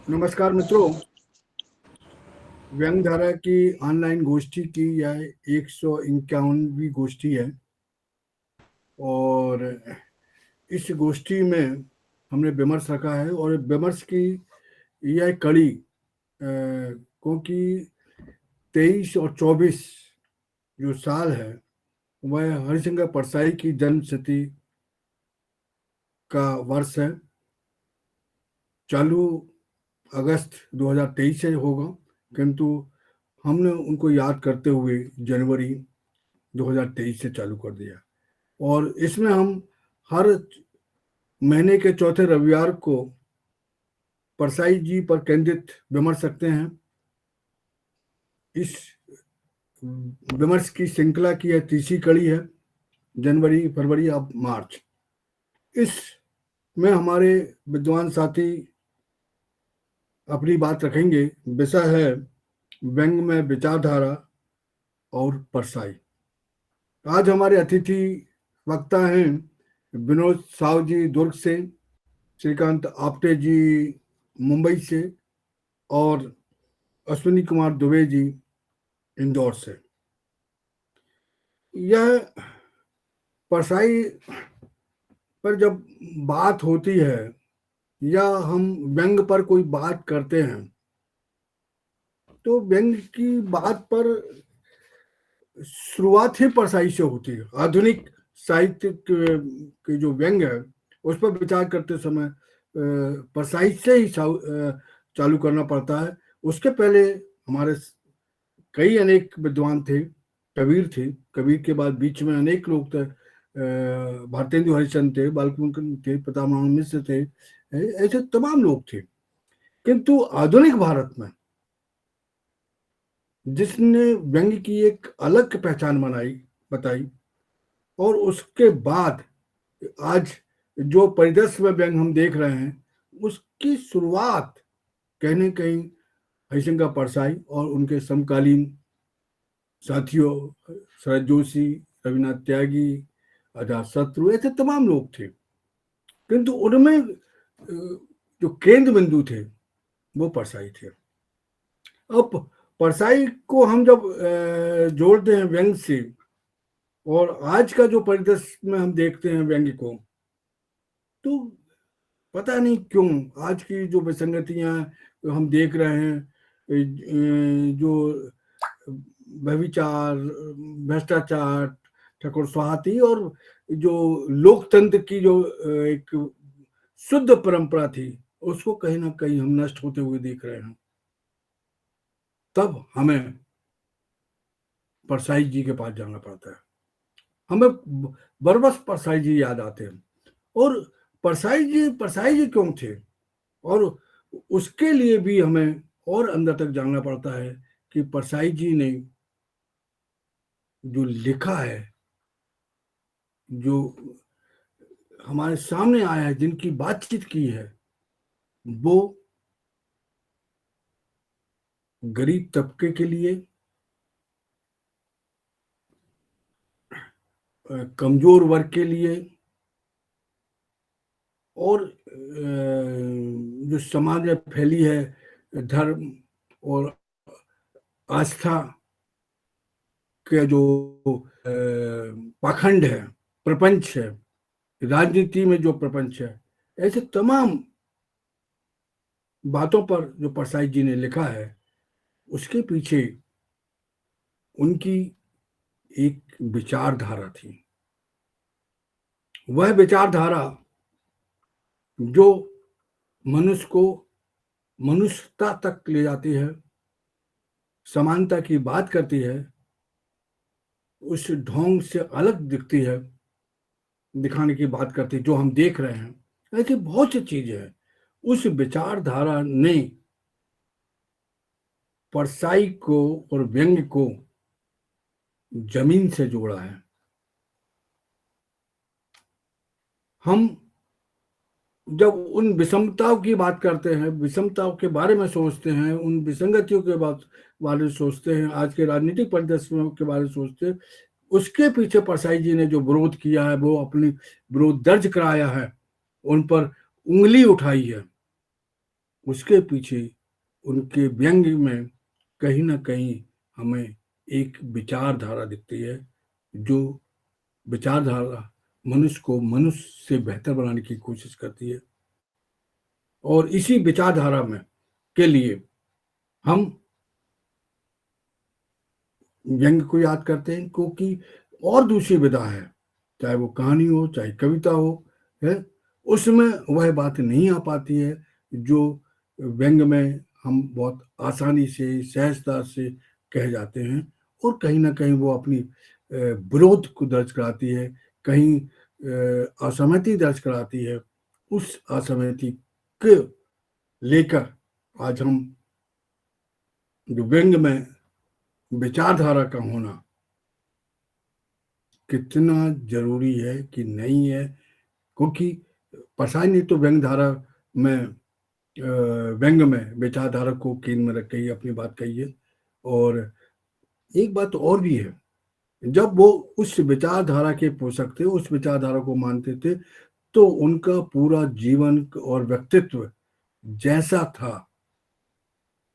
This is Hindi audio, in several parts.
नमस्कार मित्रों। व्यंग धारा की ऑनलाइन गोष्ठी की यह 151वीं गोष्ठी है और इस गोष्ठी में हमने विमर्श रखा है और विमर्श की यह कड़ी क्योंकि 23 और 24 जो साल है वह हरिशंकर परसाई की जन्म शती का वर्ष है। चालू अगस्त 2023 से होगा, किंतु हमने उनको याद करते हुए जनवरी 2023 से चालू कर दिया और इसमें हम हर महीने के चौथे रविवार को परसाई जी पर केंद्रित विमर्श रखते हैं। इस विमर्श की श्रृंखला की यह तीसरी कड़ी है, जनवरी फरवरी अब मार्च। इसमें हमारे विद्वान साथी अपनी बात रखेंगे। विषय है व्यंग में विचारधारा और परसाई। आज हमारे अतिथि वक्ता हैं विनोद साव जी दुर्ग से, श्रीकांत आप्टे जी मुंबई से और अश्विनी कुमार दुबे जी इंदौर से। यह परसाई पर जब बात होती है या हम व्यंग पर कोई बात करते हैं तो व्यंग की बात पर शुरुआत ही परसाई से होती है। आधुनिक साहित्य के जो व्यंग है उस पर विचार करते समय परसाई से ही चालू करना पड़ता है। उसके पहले हमारे कई अनेक विद्वान थे, कबीर थे, कबीर के बाद बीच में अनेक लोग थे, भारतेंदु हरिश्चंद्र थे, बालकुंकन थे, पितामह मिश्र थे, ऐसे तमाम लोग थे। किंतु आधुनिक भारत में जिसने व्यंग की एक अलग पहचान बताई और उसके बाद आज जो परिदृश्य में व्यंग हम देख रहे हैं उसकी शुरुआत कहीं न कहीं हरिशंकर परसाई और उनके समकालीन साथियों शरद जोशी, रविनाथ त्यागी, अजात शत्रु, ऐसे तमाम लोग थे। किंतु उनमें जो केंद्र बिंदु थे वो परसाई थे। अब परसाई को हम जब जोड़ते हैं व्यंग से और आज का जो परिदृश्य में हम देखते हैं व्यंग को, तो पता नहीं क्यों आज की जो विसंगतियां हम देख रहे हैं, जो व्यभिचार, भ्रष्टाचार, ठाकुर स्वाहाती और जो लोकतंत्र की जो एक शुद्ध परंपरा थी उसको कहीं ना कहीं हम नष्ट होते हुए देख रहे हैं। तब हमें परसाई जी के पास जाना पड़ता है। हमें बरबस परसाई जी याद आते हैं। और परसाई जी क्यों थे और उसके लिए भी हमें और अंदर तक जानना पड़ता है कि परसाई जी ने जो लिखा है, जो हमारे सामने आया है, जिनकी बातचीत की है, वो गरीब तबके के लिए, कमजोर वर्ग के लिए और जो समाज में फैली है धर्म और आस्था के जो पाखंड है, प्रपंच है, राजनीति में जो प्रपंच है, ऐसे तमाम बातों पर जो परसाई जी ने लिखा है उसके पीछे उनकी एक विचारधारा थी। वह विचारधारा जो मनुष्य को मनुष्यता तक ले जाती है, समानता की बात करती है, उस ढोंग से अलग दिखती है, दिखाने की बात करती है जो हम देख रहे हैं। ऐसी बहुत सी चीजें हैं। उस विचारधारा ने परसाई को और व्यंग्य को जमीन से जोड़ा है। हम जब उन विषमताओं की बात करते हैं, विषमताओं के बारे में सोचते हैं, उन विसंगतियों के बारे में सोचते हैं, आज के राजनीतिक परिदृश्यों के बारे में सोचते हैं, उसके पीछे परसाई जी ने जो विरोध किया है, वो अपनी विरोध दर्ज कराया है, उन पर उंगली उठाई है, उसके पीछे उनके व्यंग में कहीं ना कहीं हमें एक विचारधारा दिखती है, जो विचारधारा मनुष्य को मनुष्य से बेहतर बनाने की कोशिश करती है। और इसी विचारधारा में के लिए हम व्यंग को याद करते हैं, क्योंकि और दूसरी विधा है, चाहे वो कहानी हो चाहे कविता हो, है, उसमें वह बात नहीं आ पाती है जो व्यंग में हम बहुत आसानी से सहजता से कह जाते हैं। और कहीं ना कहीं वो अपनी विरोध को दर्ज कराती है, कहीं असहमति दर्ज कराती है। उस असहमति को लेकर आज हम जो व्यंग में विचारधारा का होना कितना जरूरी है कि नहीं है, क्योंकि परसाई ने तो व्यंग धारा में व्यंग में विचारधारा को केंद्र में रख के ही अपनी बात कही है। और एक बात और भी है, जब वो उस विचारधारा के पोषक थे, उस विचारधारा को मानते थे, तो उनका पूरा जीवन और व्यक्तित्व जैसा था,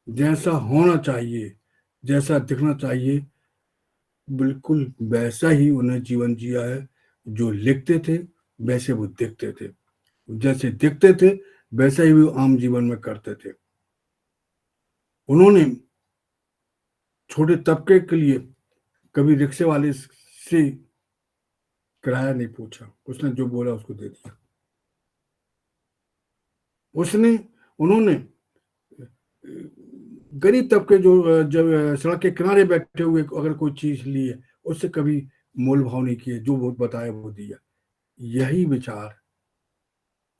जैसा होना चाहिए, जैसा दिखना चाहिए, बिल्कुल वैसा ही उन्हें जीवन जिया है। जो लिखते थे वैसे वो दिखते थे, जैसे दिखते थे वैसा ही वो आम जीवन में करते थे। उन्होंने छोटे तबके के लिए कभी रिक्शे वाले से किराया नहीं पूछा, उसने जो बोला उसको दे दिया। उन्होंने गरीब तबके जो जब सड़क के किनारे बैठे हुए अगर कोई चीज ली है, उससे कभी मोल भाव नहीं किए, जो वो बताया वो दिया। यही विचार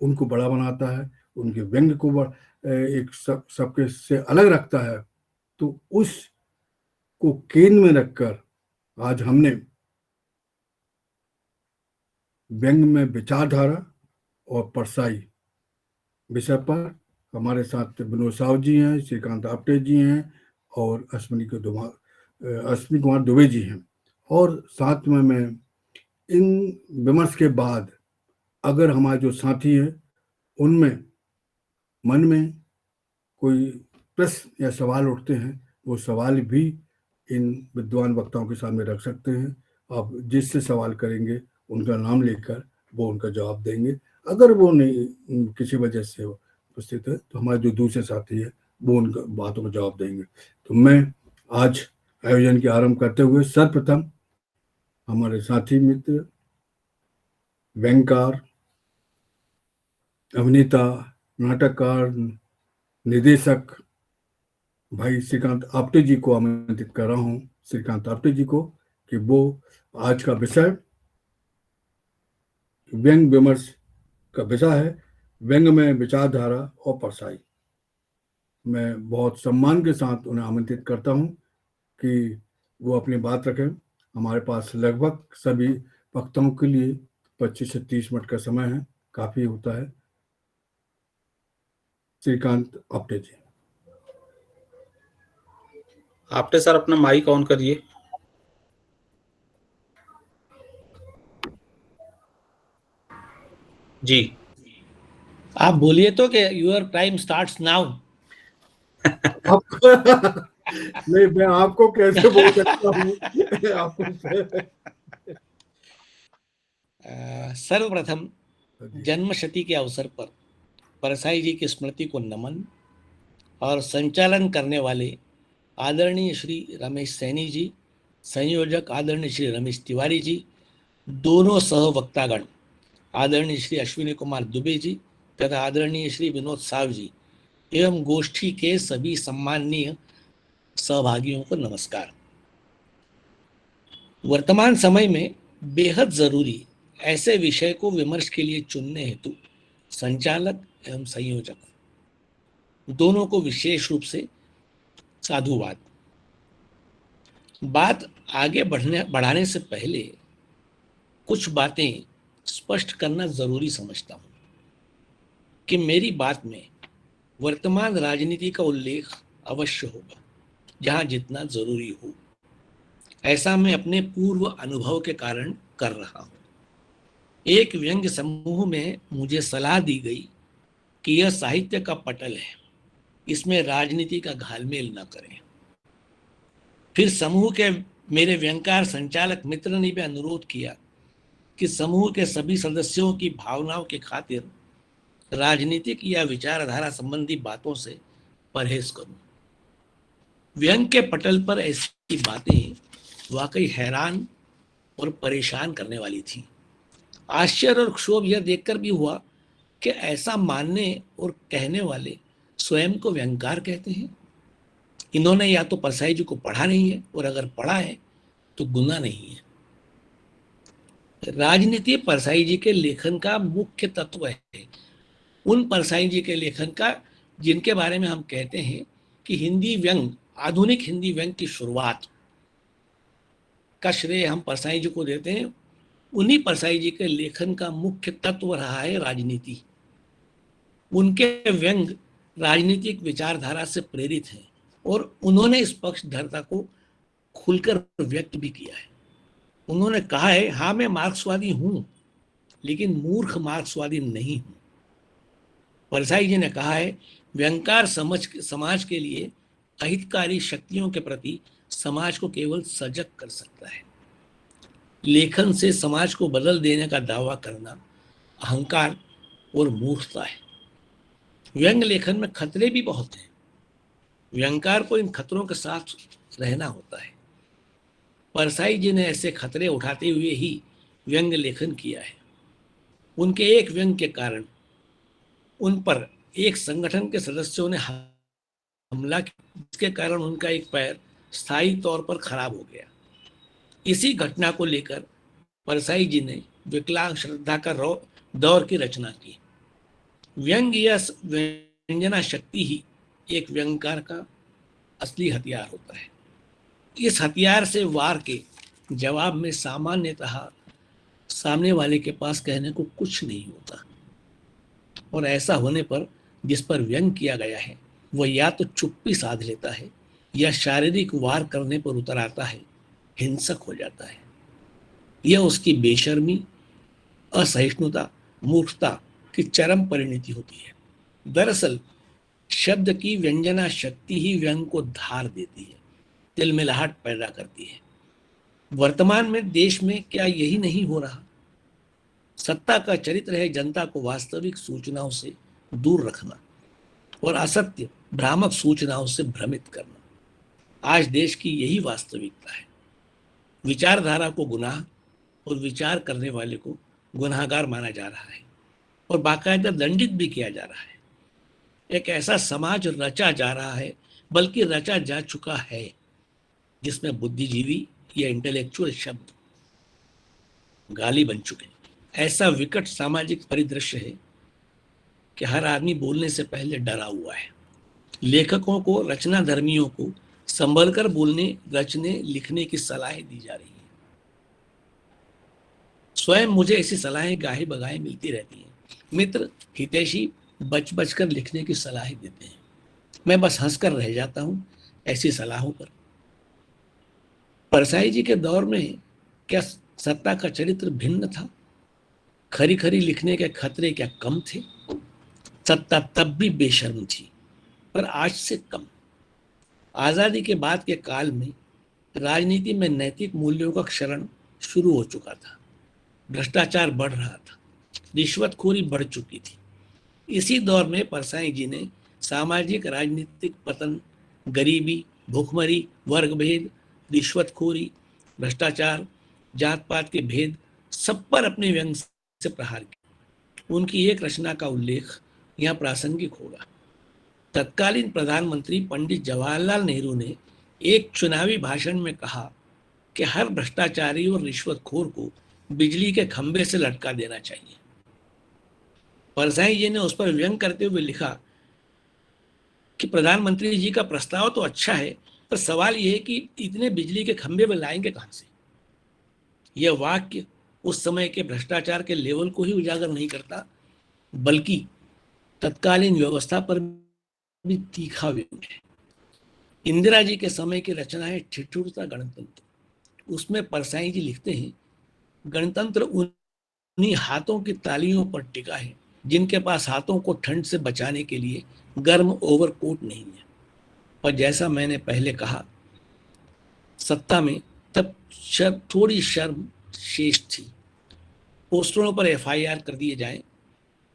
उनको बड़ा बनाता है, उनके व्यंग को एक सबके से अलग रखता है। तो उसको केंद्र में रखकर आज हमने व्यंग में विचारधारा और परसाई विषय पर हमारे साथ विनोद साहु जी हैं, श्रीकांत आप्टे जी हैं और अश्विनी कुमार दुबे जी हैं। और साथ में मैं इन विमर्श के बाद अगर हमारे जो साथी हैं उनमें मन में कोई प्रश्न या सवाल उठते हैं, वो सवाल भी इन विद्वान वक्ताओं के सामने रख सकते हैं। आप जिससे सवाल करेंगे उनका नाम लेकर वो उनका जवाब देंगे। अगर वो नहीं किसी वजह से उपस्थित है तो हमारे जो दूसरे साथी है वो उन बातों का जवाब देंगे। तो मैं आज आयोजन के आरंभ करते हुए सर्वप्रथम हमारे साथी मित्र, व्यंगकार, अभिनेता, नाटककार, निदेशक भाई श्रीकांत आप्टे जी को आमंत्रित कर रहा हूँ, श्रीकांत आप्टे जी को, कि वो आज का विषय व्यंग विमर्श का विषय है, व्यंग में विचारधारा और परसाई। मैं बहुत सम्मान के साथ उन्हें आमंत्रित करता हूं कि वो अपनी बात रखें। हमारे पास लगभग सभी वक्ताओं के लिए 25 से 30 मिनट का समय है, काफी होता है। श्रीकांत आप्टे जी। आप्टे सर अपना माइक ऑन करिए। जी आप बोलिए तो कि योर टाइम स्टार्ट्स नाउ। नहीं, मैं आपको कैसे बोल सकता हूँ सर्वप्रथम जन्मशती के अवसर पर परसाई जी की स्मृति को नमन और संचालन करने वाले आदरणीय श्री रमेश सैनी जी, संयोजक आदरणीय श्री रमेश तिवारी जी, दोनों सह वक्तागण आदरणीय श्री अश्विनी कुमार दुबे जी तथा आदरणीय श्री विनोद साहु जी एवं गोष्ठी के सभी सम्माननीय सहभागियों को नमस्कार। वर्तमान समय में बेहद जरूरी ऐसे विषय को विमर्श के लिए चुनने हेतु संचालक एवं संयोजक दोनों को विशेष रूप से साधुवाद। बात आगे बढ़ाने से पहले कुछ बातें स्पष्ट करना जरूरी समझता हूं कि मेरी बात में वर्तमान राजनीति का उल्लेख अवश्य होगा, जहां जितना जरूरी हो। ऐसा मैं अपने पूर्व अनुभव के कारण कर रहा हूं। एक व्यंग्य समूह में मुझे सलाह दी गई कि यह साहित्य का पटल है, इसमें राजनीति का घालमेल न करें। फिर समूह के मेरे व्यंग्यकार संचालक मित्र ने भी अनुरोध किया कि समूह के सभी सदस्यों की भावनाओं की खातिर राजनीतिक या विचारधारा संबंधी बातों से परहेज करूं। व्यंग्य के पटल पर ऐसी बातें वाकई हैरान और परेशान करने वाली थी। आश्चर्य और क्षोभ यह देखकर भी हुआ कि ऐसा मानने और कहने वाले स्वयं को व्यंग्यकार कहते हैं। इन्होंने या तो परसाई जी को पढ़ा नहीं है, और अगर पढ़ा है तो गुनाह नहीं है। राजनीति परसाई जी के लेखन का मुख्य तत्व है। उन परसाई जी के लेखन का जिनके बारे में हम कहते हैं कि हिंदी व्यंग्य, आधुनिक हिंदी व्यंग्य की शुरुआत का श्रेय हम परसाई जी को देते हैं। उन्हीं परसाई जी के लेखन का मुख्य तत्व रहा है राजनीति। उनके व्यंग्य राजनीतिक विचारधारा से प्रेरित हैं और उन्होंने इस पक्षधरता को खुलकर व्यक्त भी किया है। उन्होंने कहा है, हाँ मैं मार्क्सवादी हूं, लेकिन मूर्ख मार्क्सवादी नहीं हूं। परसाई जी ने कहा है, व्यंग्यकार समाज के लिए अहितकारी शक्तियों के प्रति समाज को केवल सजग कर सकता है। लेखन से समाज को बदल देने का दावा करना अहंकार और मूर्खता है। व्यंग्य लेखन में खतरे भी बहुत हैं। व्यंग्यकार को इन खतरों के साथ रहना होता है। परसाई जी ने ऐसे खतरे उठाते हुए ही व्यंग्य लेखन किया है। उनके एक व्यंग्य के कारण उन पर एक संगठन के सदस्यों ने हमला किया, जिसके कारण उनका एक पैर स्थायी तौर पर खराब हो गया। इसी घटना को लेकर परसाई जी ने विकलांग श्रद्धा का दौर की रचना की। व्यंग्य या व्यंजना शक्ति ही एक व्यंग्यकार का असली हथियार होता है। इस हथियार से वार के जवाब में सामान्यतः सामने वाले के पास कहने को कुछ नहीं होता, और ऐसा होने पर जिस पर व्यंग्य किया गया है वह या तो चुप्पी साध लेता है या शारीरिक वार करने पर उतर आता है, हिंसक हो जाता है। यह उसकी बेशर्मी, असहिष्णुता, मूर्खता की चरम परिणति होती है। दरअसल शब्द की व्यंजना शक्ति ही व्यंग्य को धार देती है, तिलमिलाहट पैदा करती है। वर्तमान में देश में क्या यही नहीं हो रहा? सत्ता का चरित्र है जनता को वास्तविक सूचनाओं से दूर रखना और असत्य भ्रामक सूचनाओं से भ्रमित करना। आज देश की यही वास्तविकता है। विचारधारा को गुनाह और विचार करने वाले को गुनाहगार माना जा रहा है और बाकायदा दंडित भी किया जा रहा है। एक ऐसा समाज रचा जा रहा है, बल्कि रचा जा चुका है, जिसमें बुद्धिजीवी या इंटेलेक्चुअल शब्द गाली बन चुके हैं। ऐसा विकट सामाजिक परिदृश्य है कि हर आदमी बोलने से पहले डरा हुआ है। लेखकों को, रचना धर्मियों को संभल कर बोलने, रचने, लिखने की सलाहें दी जा रही है। स्वयं मुझे ऐसी सलाहें गाहे बगाहे मिलती रहती हैं। मित्र, हितैषी बच बच कर लिखने की सलाहें देते हैं। मैं बस हंसकर रह जाता हूं ऐसी सलाहों पर। परसाई जी के दौर में क्या सत्ता का चरित्र भिन्न था? खरी खरी लिखने के खतरे क्या कम थे? सत्ता तब भी बेशर्म थी, पर आज से कम। आजादी के बाद के काल में राजनीति में नैतिक मूल्यों का क्षरण शुरू हो चुका था। भ्रष्टाचार बढ़ रहा था, रिश्वतखोरी बढ़ चुकी थी। इसी दौर में परसाई जी ने सामाजिक राजनीतिक पतन, गरीबी, भूखमरी, वर्ग भेद, रिश्वतखोरी, भ्रष्टाचार, जात पात के भेद, सब पर अपने व्यंग्य से प्रहार किया। उनकी एक रचना का उल्लेख यहाँ प्रासंगिक होगा। तत्कालीन प्रधानमंत्री पंडित जवाहरलाल नेहरू ने एक चुनावी भाषण में कहा कि हर भ्रष्टाचारी और रिश्वतखोर को बिजली के खंभे से लटका देना चाहिए। परसाई जी ने उस पर व्यंग्य करते हुए लिखा कि प्रधानमंत्री जी का प्रस्ताव तो अच्छा है, पर सवाल यह है कि इतने बिजली के खंभे में लाएंगे कहां से? यह वाक्य उस समय के भ्रष्टाचार के लेवल को ही उजागर नहीं करता, बल्कि तत्कालीन व्यवस्था पर भी तीखा व्यंग्य है। इंदिरा जी के समय की रचना है ठिठुरता गणतंत्र। उसमें परसाई जी लिखते हैं, गणतंत्र उन्हीं हाथों की तालियों पर टिका है जिनके पास हाथों को ठंड से बचाने के लिए गर्म ओवरकोट नहीं है। पर जैसा मैंने पहले कहा, सत्ता में तब थोड़ी शर्म शेष थी। पोस्टरों पर एफआईआर कर दिए जाए,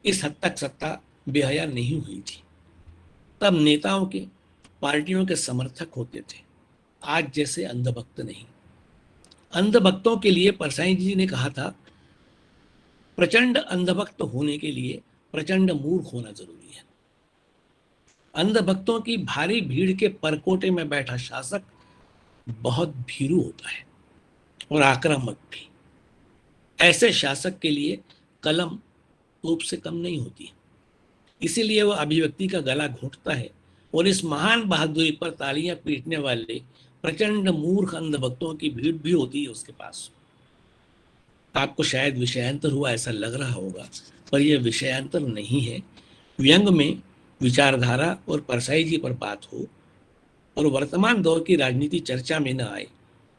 इस हद तक सत्ता बेहया नहीं हुई थी। तब नेताओं के, पार्टियों के समर्थक होते थे, आज जैसे अंधभक्त नहीं। अंधभक्तों के लिए परसाई जी ने कहा था, प्रचंड अंधभक्त होने के लिए प्रचंड मूर्ख होना जरूरी है। अंधभक्तों की भारी भीड़ के परकोटे में बैठा शासक बहुत भीरू होता है और आक्रामक भी। ऐसे शासक के लिए कलम तोप से कम नहीं होती, इसीलिए वह अभिव्यक्ति का गला घोंटता है और इस महान बहादुरी पर तालियां पीटने वाले प्रचंड मूर्ख अंधभक्तों की भीड़ भी होती है उसके पास। आपको शायद विषयांतर हुआ ऐसा लग रहा होगा, पर यह विषयांतर नहीं है। व्यंग में विचारधारा और परसाई जी पर बात हो और वर्तमान दौर की राजनीति चर्चा में न आए,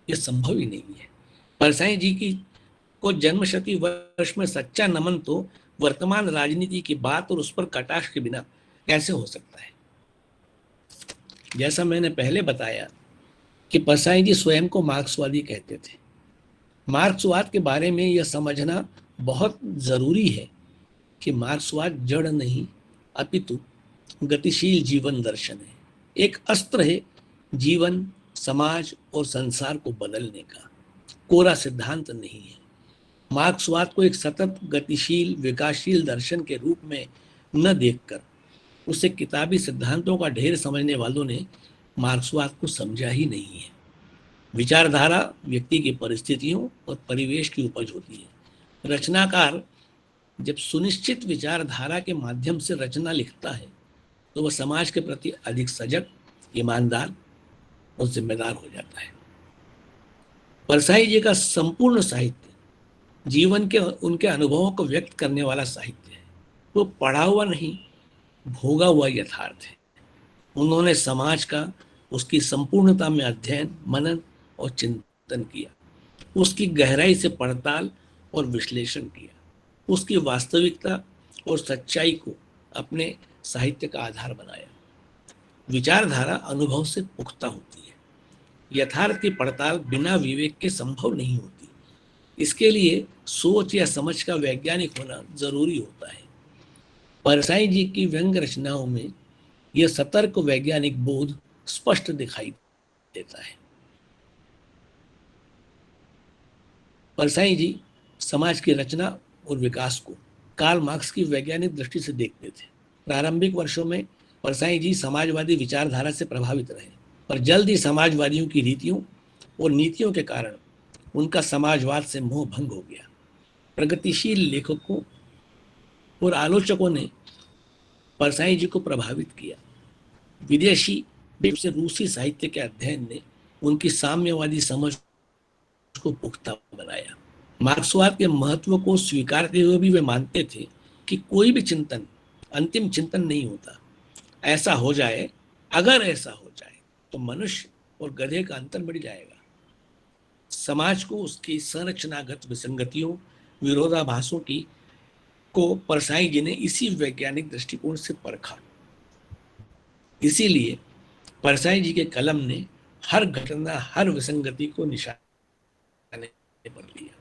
यह संभव ही नहीं है। परसाई जी की को जन्मशती वर्ष में सच्चा नमन तो वर्तमान राजनीति की बात और उस पर कटाक्ष के बिना कैसे हो सकता है। जैसा मैंने पहले बताया कि परसाई जी स्वयं को मार्क्सवादी कहते थे। मार्क्सवाद के बारे में यह समझना बहुत जरूरी है कि मार्क्सवाद जड़ नहीं अपितु गतिशील जीवन दर्शन है, एक अस्त्र है जीवन, समाज और संसार को बदलने का, कोरा सिद्धांत नहीं है। मार्क्सवाद को एक सतत गतिशील विकासशील दर्शन के रूप में न देखकर उसे किताबी सिद्धांतों का ढेर समझने वालों ने मार्क्सवाद को समझा ही नहीं है। विचारधारा व्यक्ति की परिस्थितियों और परिवेश की उपज होती है। रचनाकार जब सुनिश्चित विचारधारा के माध्यम से रचना लिखता है तो वह समाज के प्रति अधिक सजग, ईमानदार और जिम्मेदार हो जाता है। परसाई जी का संपूर्ण साहित्य जीवन के उनके अनुभवों को व्यक्त करने वाला साहित्य है। वो पढ़ा हुआ नहीं, भोगा हुआ यथार्थ है। उन्होंने समाज का उसकी संपूर्णता में अध्ययन, मनन और चिंतन किया, उसकी गहराई से पड़ताल और विश्लेषण किया, उसकी वास्तविकता और सच्चाई को अपने साहित्य का आधार बनाया। विचारधारा अनुभव से पुख्ता होती है। यथार्थ की पड़ताल बिना विवेक के संभव नहीं होती। इसके लिए सोच या समझ का वैज्ञानिक होना जरूरी होता है। परसाई जी की व्यंग रचनाओं में यह सतर्क वैज्ञानिक बोध स्पष्ट दिखाई देता है। परसाई जी समाज की रचना और विकास को कार्ल मार्क्स की वैज्ञानिक दृष्टि से देखते थे। प्रारंभिक वर्षों में परसाई जी समाजवादी विचारधारा से प्रभावित रहे, पर जल्द ही समाजवादियों की रीतियों और नीतियों के कारण उनका समाजवाद से मोह भंग हो गया। प्रगतिशील लेखकों और आलोचकों ने परसाई जी को प्रभावित किया। विदेशी से रूसी साहित्य के अध्ययन ने उनकी साम्यवादी समझ को पुख्ता बनाया। मार्क्सवाद के महत्व को स्वीकारते हुए भी वे मानते थे कि कोई भी चिंतन अंतिम चिंतन नहीं होता। ऐसा हो जाए, अगर ऐसा हो जाए तो मनुष्य और गधे का अंतर बढ़ जाएगा। समाज को उसकी संरचनागत विसंगतियों, विरोधाभासों को परसाई जी ने इसी वैज्ञानिक दृष्टिकोण से परखा। इसीलिए परसाई जी के कलम ने हर घटना, हर विसंगति को निशाने पर लिया।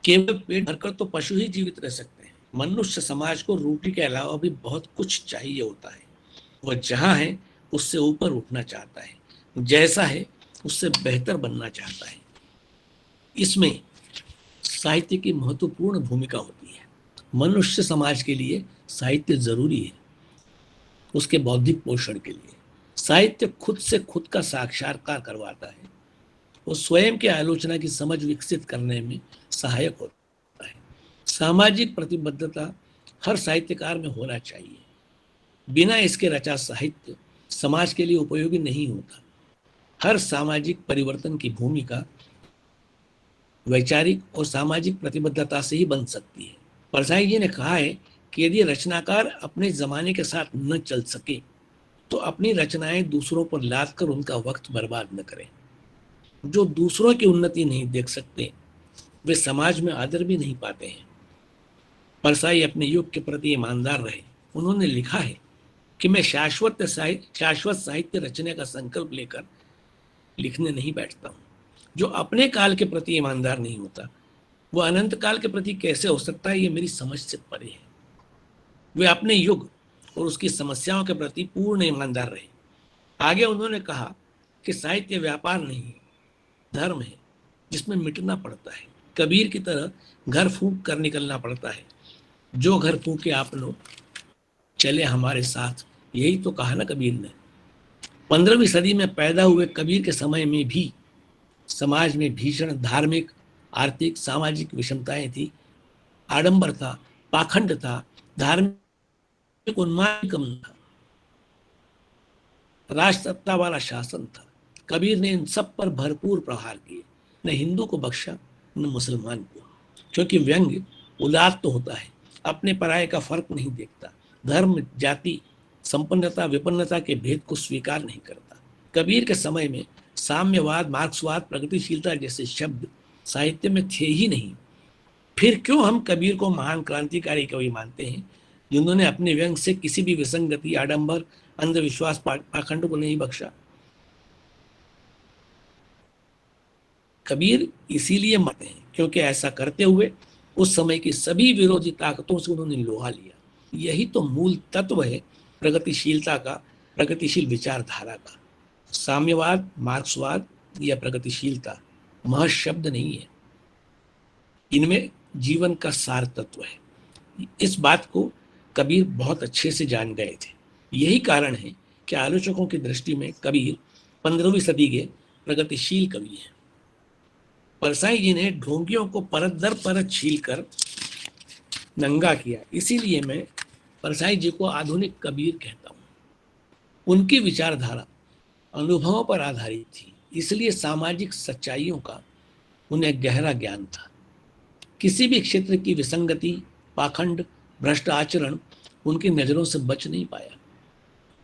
केवल पेट भरकर तो पशु ही जीवित रह सकते हैं। मनुष्य समाज को रोटी के अलावा भी बहुत कुछ चाहिए होता है। वह जहां है उससे ऊपर उठना चाहता है, जैसा है उससे बेहतर बनना चाहता है। इसमें साहित्य की महत्वपूर्ण भूमिका होती है। मनुष्य समाज के लिए साहित्य जरूरी है, उसके बौद्धिक पोषण के लिए। साहित्य खुद से खुद का साक्षात्कार करवाता है और स्वयं की आलोचना की समझ विकसित करने में सहायक होता है। सामाजिक प्रतिबद्धता हर साहित्यकार में होना चाहिए। बिना इसके रचा साहित्य समाज के लिए उपयोगी नहीं होता। हर सामाजिक परिवर्तन की भूमिका वैचारिक और सामाजिक प्रतिबद्धता से ही बन सकती है। परसाई जी ने कहा है कि यदि रचनाकार अपने जमाने के साथ न चल सके तो अपनी रचनाएं दूसरों पर लाद कर उनका वक्त बर्बाद न करें। जो दूसरों की उन्नति नहीं देख सकते वे समाज में आदर भी नहीं पाते हैं। परसाई अपने युग के प्रति ईमानदार रहे। उन्होंने लिखा है कि मैं शाश्वत साहित्य रचने का संकल्प लेकर लिखने नहीं बैठता हूँ। जो अपने काल के प्रति ईमानदार नहीं होता वो अनंत काल के प्रति कैसे हो सकता है, ये मेरी समझ से परे है। वे अपने युग और उसकी समस्याओं के प्रति पूर्ण ईमानदार रहे। आगे उन्होंने कहा कि साहित्य व्यापार नहीं है, धर्म है जिसमें मिटना पड़ता है। कबीर की तरह घर फूंक कर निकलना पड़ता है। जो घर फूंके आप लोग चले हमारे साथ, यही तो कहा ना कबीर ने। 15वीं सदी में पैदा हुए कबीर के समय में भी समाज में भीषण धार्मिक, आर्थिक, सामाजिक विषमताएं थी। आडंबर था, पाखंड था, धार्मिक उन्माद कम था, राजसत्ता वाला शासन था। कबीर ने इन सब पर भरपूर प्रहार किए, न हिंदू को बख्शा न मुसलमान को, क्योंकि व्यंग्य उदात्त तो होता है, अपने पराये का फर्क नहीं देखता, धर्म, जाति, संपन्नता, विपन्नता के भेद को स्वीकार नहीं करता। कबीर के समय में साम्यवाद, मार्क्सवाद, प्रगतिशीलता जैसे शब्द साहित्य में थे ही नहीं। फिर क्यों हम कबीर को महान क्रांतिकारी कवि मानते हैं, जिन्होंने अपने व्यंग से किसी भी विसंगति, आडंबर, अंधविश्वास, पाखंड को नहीं बख्शा। कबीर इसीलिए मानते हैं क्योंकि ऐसा करते हुए उस समय की सभी विरोधी ताकतों से उन्होंने लोहा लिया। यही तो मूल तत्व है प्रगतिशीलता का, प्रगतिशील विचारधारा का। साम्यवाद, मार्क्सवाद या प्रगतिशीलता महज शब्द नहीं है, इनमें जीवन का सार तत्व है। इस बात को कबीर बहुत अच्छे से जान गए थे। यही कारण है कि आलोचकों की दृष्टि में कबीर 15वीं सदी के प्रगतिशील कवि हैं। परसाई जी ने ढोंगियों को परत दर परत छील कर नंगा किया, इसीलिए मैं परसाई जी को आधुनिक कबीर कहता हूँ। उनकी विचारधारा अनुभवों पर आधारित थी, इसलिए सामाजिक सच्चाइयों का उन्हें गहरा ज्ञान था। किसी भी क्षेत्र की विसंगति, पाखंड, भ्रष्ट आचरण उनकी नजरों से बच नहीं पाया।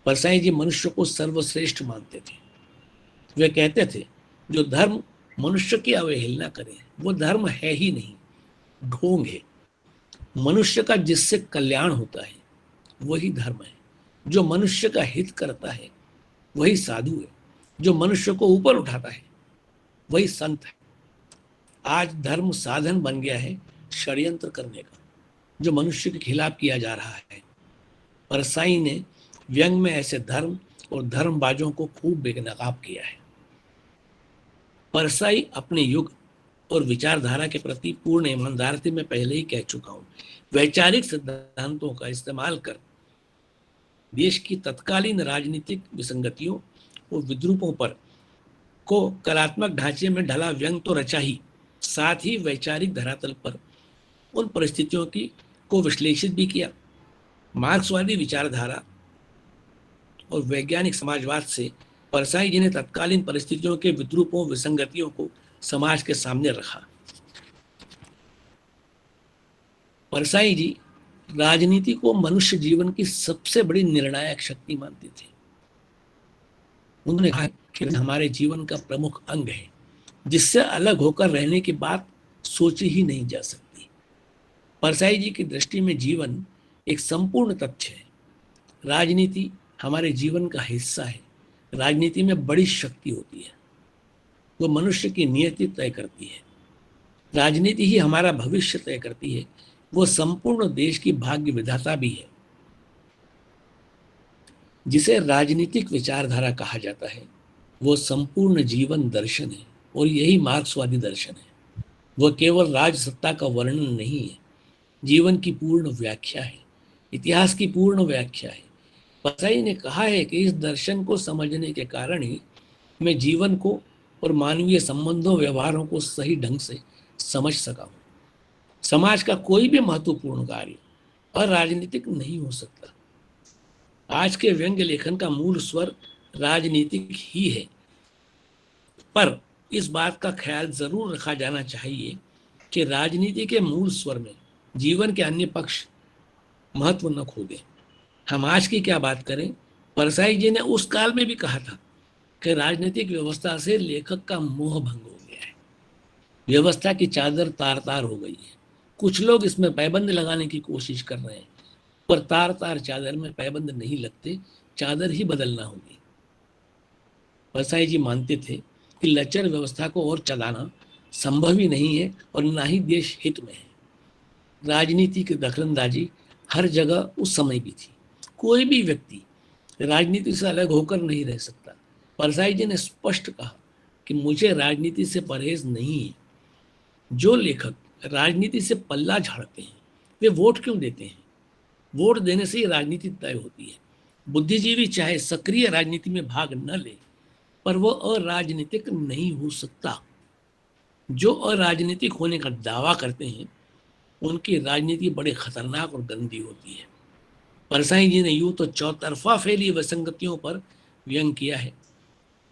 परसाई जी मनुष्य को सर्वश्रेष्ठ मानते थे। वे कहते थे, जो धर्म मनुष्य की अवहेलना करे वो धर्म है ही नहीं, ढोंग है। मनुष्य का जिससे कल्याण होता है वही धर्म है। जो मनुष्य का हित करता है वही साधु है। जो मनुष्य को ऊपर उठाता है वही संत है। आज धर्म साधन बन गया है षड्यंत्र करने का, जो मनुष्य के खिलाफ किया जा रहा है। परसाई ने व्यंग में ऐसे धर्म और धर्मबाजों को खूब बेनकाब किया है। परसाई अपने युग और विचारधारा के प्रति पूर्ण ईमानदार थे, मैं पहले ही कह चुका हूं। वैचारिक सिद्धांतों का इस्तेमाल कर देश की तत्कालीन राजनीतिक विसंगतियों और विद्रूपों पर को कलात्मक ढांचे में ढला व्यंग तो रचा ही, साथ ही वैचारिक धरातल पर उन परिस्थितियों की को विश्लेषित भी किया। मार्क्सवादी विचारधारा और वैज्ञानिक समाजवाद से परसाई जी ने तत्कालीन परिस्थितियों के विद्रूपों, विसंगतियों को समाज के सामने रखा। परसाई जी राजनीति को मनुष्य जीवन की सबसे बड़ी निर्णायक शक्ति मानते थे। उन्होंने कहा कि हमारे जीवन का प्रमुख अंग है, जिससे अलग होकर रहने की बात सोची ही नहीं जा सकती। परसाई जी की दृष्टि में जीवन एक संपूर्ण तथ्य है। राजनीति हमारे जीवन का हिस्सा है। राजनीति में बड़ी शक्ति होती है, वो मनुष्य की नियति तय करती है। राजनीति ही हमारा भविष्य तय करती है, वो संपूर्ण देश की भाग्य विधाता भी है। जिसे राजनीतिक विचारधारा कहा जाता है वो संपूर्ण जीवन दर्शन है, और यही मार्क्सवादी दर्शन है। वह केवल राजसत्ता का वर्णन नहीं है, जीवन की पूर्ण व्याख्या है, इतिहास की पूर्ण व्याख्या है। परसाई ने कहा है कि इस दर्शन को समझने के कारण ही मैं जीवन को और मानवीय संबंधों, व्यवहारों को सही ढंग से समझ सका हूँ। समाज का कोई भी महत्वपूर्ण कार्य अराजनीतिक नहीं हो सकता। आज के व्यंग्य लेखन का मूल स्वर राजनीतिक ही है, पर इस बात का ख्याल जरूर रखा जाना चाहिए कि राजनीति के मूल स्वर में जीवन के अन्य पक्ष महत्व न खो दें। हम आज की क्या बात करें, परसाई जी ने उस काल में भी कहा था कि राजनीतिक व्यवस्था से लेखक का मोह भंग हो गया है। व्यवस्था की चादर तार तार हो गई है, कुछ लोग इसमें पैबंद लगाने की कोशिश कर रहे हैं, पर तार तार चादर में पैबंद नहीं लगते, चादर ही बदलना होगी। परसाई जी मानते थे कि लचर व्यवस्था को और चलाना संभव ही नहीं है और ना ही देश हित में है। राजनीति की दखलंदाजी हर जगह उस समय भी थी। कोई भी व्यक्ति राजनीति से अलग होकर नहीं रह सकता। परसाई जी ने स्पष्ट कहा कि मुझे राजनीति से परहेज नहीं है। जो लेखक राजनीति से पल्ला झाड़ते हैं वे वोट क्यों देते हैं? वोट देने से ही राजनीति तय होती है। बुद्धिजीवी चाहे सक्रिय राजनीति में भाग न ले, पर वो अराजनीतिक नहीं हो सकता। जो अराजनीतिक होने का दावा करते हैं उनकी राजनीति बड़े खतरनाक और गंदी होती है। परसाई जी ने यूं तो चौतरफा फैली विसंगतियों पर व्यंग किया है,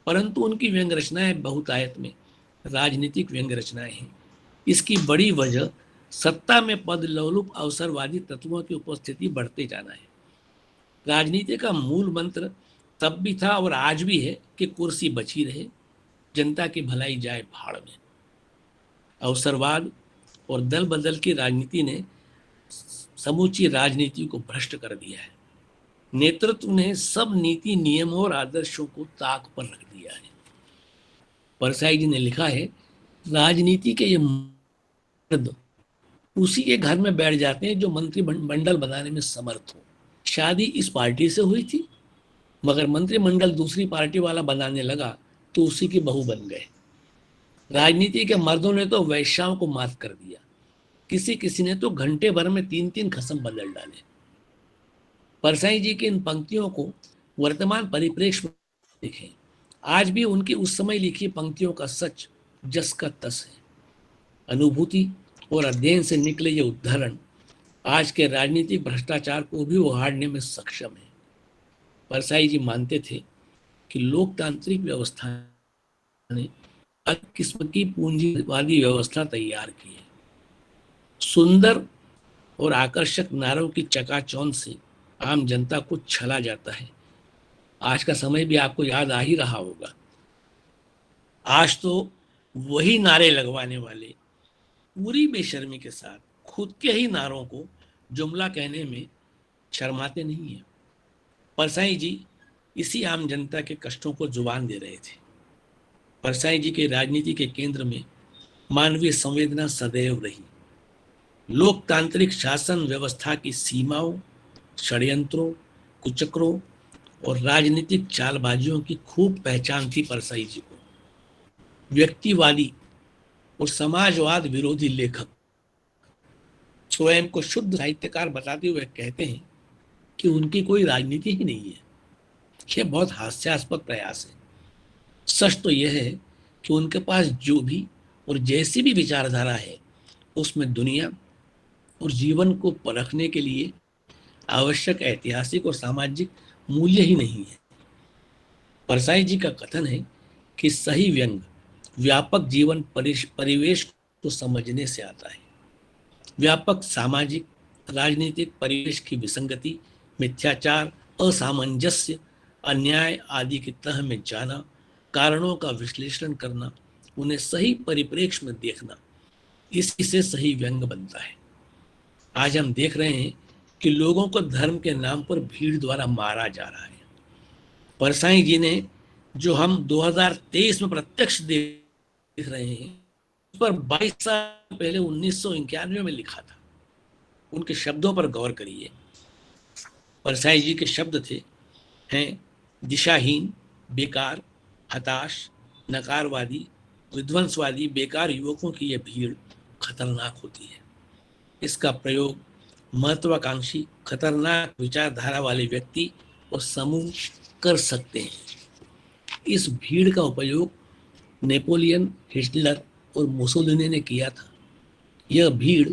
परंतु उनकी व्यंग रचनाएं बहुतायत में राजनीतिक व्यंग रचनाएं हैं। इसकी बड़ी वजह सत्ता में पद लोलुप अवसरवादी तत्वों की उपस्थिति बढ़ते जाना है। राजनीति का मूल मंत्र तब भी था और आज भी है कि कुर्सी बची रहे, जनता की भलाई जाए भाड़ में। अवसरवाद और दल बदल की राजनीति ने समूची राजनीति को भ्रष्ट कर दिया है। नेतृत्व ने सब नीति नियमों और आदर्शों को ताक पर रख दिया है। परसाई जी ने लिखा है, राजनीति के ये मर्द उसी के घर में बैठ जाते हैं जो मंत्रिमंडल बनाने में समर्थ हो। शादी इस पार्टी से हुई थी, मगर मंत्रिमंडल दूसरी पार्टी वाला बनाने लगा तो उसी की बहू बन गए। राजनीति के मर्दों ने तो वैश्याओं को मात कर दिया। किसी किसी ने तो घंटे भर में 3-3 खसम बदल डाले। परसाई जी की इन पंक्तियों को वर्तमान परिप्रेक्ष्य में देखें। आज भी उनकी उस समय लिखी पंक्तियों का सच जस का तस है। अनुभूति और अध्ययन से निकले ये उदाहरण आज के राजनीतिक भ्रष्टाचार को भी उहाड़ने में सक्षम है। परसाई जी मानते थे कि लोकतांत्रिक व्यवस्था ने अलग किस्म की पूंजीवादी व्यवस्था तैयार की है। सुंदर और आकर्षक नारों की चकाचौंध से आम जनता को छला जाता है। आज का समय भी आपको याद आ ही रहा होगा। आज तो वही नारे लगवाने वाले पूरी बेशर्मी के साथ खुद के ही नारों को जुमला कहने में शर्माते नहीं है। परसाई जी इसी आम जनता के कष्टों को जुबान दे रहे थे। परसाई जी के राजनीति के केंद्र में मानवीय संवेदना सदैव रही। लोकतांत्रिक शासन व्यवस्था की सीमाओं, षड्यंत्रों, कुचक्रों और राजनीतिक चालबाजियों की खूब पहचान थी परसाई जी को। व्यक्तिवादी और समाजवाद विरोधी लेखक स्वयं को शुद्ध साहित्यकार बताते हुए कहते हैं कि उनकी कोई राजनीति ही नहीं है। यह बहुत हास्यास्पद प्रयास है। सच तो यह है कि उनके पास जो भी और जैसी भी विचारधारा है उसमें दुनिया और जीवन को परखने के लिए आवश्यक ऐतिहासिक और सामाजिक मूल्य ही नहीं है। परसाई जी का कथन है कि सही व्यंग व्यापक जीवन परिवेश को समझने से आता है। व्यापक सामाजिक राजनीतिक परिवेश की विसंगति, मिथ्याचार, असामंजस्य, अन्याय आदि की तह में जाना, कारणों का विश्लेषण करना, उन्हें सही परिप्रेक्ष्य में देखना, इसी से सही व्यंग बनता है। आज हम देख रहे हैं कि लोगों को धर्म के नाम पर भीड़ द्वारा मारा जा रहा है। परसाई जी ने जो हम 2023 में प्रत्यक्ष देख रहे हैं उस पर 22 साल पहले 1991 में लिखा था। उनके शब्दों पर गौर करिए। परसाई जी के शब्द हैं दिशाहीन, बेकार, हताश, नकारवादी, विध्वंसवादी, बेकार युवकों की यह भीड़ खतरनाक होती है। इसका प्रयोग महत्वाकांक्षी, खतरनाक विचारधारा वाले व्यक्ति और समूह कर सकते हैं। इस भीड़ का उपयोग नेपोलियन, हिटलर और मुसोलिनी ने किया था। यह भीड़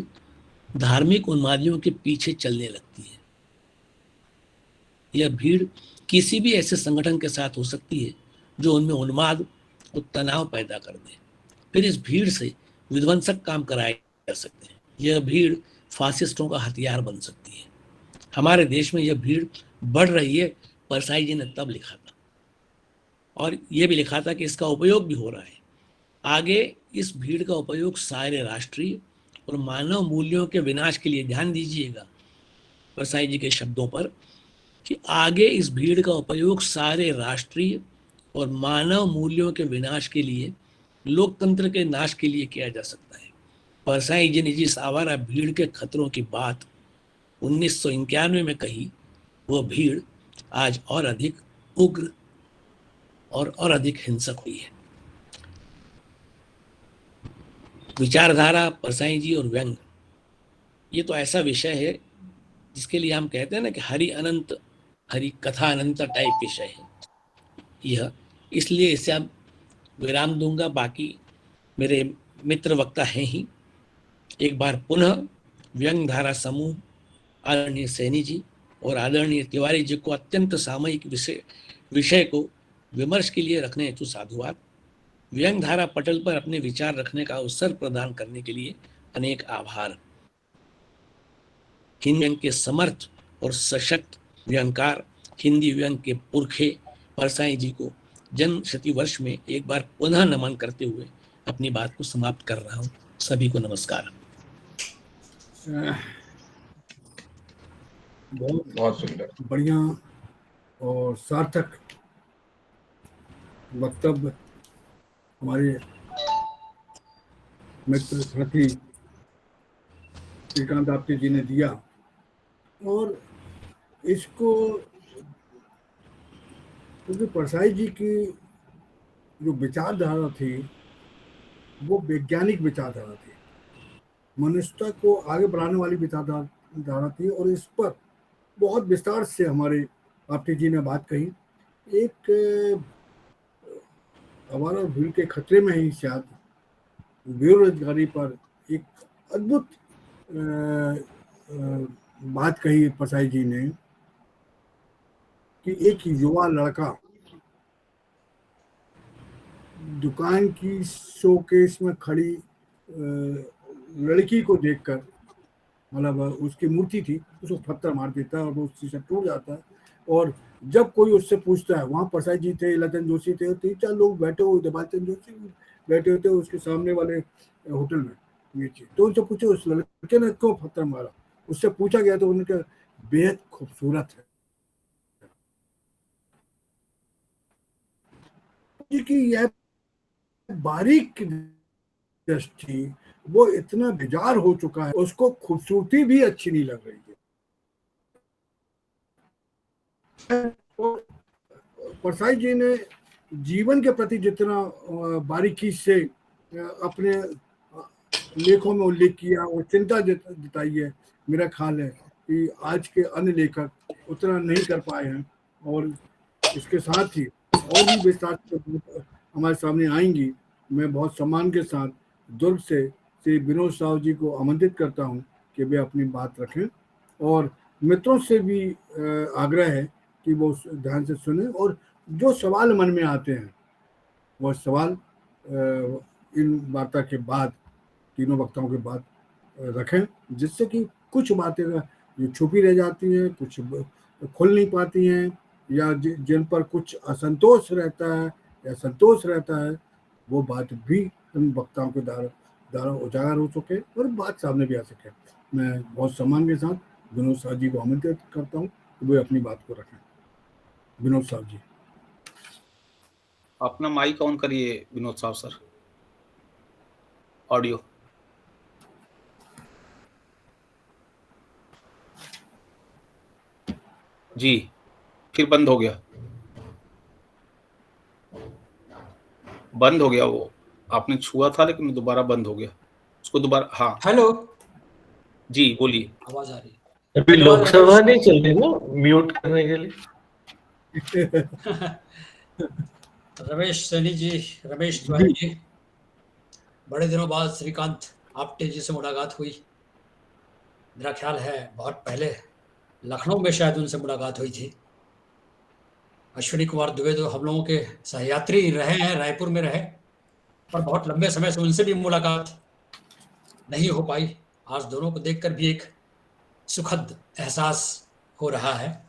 धार्मिक उन्मादियों के पीछे चलने लगती है। यह भीड़ किसी भी ऐसे संगठन के साथ हो सकती है जो उनमें उन्माद और तनाव पैदा कर दे। फिर इस भीड़ से विध्वंसक काम कराए जा सकते हैं। यह भीड़ फासिस्टों का हथियार बन सकती है। हमारे देश में यह भीड़ बढ़ रही है। परसाई जी ने तब लिखा था और यह भी लिखा था कि इसका उपयोग भी हो रहा है। आगे इस भीड़ का उपयोग सारे राष्ट्रीय और मानव मूल्यों के विनाश के लिए, ध्यान दीजिएगा परसाई जी के शब्दों पर, कि आगे इस भीड़ का उपयोग सारे राष्ट्रीय और मानव मूल्यों के विनाश के लिए, लोकतंत्र के नाश के लिए किया जा सकता है। परसाई जी ने जिस आवारा भीड़ के खतरों की बात 1991 में कही, वो भीड़ आज और अधिक उग्र और अधिक हिंसक हुई है। विचारधारा, परसाई जी और व्यंग, ये तो ऐसा विषय है जिसके लिए हम कहते हैं ना कि हरि कथा अनंत टाइप विषय है यह, इसलिए इसे अब विराम दूंगा। बाकी मेरे मित्र वक्ता हैं ही। एक बार पुनः व्यंग धारा समूह, आदरणीय सैनी जी और आदरणीय तिवारी जी को अत्यंत सामयिक विषय को विमर्श के लिए रखने हेतु साधुवाद। व्यंग धारा पटल पर अपने विचार रखने का अवसर प्रदान करने के लिए अनेक आभार। हिंदी व्यंग के समर्थ और सशक्त व्यंगकार, हिंदी व्यंग के पुरखे परसाई जी को जन्म शती वर्ष में एक बार पुनः नमन करते हुए अपनी बात को समाप्त कर रहा हूँ। सभी को नमस्कार। बहुत सुंदर, बढ़िया और सार्थक वक्तव्य हमारे मित्र साथी श्रीकांत आपटे जी ने दिया। और इसको, क्योंकि परसाई जी की जो विचारधारा थी वो वैज्ञानिक विचारधारा थी, मनुष्यता को आगे बढ़ाने वाली विचारधारा थी, और इस पर बहुत विस्तार से हमारे आपटे जी ने बात कही। एक हमारा भीड़ के खतरे में ही शायद बेरोजगारी पर एक अद्भुत बात कही परसाई जी ने कि एक युवा लड़का दुकान की शोकेस में खड़ी लड़की को देखकर, मतलब उसकी मूर्ति थी, उसको पत्थर मार देता है और वो शीशा टूट जाता है। और जब कोई उससे पूछता है, वहाँ परसाई जी थे, लतन जोशी थे, 3-4 लोग बैठे हुए थे, बालचंद जोशी बैठे हुए थे उसके सामने वाले होटल में नीचे। तो उनसे पूछे उस लड़के ने क्यों पत्थर मारा, उससे पूछा गया तो उन्होंने कहा बेहद खूबसूरत है। कि यह बारीक दृष्टि, वो इतना बेजार हो चुका है, उसको खूबसूरती भी अच्छी नहीं लग रही है। परसाई जी ने जीवन के प्रति जितना बारीकी से अपने लेखों में उल्लेख किया और चिंता जताई है, मेरा ख्याल है कि आज के अन्य लेखक उतना नहीं कर पाए हैं। और इसके साथ ही और भी विस्तार हमारे सामने आएंगी। मैं बहुत सम्मान के साथ दुर्ग से श्री विनोद साहु जी को आमंत्रित करता हूं कि वे अपनी बात रखें, और मित्रों से भी आग्रह है कि वो ध्यान से सुने और जो सवाल मन में आते हैं वो सवाल इन वार्ता के बाद, तीनों वक्ताओं के बाद रखें, जिससे कि कुछ बातें जो छुपी रह जाती हैं, कुछ खुल नहीं पाती हैं, या जिन पर कुछ असंतोष रहता है या संतोष रहता है, वो बात भी इन वक्ताओं के द्वारा उजागर हो सके और बात सामने भी आ सके। मैं बहुत सम्मान के साथ विनोद साहब जी को आमंत्रित करता हूँ कि वे अपनी बात को रखें। विनोद साहब जी, अपना माइक ऑन करिए विनोद साहब सर, ऑडियो। जी, फिर बंद हो गया, वो आपने छुआ था लेकिन दोबारा बंद हो गया, उसको दोबारा। हाँ, हेलो जी बोलिए। आवाज आ रही है? अभी लोकसभा नहीं चल रही ना म्यूट करने के लिए। रमेश सैनी जी, रमेश तिवारी जी, बड़े दिनों बाद श्रीकांत आपटे जी से मुलाकात हुई। मेरा ख्याल है बहुत पहले लखनऊ में शायद उनसे मुलाकात हुई थी। अश्विनी कुमार दुबे तो हम लोगों के सहयात्री रहे हैं, रायपुर में रहे, पर बहुत लंबे समय से उनसे भी मुलाकात नहीं हो पाई। आज दोनों को देखकर भी एक सुखद एहसास हो रहा है।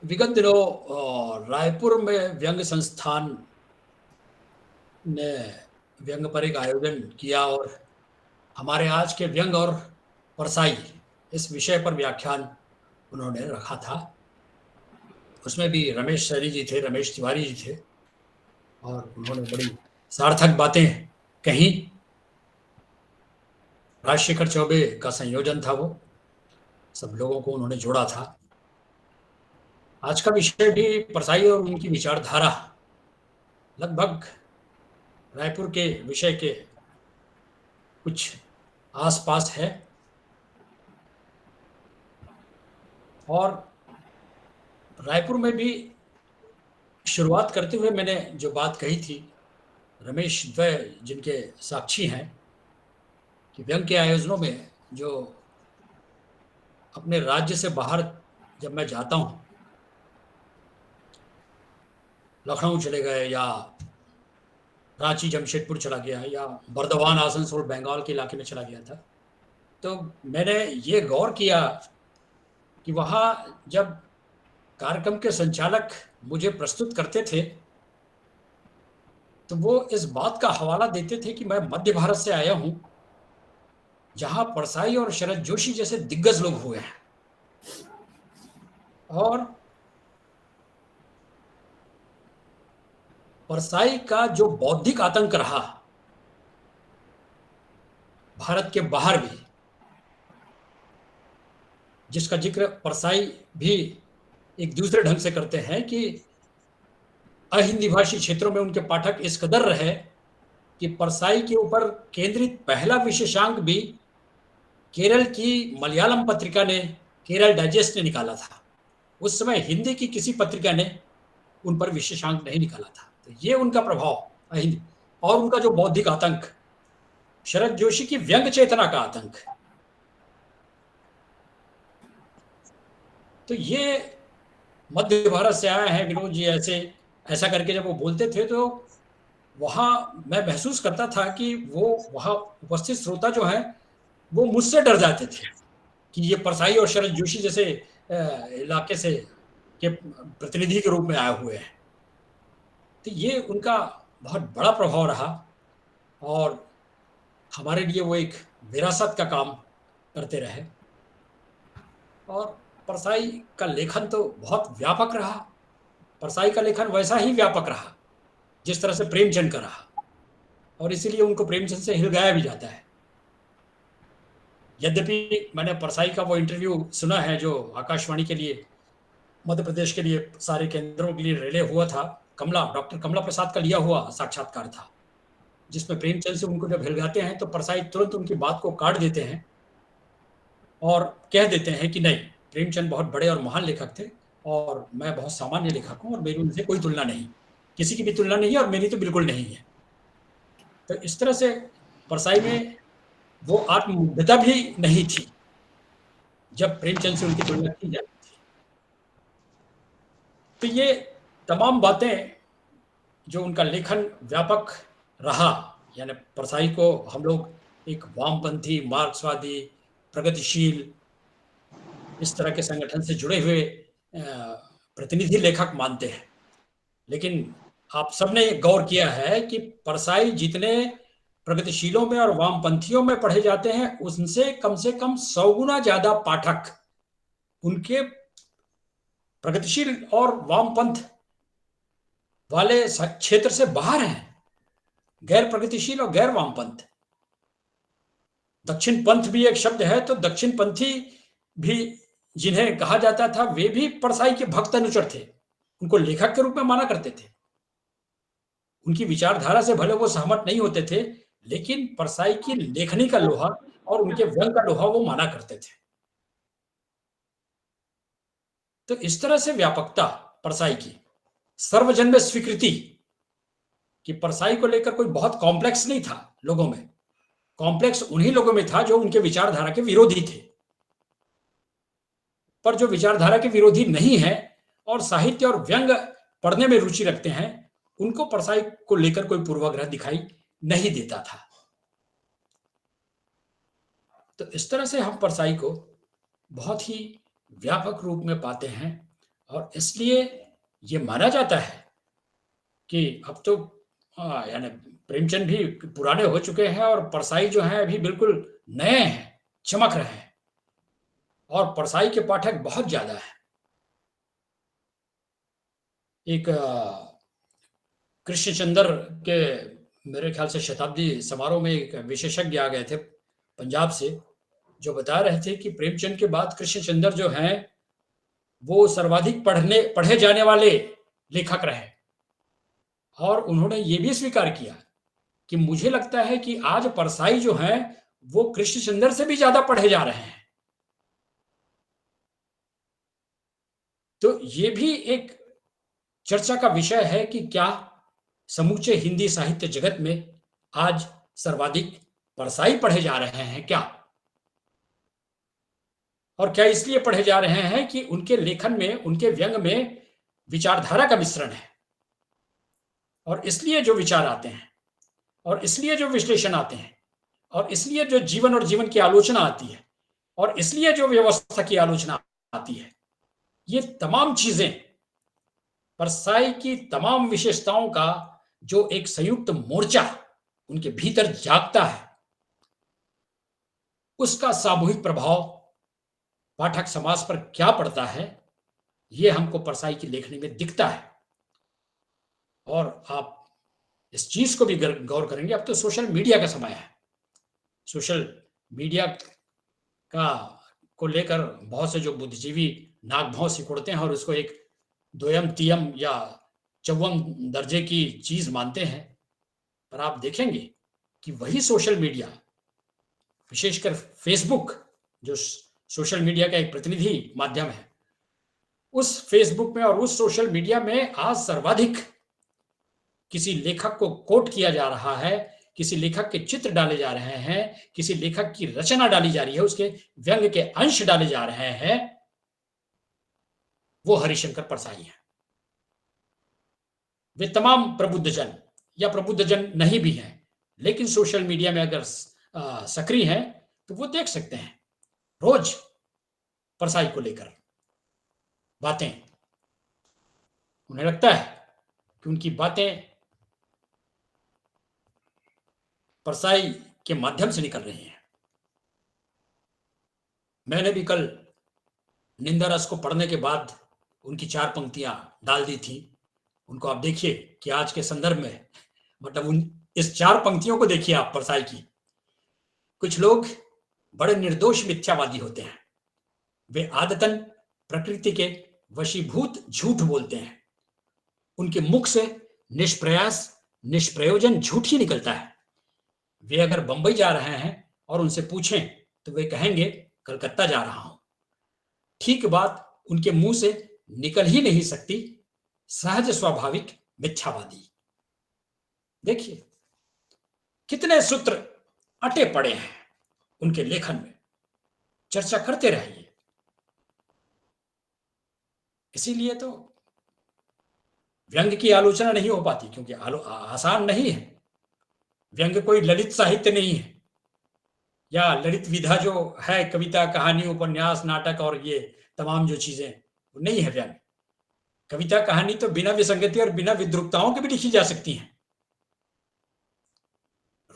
विगत दिनों रायपुर में व्यंग संस्थान ने व्यंग पर एक आयोजन किया और हमारे आज के व्यंग और परसाई इस विषय पर व्याख्यान उन्होंने रखा था। उसमें भी रमेश सैनी जी थे, रमेश तिवारी जी थे, और उन्होंने बड़ी सार्थक बातें कही। राजशेखर चौबे का संयोजन था, वो सब लोगों को उन्होंने जोड़ा था। आज का विषय भी परसाई और उनकी विचारधारा लगभग रायपुर के विषय के कुछ आसपास है। और रायपुर में भी शुरुआत करते हुए मैंने जो बात कही थी, रमेश द्वय जिनके साक्षी हैं कि व्यंग के आयोजनों में जो अपने राज्य से बाहर जब मैं जाता हूँ, लखनऊ चले गए या रांची जमशेदपुर चला गया या बर्दवान आसनसोल बंगाल के इलाके में चला गया था, तो मैंने ये गौर किया कि वहाँ जब कार्यक्रम के संचालक मुझे प्रस्तुत करते थे तो वो इस बात का हवाला देते थे कि मैं मध्य भारत से आया हूँ, जहाँ परसाई और शरद जोशी जैसे दिग्गज लोग हुए हैं, और परसाई का जो बौद्धिक आतंक रहा भारत के बाहर भी, जिसका जिक्र परसाई भी एक दूसरे ढंग से करते हैं कि अहिंदी भाषी क्षेत्रों में उनके पाठक इस कदर रहे कि परसाई के ऊपर केंद्रित पहला विशेषांक भी केरल की मलयालम पत्रिका ने, केरल डाइजेस्ट ने निकाला था। उस समय हिंदी की किसी पत्रिका ने उन पर विशेषांक नहीं निकाला था। तो ये उनका प्रभाव अहिंदी, और उनका जो बौद्धिक आतंक, शरद जोशी की व्यंग चेतना का आतंक, तो ये मध्य भारत से आया है विनोद जी, ऐसा करके जब वो बोलते थे तो वहां मैं महसूस करता था कि वो वहां उपस्थित श्रोता जो है वो मुझसे डर जाते थे कि ये परसाई और शरद जोशी जैसे इलाके से के प्रतिनिधि के रूप में आए हुए हैं। तो ये उनका बहुत बड़ा प्रभाव रहा और हमारे लिए वो एक विरासत का काम करते रहे। और परसाई का लेखन तो बहुत व्यापक रहा। परसाई का लेखन वैसा ही व्यापक रहा जिस तरह से प्रेमचंद का रहा, और इसीलिए उनको प्रेमचंद से हिलगाया भी जाता है। यद्यपि मैंने परसाई का वो इंटरव्यू सुना है जो आकाशवाणी के लिए, मध्य प्रदेश के लिए, सारे केंद्रों के लिए रिले हुआ था, डॉक्टर कमला प्रसाद का लिया हुआ साक्षात्कार था, जिसमें प्रेमचंद से उनको जब हिलगाते हैं तो परसाई तुरंत उनकी बात को काट देते हैं और कह देते हैं कि नहीं, प्रेमचंद बहुत बड़े और महान लेखक थे और मैं बहुत सामान्य लेखक हूँ और मेरी उनसे कोई तुलना नहीं, किसी की भी तुलना नहीं है और मेरी तो बिल्कुल नहीं है। तो इस तरह से परसाई में वो आत्ममुग्धता भी नहीं थी जब प्रेमचंद से उनकी तुलना की जाती थी। तो ये तमाम बातें जो उनका लेखन व्यापक रहा, यानी परसाई को हम लोग एक वामपंथी, मार्क्सवादी, प्रगतिशील, इस तरह के संगठन से जुड़े हुए प्रतिनिधि लेखक मानते हैं, लेकिन आप सबने गौर किया है कि परसाई जितने प्रगतिशीलों में और वामपंथियों में पढ़े जाते हैं उनसे कम से कम 100 गुना ज्यादा पाठक उनके प्रगतिशील और वामपंथ वाले क्षेत्र से बाहर हैं, गैर प्रगतिशील और गैर वामपंथ। दक्षिण पंथ भी एक शब्द है, तो दक्षिण पंथी भी जिन्हें कहा जाता था वे भी परसाई के भक्त अनुचर थे, उनको लेखक के रूप में माना करते थे। उनकी विचारधारा से भले वो सहमत नहीं होते थे, लेकिन परसाई की लेखनी का लोहा और उनके व्यंग का लोहा वो माना करते थे। तो इस तरह से व्यापकता परसाई की, सर्वजन में स्वीकृति कि परसाई को लेकर कोई बहुत कॉम्प्लेक्स नहीं था लोगों में, कॉम्प्लेक्स उन्हीं लोगों में था जो उनके विचारधारा के विरोधी थे। पर जो विचारधारा के विरोधी नहीं है और साहित्य और व्यंग पढ़ने में रुचि रखते हैं, उनको परसाई को लेकर कोई पूर्वाग्रह दिखाई नहीं देता था। तो इस तरह से हम परसाई को बहुत ही व्यापक रूप में पाते हैं और इसलिए ये माना जाता है कि अब तो यानी प्रेमचंद भी पुराने हो चुके हैं और परसाई जो हैं अभी बिल्कुल नए हैं, चमक रहे हैं, और परसाई के पाठक बहुत ज्यादा है। एक कृष्णचंद्र के मेरे ख्याल से शताब्दी समारोह में एक विशेषज्ञ आ गए थे पंजाब से, जो बता रहे थे कि प्रेमचंद के बाद कृष्णचंद्र जो हैं वो सर्वाधिक पढ़े जाने वाले लेखक रहे, और उन्होंने ये भी स्वीकार किया कि मुझे लगता है कि आज परसाई जो हैं वो कृष्णचंद्र से भी ज्यादा पढ़े जा रहे हैं। तो ये भी एक चर्चा का विषय है कि क्या समूचे हिंदी साहित्य जगत में आज सर्वाधिक परसाई पढ़े जा रहे हैं क्या? और क्या इसलिए पढ़े जा रहे हैं कि उनके लेखन में, उनके व्यंग में विचारधारा का मिश्रण है, और इसलिए जो विचार आते हैं, और इसलिए जो विश्लेषण आते हैं, और इसलिए जो जीवन और जीवन की आलोचना आती है, और इसलिए जो व्यवस्था की आलोचना आती है, ये तमाम चीजें परसाई की तमाम विशेषताओं का जो एक संयुक्त मोर्चा उनके भीतर जागता है, उसका सामूहिक प्रभाव पाठक समाज पर क्या पड़ता है, ये हमको परसाई की लेखनी में दिखता है। और आप इस चीज को भी गौर करेंगे, अब तो सोशल मीडिया का समय है। सोशल मीडिया का को लेकर बहुत से जो बुद्धिजीवी नाक भाव सिकुड़ते हैं और उसको एक दोयम तियम या चौवम दर्जे की चीज मानते हैं, पर आप देखेंगे कि वही सोशल मीडिया, विशेषकर फेसबुक जो सोशल मीडिया का एक प्रतिनिधि माध्यम है, उस फेसबुक में और उस सोशल मीडिया में आज सर्वाधिक किसी लेखक को कोट किया जा रहा है, किसी लेखक के चित्र डाले जा रहे हैं, किसी लेखक की रचना डाली जा रही है, उसके व्यंग के अंश डाले जा रहे हैं, वो हरिशंकर परसाई हैं। वे तमाम प्रबुद्धजन या प्रबुद्धजन नहीं भी हैं, लेकिन सोशल मीडिया में अगर सक्रिय हैं तो वो देख सकते हैं रोज परसाई को लेकर बातें। उन्हें लगता है कि उनकी बातें परसाई के माध्यम से निकल रही हैं। मैंने भी कल निंदा रस को पढ़ने के बाद उनकी 4 पंक्तियां डाल दी थी। उनको आप देखिए कि आज के संदर्भ में, मतलब इस 4 पंक्तियों को देखिए आप परसाई की। कुछ लोग बड़े निर्दोष मिथ्यावादी होते हैं, वे आदतन प्रकृति के वशीभूत झूठ बोलते हैं, उनके मुख से निष्प्रयास निष्प्रयोजन झूठ ही निकलता है। वे अगर बंबई जा रहे हैं और उनसे पूछें तो वे कहेंगे कलकत्ता जा रहा हूं। ठीक बात उनके मुंह से निकल ही नहीं सकती, सहज स्वाभाविक मिथ्यावादी। देखिए कितने सूत्र अटे पड़े हैं उनके लेखन में, चर्चा करते रहिए। इसीलिए तो व्यंग की आलोचना नहीं हो पाती, क्योंकि आसान नहीं है। व्यंग कोई ललित साहित्य नहीं है, या ललित विधा जो है, कविता कहानी उपन्यास नाटक और ये तमाम जो चीजें, वो नहीं है व्यंग। कविता कहानी तो बिना विसंगति और बिना विद्रुपताओं के भी लिखी जा सकती हैं,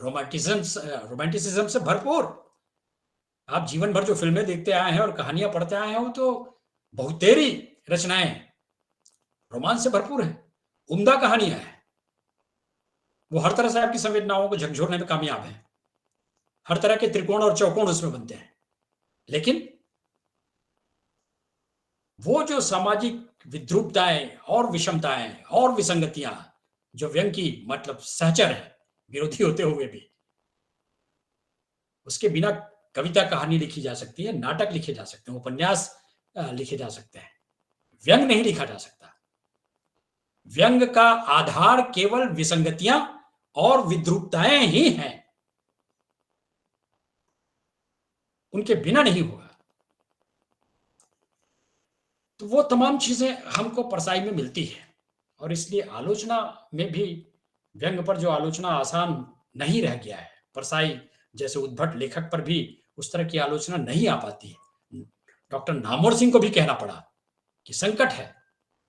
रोमांटिसिज्म से भरपूर। आप जीवन भर जो फिल्में देखते आए हैं और कहानियां पढ़ते आए हैं, वो तो बहुतेरी रचनाएं रोमांस से भरपूर है, उम्दा कहानियां हैं। वो हर तरह से आपकी संवेदनाओं को झकझोरने में कामयाब है, हर तरह के त्रिकोण और चौकोण उसमें बनते हैं। लेकिन वो जो सामाजिक विद्रूपताएं और विषमताएं और विसंगतियां जो व्यंग की मतलब सहचर है, विरोधी होते हुए भी, उसके बिना कविता कहानी लिखी जा सकती है, नाटक लिखे जा सकते हैं, उपन्यास लिखे जा सकते हैं, व्यंग नहीं लिखा जा सकता। व्यंग का आधार केवल विसंगतियां और विद्रूपताएं ही हैं, उनके बिना नहीं होगा। तो वो तमाम चीजें हमको परसाई में मिलती है, और इसलिए आलोचना में भी व्यंग पर जो आलोचना आसान नहीं रह गया है, परसाई जैसे उद्भट लेखक पर भी उस तरह की आलोचना नहीं आ पाती है। डॉक्टर नामवर सिंह को भी कहना पड़ा कि संकट है,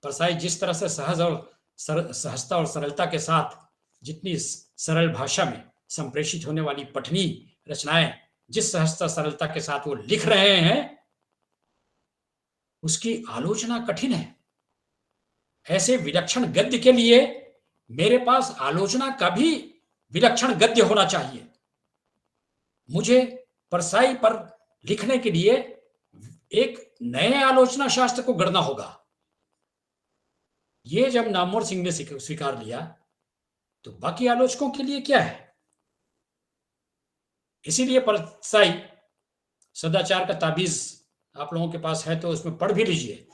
परसाई जिस तरह से सहजता और सरलता के साथ जितनी सरल भाषा में संप्रेषित होने वाली पठनी रचनाएं जिस सहजता सरलता के साथ वो लिख रहे हैं, उसकी आलोचना कठिन है। ऐसे विलक्षण गद्य के लिए मेरे पास आलोचना का भी विलक्षण गद्य होना चाहिए। मुझे परसाई पर लिखने के लिए एक नए आलोचना शास्त्र को गढ़ना होगा। ये जब नामवर सिंह ने स्वीकार लिया तो बाकी आलोचकों के लिए क्या है? इसीलिए परसाई सदाचार का ताबीज आप लोगों के पास है तो उसमें पढ़ भी लीजिए।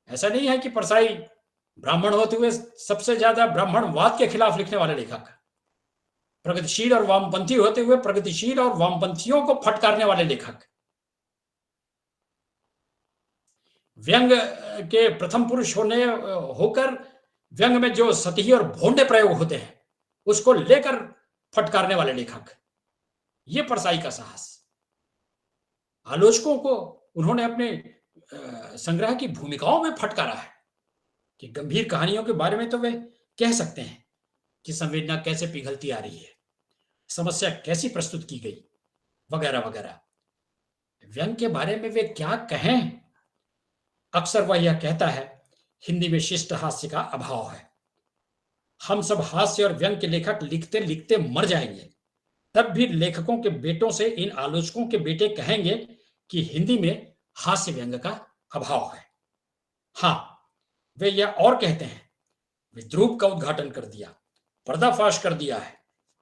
ऐसा नहीं है कि परसाई ब्राह्मण होते हुए सबसे ज्यादा ब्राह्मणवाद के खिलाफ लिखने वाले लेखक, प्रगतिशील और वामपंथी होते हुए प्रगतिशील और वामपंथियों को फटकारने वाले लेखक, व्यंग के प्रथम पुरुष होकर व्यंग में जो सतही और भोंडे प्रयोग होते हैं उसको लेकर फटकारने वाले लेखक, ये परसाई का साहस। आलोचकों को उन्होंने अपने संग्रह की भूमिकाओं में फटकारा है कि गंभीर कहानियों के बारे में तो वे कह सकते हैं कि संवेदना कैसे पिघलती आ रही है, समस्या कैसी प्रस्तुत की गई, वगैरह वगैरह। व्यंग के बारे में वे क्या कहें? अक्सर वह यह कहता है, हिंदी में शिष्ट हास्य का अभाव है। हम सब हास्य और व्यंग के लेखक लिखते लिखते मर जाएंगे, तब भी लेखकों के बेटों से इन आलोचकों के बेटे कहेंगे कि हिंदी में हास्य व्यंग का अभाव है। हाँ, वे यह और कहते हैं, विद्रूप का उद्घाटन कर दिया, पर्दाफाश कर दिया है,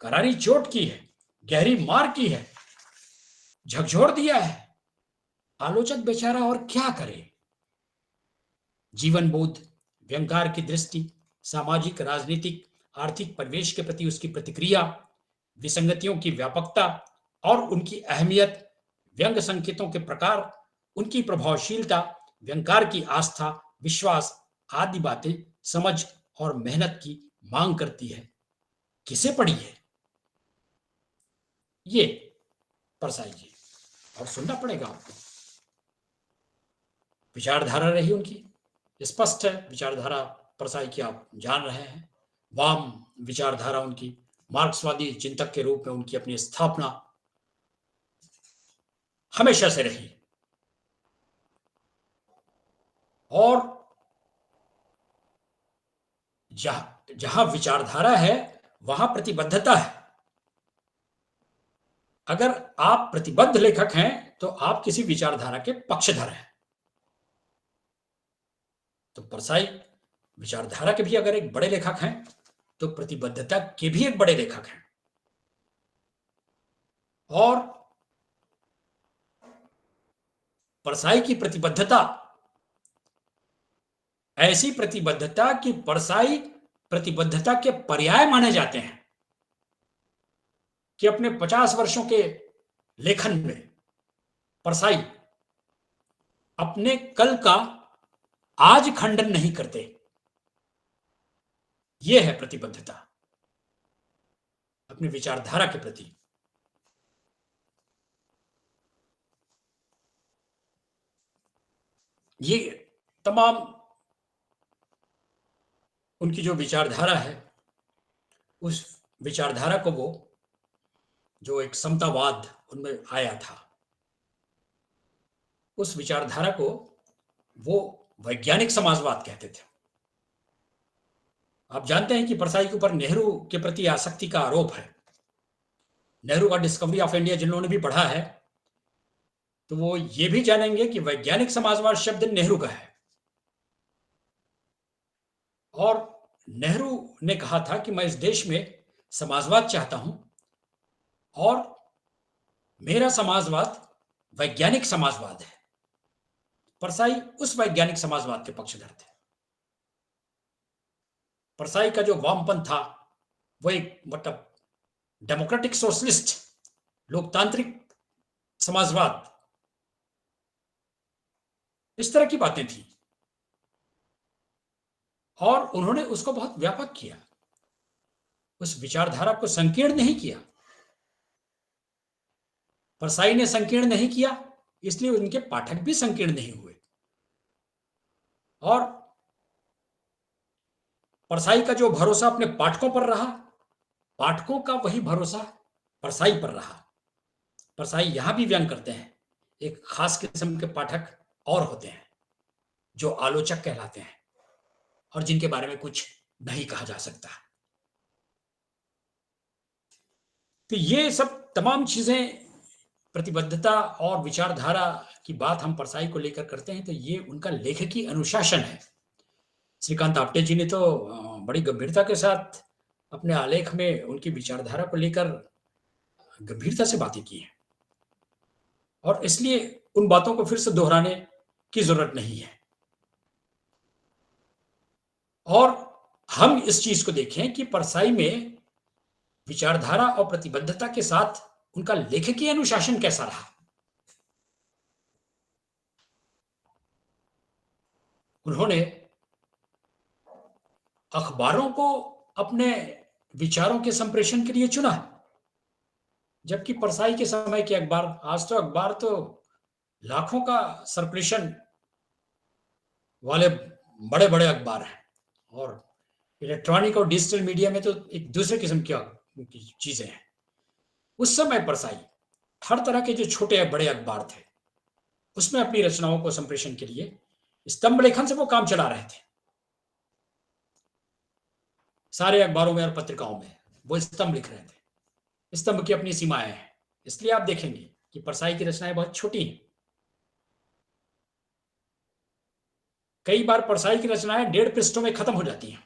करारी चोट की है, गहरी मार की है, झकझोर दिया है। आलोचक बेचारा और क्या करे? जीवन बोध, व्यंग्यार की दृष्टि, सामाजिक, राजनीतिक, आर्थिक परिवेश के प्रति उसकी प्रतिक्रिया, विसंगतियों की व्यापकता और उनकी अहमियत, व्यंग संकेतों के प्रकार, उनकी प्रभावशीलता, व्यंग्यार की आस्था, विश्वास आदि बातें समझ और मेहनत की मांग करती है। किसे पढ़ी है? ये परसाई जी, और सुनना पड़ेगा आपको। विचारधारा रही उनकी स्पष्ट है, विचारधारा परसाई की आप जान रहे हैं। वाम विचारधारा उनकी, मार्क्सवादी चिंतक के रूप में उनकी अपनी स्थापना हमेशा से रही। और जहां विचारधारा है वहां प्रतिबद्धता है। अगर आप प्रतिबद्ध लेखक हैं तो आप किसी विचारधारा के पक्षधर हैं। तो परसाई विचारधारा के भी अगर एक बड़े लेखक हैं तो प्रतिबद्धता के भी एक बड़े लेखक हैं। और परसाई की प्रतिबद्धता ऐसी प्रतिबद्धता कि परसाई प्रतिबद्धता के पर्याय माने जाते हैं कि अपने 50 वर्षों के लेखन में परसाई अपने कल का आज खंडन नहीं करते। यह है प्रतिबद्धता अपनी विचारधारा के प्रति। ये तमाम उनकी जो विचारधारा है, उस विचारधारा को वो जो एक समतावाद उनमें आया था, उस विचारधारा को वो वैज्ञानिक समाजवाद कहते थे। आप जानते हैं कि परसाई के ऊपर नेहरू के प्रति आसक्ति का आरोप है। नेहरू का डिस्कवरी ऑफ इंडिया जिन लोगों ने भी पढ़ा है तो वो ये भी जानेंगे कि वैज्ञानिक समाजवाद शब्द नेहरू का है। और नेहरू ने कहा था कि मैं इस देश में समाजवाद चाहता हूं और मेरा समाजवाद वैज्ञानिक समाजवाद है। परसाई उस वैज्ञानिक समाजवाद के पक्षधर थे। परसाई का जो वामपंथ था वो एक मतलब डेमोक्रेटिक सोशलिस्ट, लोकतांत्रिक समाजवाद, इस तरह की बातें थी। और उन्होंने उसको बहुत व्यापक किया, उस विचारधारा को संकीर्ण नहीं किया। परसाई ने संकीर्ण नहीं किया, इसलिए उनके पाठक भी संकीर्ण नहीं हुए। और परसाई का जो भरोसा अपने पाठकों पर रहा, पाठकों का वही भरोसा परसाई पर रहा। परसाई यहां भी व्यंग करते हैं, एक खास किस्म के पाठक और होते हैं जो आलोचक कहलाते हैं और जिनके बारे में कुछ नहीं कहा जा सकता। तो ये सब तमाम चीजें, प्रतिबद्धता और विचारधारा की बात हम परसाई को लेकर करते हैं, तो ये उनका लेखकी अनुशासन है। श्रीकांत आप्टे जी ने तो बड़ी गंभीरता के साथ अपने आलेख में उनकी विचारधारा को लेकर गंभीरता से बातें की हैं, और इसलिए उन बातों को फिर से दोहराने की जरूरत नहीं है। और हम इस चीज को देखें कि परसाई में विचारधारा और प्रतिबद्धता के साथ उनका लेखकीय अनुशासन कैसा रहा। उन्होंने अखबारों को अपने विचारों के संप्रेषण के लिए चुना, जबकि परसाई के समय के अखबार, आज तो अखबार तो लाखों का सर्कुलेशन वाले बड़े बड़े अखबार हैं, और इलेक्ट्रॉनिक और डिजिटल मीडिया में तो एक दूसरे किस्म की चीजें हैं। उस समय परसाई हर तरह के जो छोटे बड़े अखबार थे उसमें अपनी रचनाओं को संप्रेषण के लिए स्तंभ लेखन से वो काम चला रहे थे। सारे अखबारों में और पत्रिकाओं में वो स्तंभ लिख रहे थे। स्तंभ की अपनी सीमाएं हैं, इसलिए आप देखेंगे कि परसाई की रचनाएं बहुत छोटी हैं। कई बार परसाई की रचनाएं 1.5 पृष्ठों में खत्म हो जाती हैं।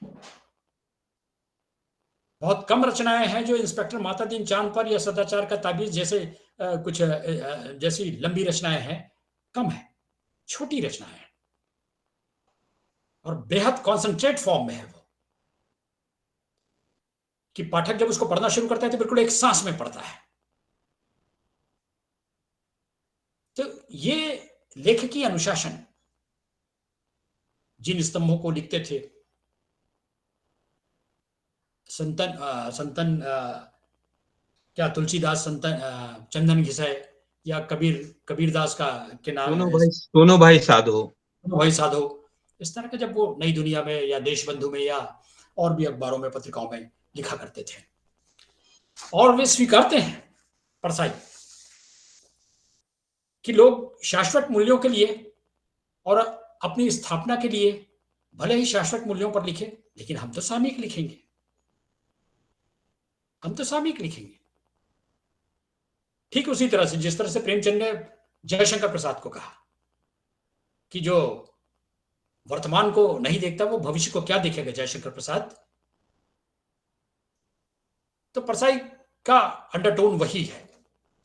बहुत कम रचनाएं हैं जो इंस्पेक्टर माता दीन चांद पर या सदाचार का ताबीज जैसे कुछ जैसी लंबी रचनाएं हैं, कम है, छोटी रचनाएं हैं और बेहद कॉन्सेंट्रेट फॉर्म में है वो, कि पाठक जब उसको पढ़ना शुरू करता है तो बिल्कुल एक सांस में पढ़ता है। तो ये लेखकीय अनुशासन जिन स्तंभों को लिखते थे संतन क्या तुलसीदास, संतन चंदन घिसाए, या कबीरदास का के नाम दोनों भाई साधो, इस तरह के जब वो नई दुनिया में या देशबंधु में या और भी अखबारों में पत्रिकाओं में लिखा करते थे, और वे स्वीकारते हैं परसाई कि लोग शाश्वत मूल्यों के लिए और अपनी स्थापना के लिए भले ही शाश्वत मूल्यों पर लिखे, लेकिन हम तो सामयिक लिखेंगे, हम तो सामयिक लिखेंगे। ठीक उसी तरह से जिस तरह से प्रेमचंद ने जयशंकर प्रसाद को कहा कि जो वर्तमान को नहीं देखता वो भविष्य को क्या देखेगा जयशंकर प्रसाद, तो परसाई का अंडरटोन वही है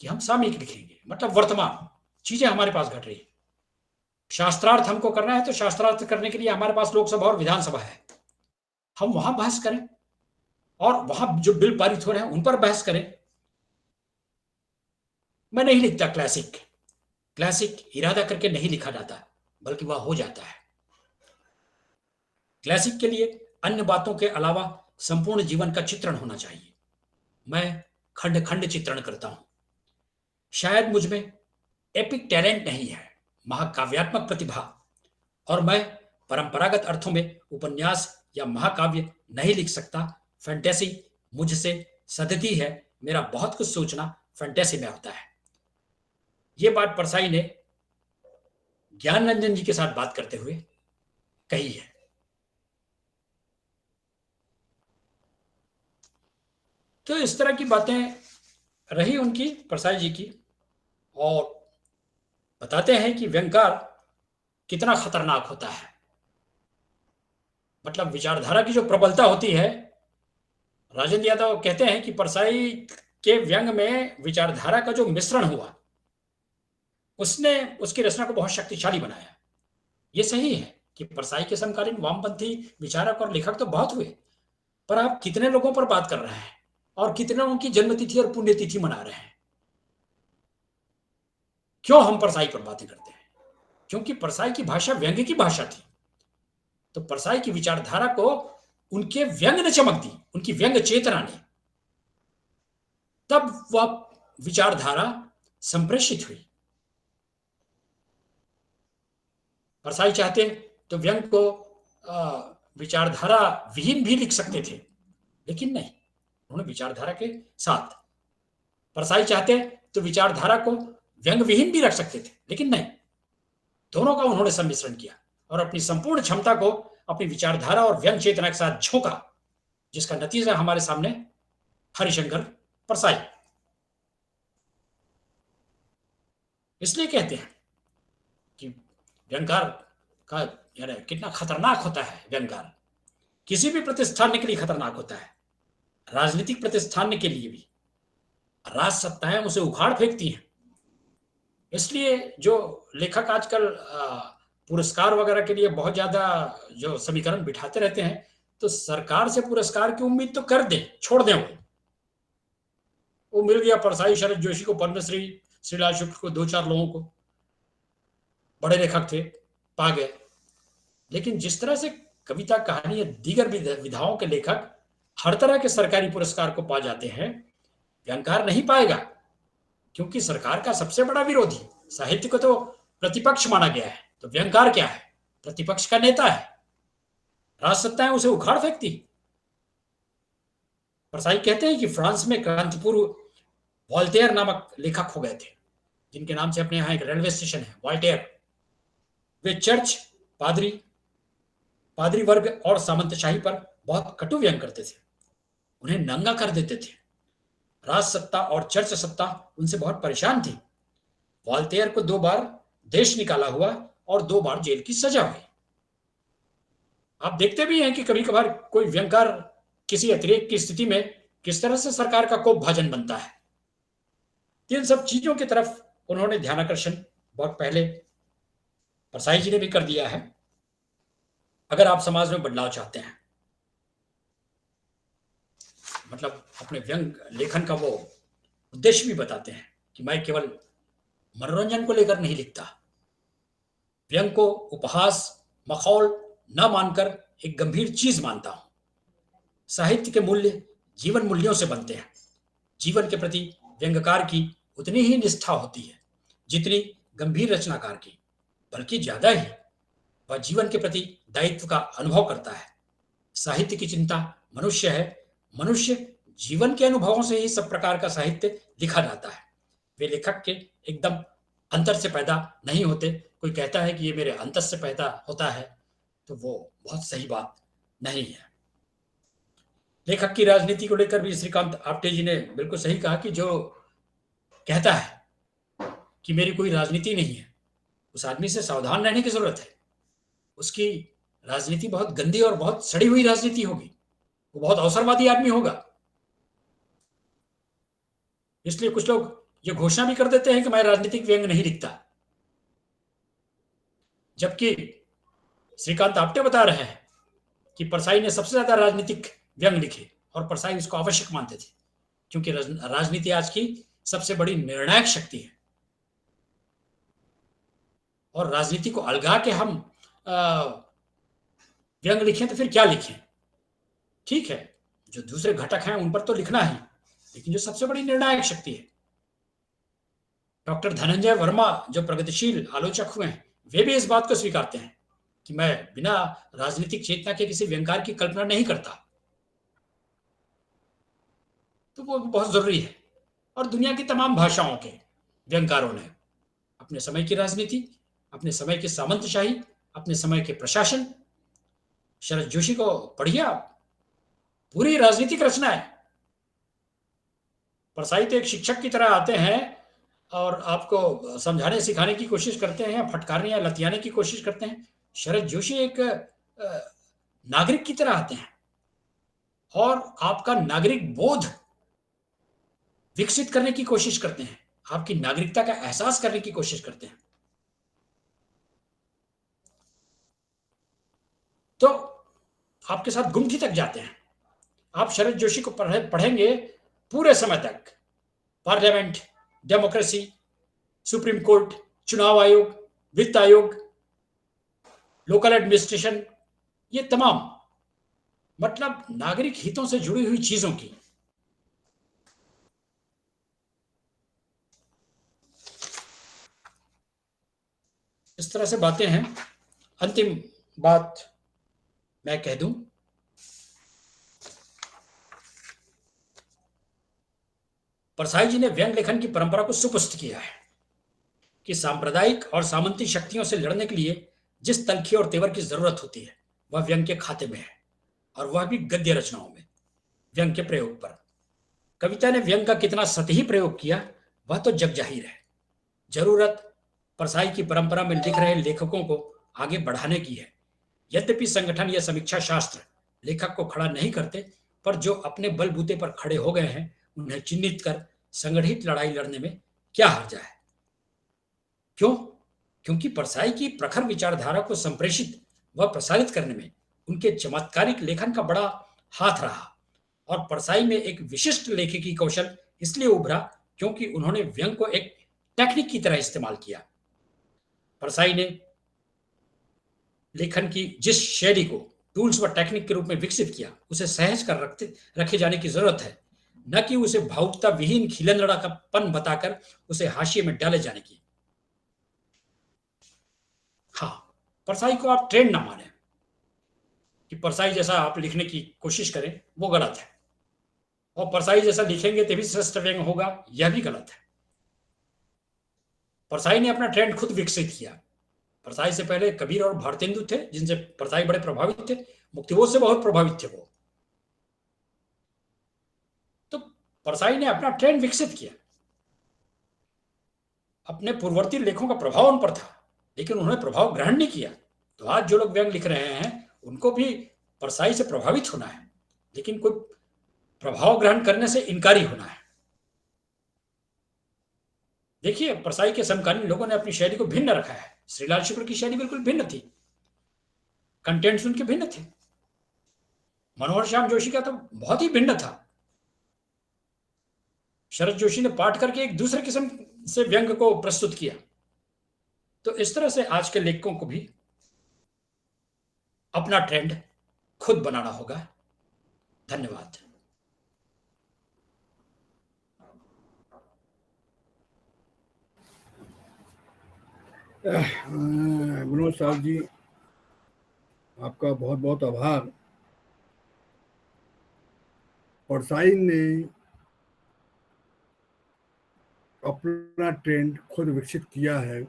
कि हम सामयिक लिखेंगे, मतलब वर्तमान चीजें हमारे पास घट रही है। शास्त्रार्थ हमको करना है तो शास्त्रार्थ करने के लिए हमारे पास लोकसभा और विधानसभा है, हम वहां बहस करें और वहां जो बिल पारित हो रहे हैं उन पर बहस करें। मैं नहीं लिखता क्लासिक इरादा करके नहीं लिखा जाता, बल्कि वह हो जाता है। क्लासिक के लिए अन्य बातों के अलावा संपूर्ण जीवन का चित्रण होना चाहिए। मैं खंड खंड चित्रण करता हूं। शायद मुझमें एपिक टैलेंट नहीं है, महाकाव्यात्मक प्रतिभा, और मैं परंपरागत अर्थों में उपन्यास या महाकाव्य नहीं लिख सकता। फैंटेसी मुझसे सदती है, मेरा बहुत कुछ सोचना फैंटेसी में होता है। ये बात परसाई ने ज्ञान रंजन जी के साथ बात करते हुए कही है। तो इस तरह की बातें रही उनकी, परसाई जी की, और बताते हैं कि व्यंगकार कितना खतरनाक होता है। मतलब विचारधारा की जो प्रबलता होती है, राजेंद्र यादव कहते हैं कि परसाई के व्यंग में विचारधारा का जो मिश्रण हुआ उसने उसकी रचना को बहुत शक्तिशाली बनाया। यह सही है कि परसाई के समकालीन वामपंथी विचारक और लेखक तो बहुत हुए, पर आप कितने लोगों पर बात कर रहे हैं और कितने लोगों की जन्मतिथि और पुण्यतिथि मना रहे हैं? क्यों हम परसाई पर बातें करते हैं? क्योंकि परसाई की भाषा व्यंग्य की भाषा थी। तो परसाई की विचारधारा को उनके व्यंग ने चमक दी, उनकी व्यंग चेतना ने, तब वह विचारधारा संप्रेषित हुई। परसाई चाहते तो व्यंग को विचारधारा विहीन भी लिख सकते थे, लेकिन नहीं, उन्होंने विचारधारा के साथ। परसाई चाहते तो विचारधारा को व्यंग विहीन भी रख सकते थे, लेकिन नहीं, दोनों का उन्होंने सम्मिश्रण किया और अपनी संपूर्ण क्षमता को अपनी विचारधारा और व्यंग चेतना के साथ झोंका, जिसका नतीजा हमारे सामने हरिशंकर परसाई। इसलिए कहते हैं कि व्यंगकार का यानी कितना खतरनाक होता है व्यंगकार, किसी भी प्रतिष्ठान के लिए खतरनाक होता है, राजनीतिक प्रतिष्ठान के लिए भी। राज सत्ताएं उसे उखाड़ फेंकती हैं। इसलिए जो लेखक आजकल पुरस्कार वगैरह के लिए बहुत ज्यादा जो समीकरण बिठाते रहते हैं, तो सरकार से पुरस्कार की उम्मीद तो कर दें, छोड़ दें। वो मिल गया परसाई शरद जोशी को पद्मश्री, श्रीलाल शुक्ल को, 2-4 लोगों को, बड़े लेखक थे, पा गए। लेकिन जिस तरह से कविता, कहानी या दीगर विधाओं के लेखक हर तरह के सरकारी पुरस्कार को पा जाते हैं, व्यंगकार नहीं पाएगा, क्योंकि सरकार का सबसे बड़ा विरोधी साहित्य को तो प्रतिपक्ष माना गया है। तो व्यंगकार क्या है? प्रतिपक्ष का नेता है। राज सत्ताएं उसे उखाड़ फेंकती। परसाई कहते हैं कि फ्रांस में क्रांतिपूर्व वॉल्टेयर नामक लेखक हो गए थे, जिनके नाम से अपने यहाँ एक रेलवे स्टेशन है, वॉल्टेयर। वे चर्च, पादरी वर्ग और सामंतशाही पर बहुत कटु व्यंग करते थे, उन्हें नंगा कर देते थे। राज सत्ता और चर्च सत्ता उनसे बहुत परेशान थी। वॉल्टेयर को 2 बार देश निकाला हुआ और 2 बार जेल की सजा हुई। आप देखते भी हैं कि कभी कभार कोई व्यंगकार किसी अतिरेक की स्थिति में किस तरह से सरकार का कोप भाजन बनता है। इन सब चीजों की तरफ उन्होंने ध्यानाकर्षण बहुत पहले परसाई जी ने भी कर दिया है। अगर आप समाज में बदलाव चाहते हैं, मतलब अपने व्यंग लेखन का वो उद्देश्य भी बताते हैं कि मैं केवल मनोरंजन को लेकर नहीं लिखता, व्यंग को उपहास, मखौल न मानकर एक गंभीर चीज मानता हूं। साहित्य के मूल्य जीवन मूल्यों से बनते हैं। जीवन के प्रति व्यंगकार की उतनी ही निष्ठा होती है जितनी गंभीर रचनाकार की, बल्कि ज्यादा ही। वह जीवन के प्रति दायित्व का अनुभव करता है। साहित्य की चिंता मनुष्य है। मनुष्य जीवन के अनुभवों से ही सब प्रकार का साहित्य लिखा जाता है। वे लेखक के एकदम अंतर से पैदा नहीं होते। कोई कहता है कि ये मेरे अंतर से पैदा होता है, तो वो बहुत सही बात नहीं है। लेखक की राजनीति को लेकर भी श्रीकांत आप्टे जी ने बिल्कुल सही कहा कि जो कहता है कि मेरी कोई राजनीति नहीं है, उस आदमी से सावधान रहने की जरूरत है। उसकी राजनीति बहुत गंदी और बहुत सड़ी हुई राजनीति होगी। वो बहुत अवसरवादी आदमी होगा। इसलिए कुछ लोग ये घोषणा भी कर देते हैं कि मैं राजनीतिक व्यंग नहीं लिखता, जबकि श्रीकांत आप्टे बता रहे हैं कि परसाई ने सबसे ज्यादा राजनीतिक व्यंग लिखे और परसाई उसको आवश्यक मानते थे, क्योंकि राजनीति आज की सबसे बड़ी निर्णायक शक्ति है। और राजनीति को अलगा के हम व्यंग लिखें तो फिर क्या लिखें? ठीक है, जो दूसरे घटक हैं उन पर तो लिखना ही, लेकिन जो सबसे बड़ी निर्णायक शक्ति है। डॉक्टर धनंजय वर्मा जो प्रगतिशील आलोचक हुए हैं, वे भी इस बात को स्वीकारते हैं कि मैं बिना राजनीतिक चेतना के किसी व्यंगकार की कल्पना नहीं करता। तो वो बहुत जरूरी है। और दुनिया की तमाम भाषाओं के व्यंगकारों ने अपने समय की राजनीति, अपने समय की सामंतशाही, अपने समय के प्रशासन, शरद जोशी को पढ़िए आप, पूरी राजनीतिक रचना है। परसाई तो एक शिक्षक की तरह आते हैं और आपको समझाने सिखाने की कोशिश करते हैं, फटकारने या लतियाने की कोशिश करते हैं। शरद जोशी एक नागरिक की तरह आते हैं और आपका नागरिक बोध विकसित करने की कोशिश करते हैं, आपकी नागरिकता का एहसास करने की कोशिश करते हैं। तो आपके साथ गुमठी तक जाते हैं। आप शरद जोशी को पढ़ेंगे पूरे समय तक, पार्लियामेंट, डेमोक्रेसी, सुप्रीम कोर्ट, चुनाव आयोग, वित्त आयोग, लोकल एडमिनिस्ट्रेशन, ये तमाम, मतलब नागरिक हितों से जुड़ी हुई चीजों की। इस तरह से बातें हैं। अंतिम बात मैं कह दूं, परसाई जी ने व्यंग लेखन की परंपरा को सुपुष्ट किया है कि सांप्रदायिक और सामंती शक्तियों से लड़ने के लिए जिस तलखी और तेवर की जरूरत होती है वह व्यंग के खाते में है, और वह भी गद्य रचनाओं में व्यंग के प्रयोग पर। कविता ने व्यंग का कितना सतही प्रयोग किया वह तो जग जाहिर है। जरूरत परसाई की परंपरा में लिख रहे लेखकों को आगे बढ़ाने की है। यद्यपि संगठन या समीक्षा शास्त्र लेखक को खड़ा नहीं करते, पर जो अपने बलबूते पर खड़े हो गए हैं उन्हें चिन्हित कर संगठित लड़ाई लड़ने में क्या हर्जा है। क्यों? क्योंकि परसाई की प्रखर विचारधारा को संप्रेषित व प्रसारित करने में उनके चमत्कारिक लेखन का बड़ा हाथ रहा, और परसाई में एक विशिष्ट लेखकी कौशल इसलिए उभरा क्योंकि उन्होंने व्यंग को एक टेक्निक की तरह इस्तेमाल किया। परसाई ने लेखन की जिस शैली को टूल्स व टेक्निक के रूप में विकसित किया उसे सहज कर रखे जाने की जरूरत है, न कि उसे भावुकता विहीन खिलनड़ा का पन बताकर उसे हाशिए में डाले जाने की। हाँ, परसाई को आप ट्रेंड ना माने कि परसाई जैसा आप लिखने की कोशिश करें, वो गलत है, और परसाई जैसा लिखेंगे तभी श्रेष्ठ व्यंग होगा, यह भी गलत है। परसाई ने अपना ट्रेंड खुद विकसित किया। परसाई से पहले कबीर और भारतेंदु थे जिनसे परसाई बड़े प्रभावित थे, मुक्तिबोध से बहुत प्रभावित थे वो। तो परसाई ने अपना ट्रेंड विकसित किया। अपने पूर्ववर्ती लेखों का प्रभाव उन पर था, लेकिन उन्होंने प्रभाव ग्रहण नहीं किया। तो आज जो लोग व्यंग लिख रहे हैं उनको भी परसाई से प्रभावित होना है, लेकिन कोई प्रभाव ग्रहण करने से इनकारी होना है। देखिए, परसाई के समकालीन लोगों ने अपनी शैली को भिन्न रखा है। श्रीलाल शुक्ल की शैली बिल्कुल भिन्न थी, कंटेंट्स उनके भिन्न थे। मनोहर श्याम जोशी का तो बहुत ही भिन्न था। शरद जोशी ने पाठ करके एक दूसरे किस्म से व्यंग को प्रस्तुत किया। तो इस तरह से आज के लेखकों को भी अपना ट्रेंड खुद बनाना होगा। धन्यवाद। विनोद साहब जी, आपका बहुत बहुत आभार। परसाई ने अपना ट्रेंड खुद विकसित किया है।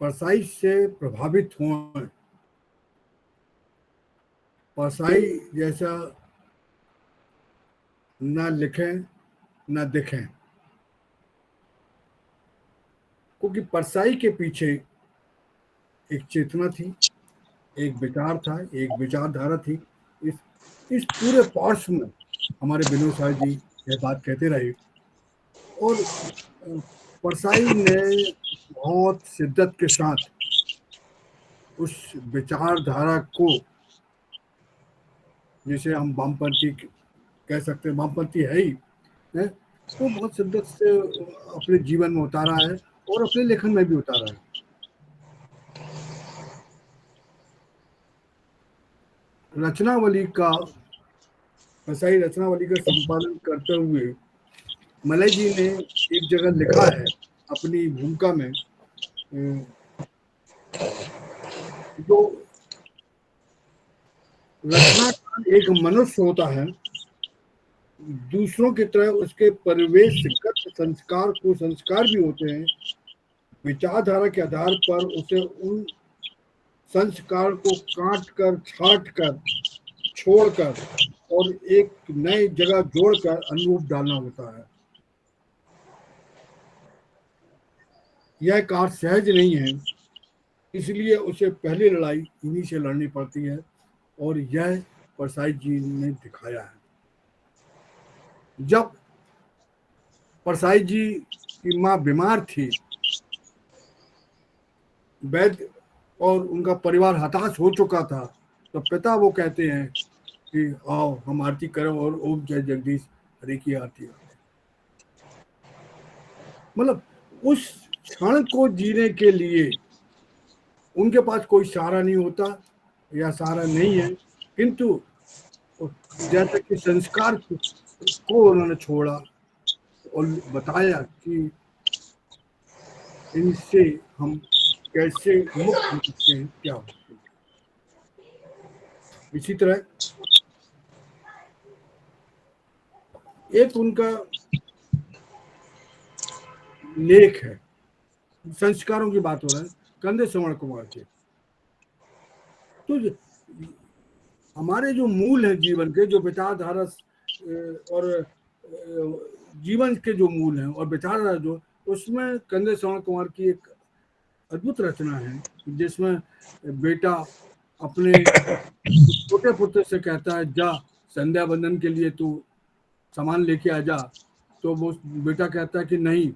परसाई से प्रभावित हुए, परसाई जैसा ना लिखें ना दिखें, क्योंकि परसाई के पीछे एक चेतना थी, एक विचार था, एक विचारधारा थी। इस पूरे पार्ट्स में हमारे विनोद साहब जी यह बात कहते रहे, और परसाई ने बहुत शिद्दत के साथ उस विचारधारा को, जिसे हम वामपंथी कह सकते हैं, वामपंथी है ही है, तो बहुत शिद्दत से अपने जीवन में उतारा है और अपने लेखन में भी उतारा है। रचनावली का, परसाई रचनावली का संपादन करते हुए मलय जी ने एक जगह लिखा है अपनी भूमिका में, जो रचनाकार एक मनुष्य होता है, दूसरों की तरह उसके परिवेशगत संस्कार को संस्कार भी होते हैं। विचारधारा के आधार पर उसे उन संस्कार को काट कर, छाट कर, छोड़कर और एक नई जगह जोड़कर अनुरूप डालना होता है। यह कार्य सहज नहीं है, इसलिए उसे पहली लड़ाई इन्हीं से लड़नी पड़ती है, और यह परसाई जी ने दिखाया है। जब परसाई जी की माँ बीमार थी, वैद्य और उनका परिवार हताश हो चुका था, तो पिता वो कहते हैं कि आओ हम आरती करें, और ओम जय जगदीश हरि की आरती। मतलब उस क्षण को जीने के लिए उनके पास कोई सहारा नहीं होता या सहारा नहीं है, किंतु जैसे कि संस्कार को उन्होंने छोड़ा और बताया कि इनसे हम कैसे मुक्त हो सकते हैं, क्या हो सकते हैं। इसी तरह एक उनका लेख है, संस्कारों की बात हो रहा है, कंदे श्रवण कुमार के। तो हमारे जो मूल है जीवन के, जो विचारधारा और जीवन के जो मूल हैं और विचारधारा जो, उसमें कंदे श्रवण कुमार की एक अद्भुत रचना है जिसमें बेटा अपने छोटे पुत्र से कहता है, जा संध्या बंदन के लिए तू सामान लेके आ जा। तो वो बेटा कहता है कि नहीं,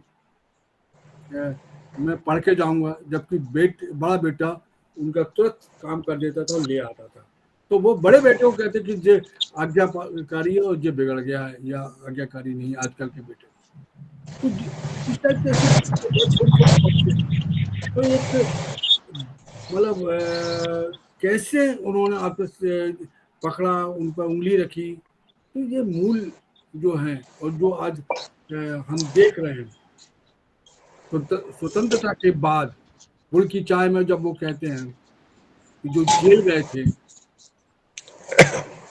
मैं पढ़ के जाऊंगा, जबकि बड़ा बेटा उनका तुरंत काम कर देता था और ले आता था। तो वो बड़े बेटे को कहते कि जे आज्ञाकारी है और जे बिगड़ गया है, या आज्ञाकारी नहीं आजकल के बेटे। तो इस टाइप के तो एक मतलब कैसे उन्होंने आपस से पकड़ा, उन पर उंगली रखी। तो ये मूल जो है और जो आज हम देख रहे हैं स्वतंत्रता के बाद, गुड़ की चाय में जब वो कहते हैं कि जो जेल गए थे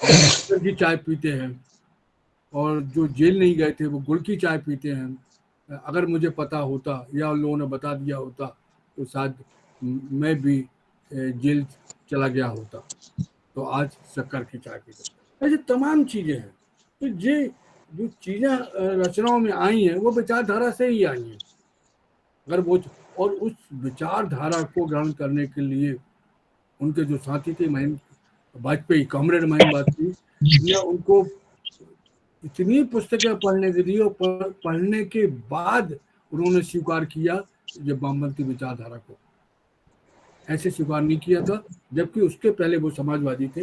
गुड़ की चाय पीते हैं और जो जेल नहीं गए थे वो गुड़ की चाय पीते हैं। अगर मुझे पता होता या उन लोगों ने बता दिया होता तो शायद मैं भी जेल चला गया होता, तो आज शक्कर की चाय पीता। ऐसे तमाम चीजें हैं। तो ये जो चीजें रचनाओं में आई हैं वो विचारधारा से ही आई हैं। अगर वो और उस विचारधारा को ग्रहण करने के लिए उनके जो साथी थे महेंद्र वाजपेयी, कॉमरेड महेंद्र वाजपेयी ने उनको इतनी पुस्तकें पढ़ने के दी और पढ़ने के बाद उन्होंने स्वीकार किया जब वामपंथी विचारधारा को। ऐसे स्वीकार नहीं किया था, जबकि उसके पहले वो समाजवादी थे,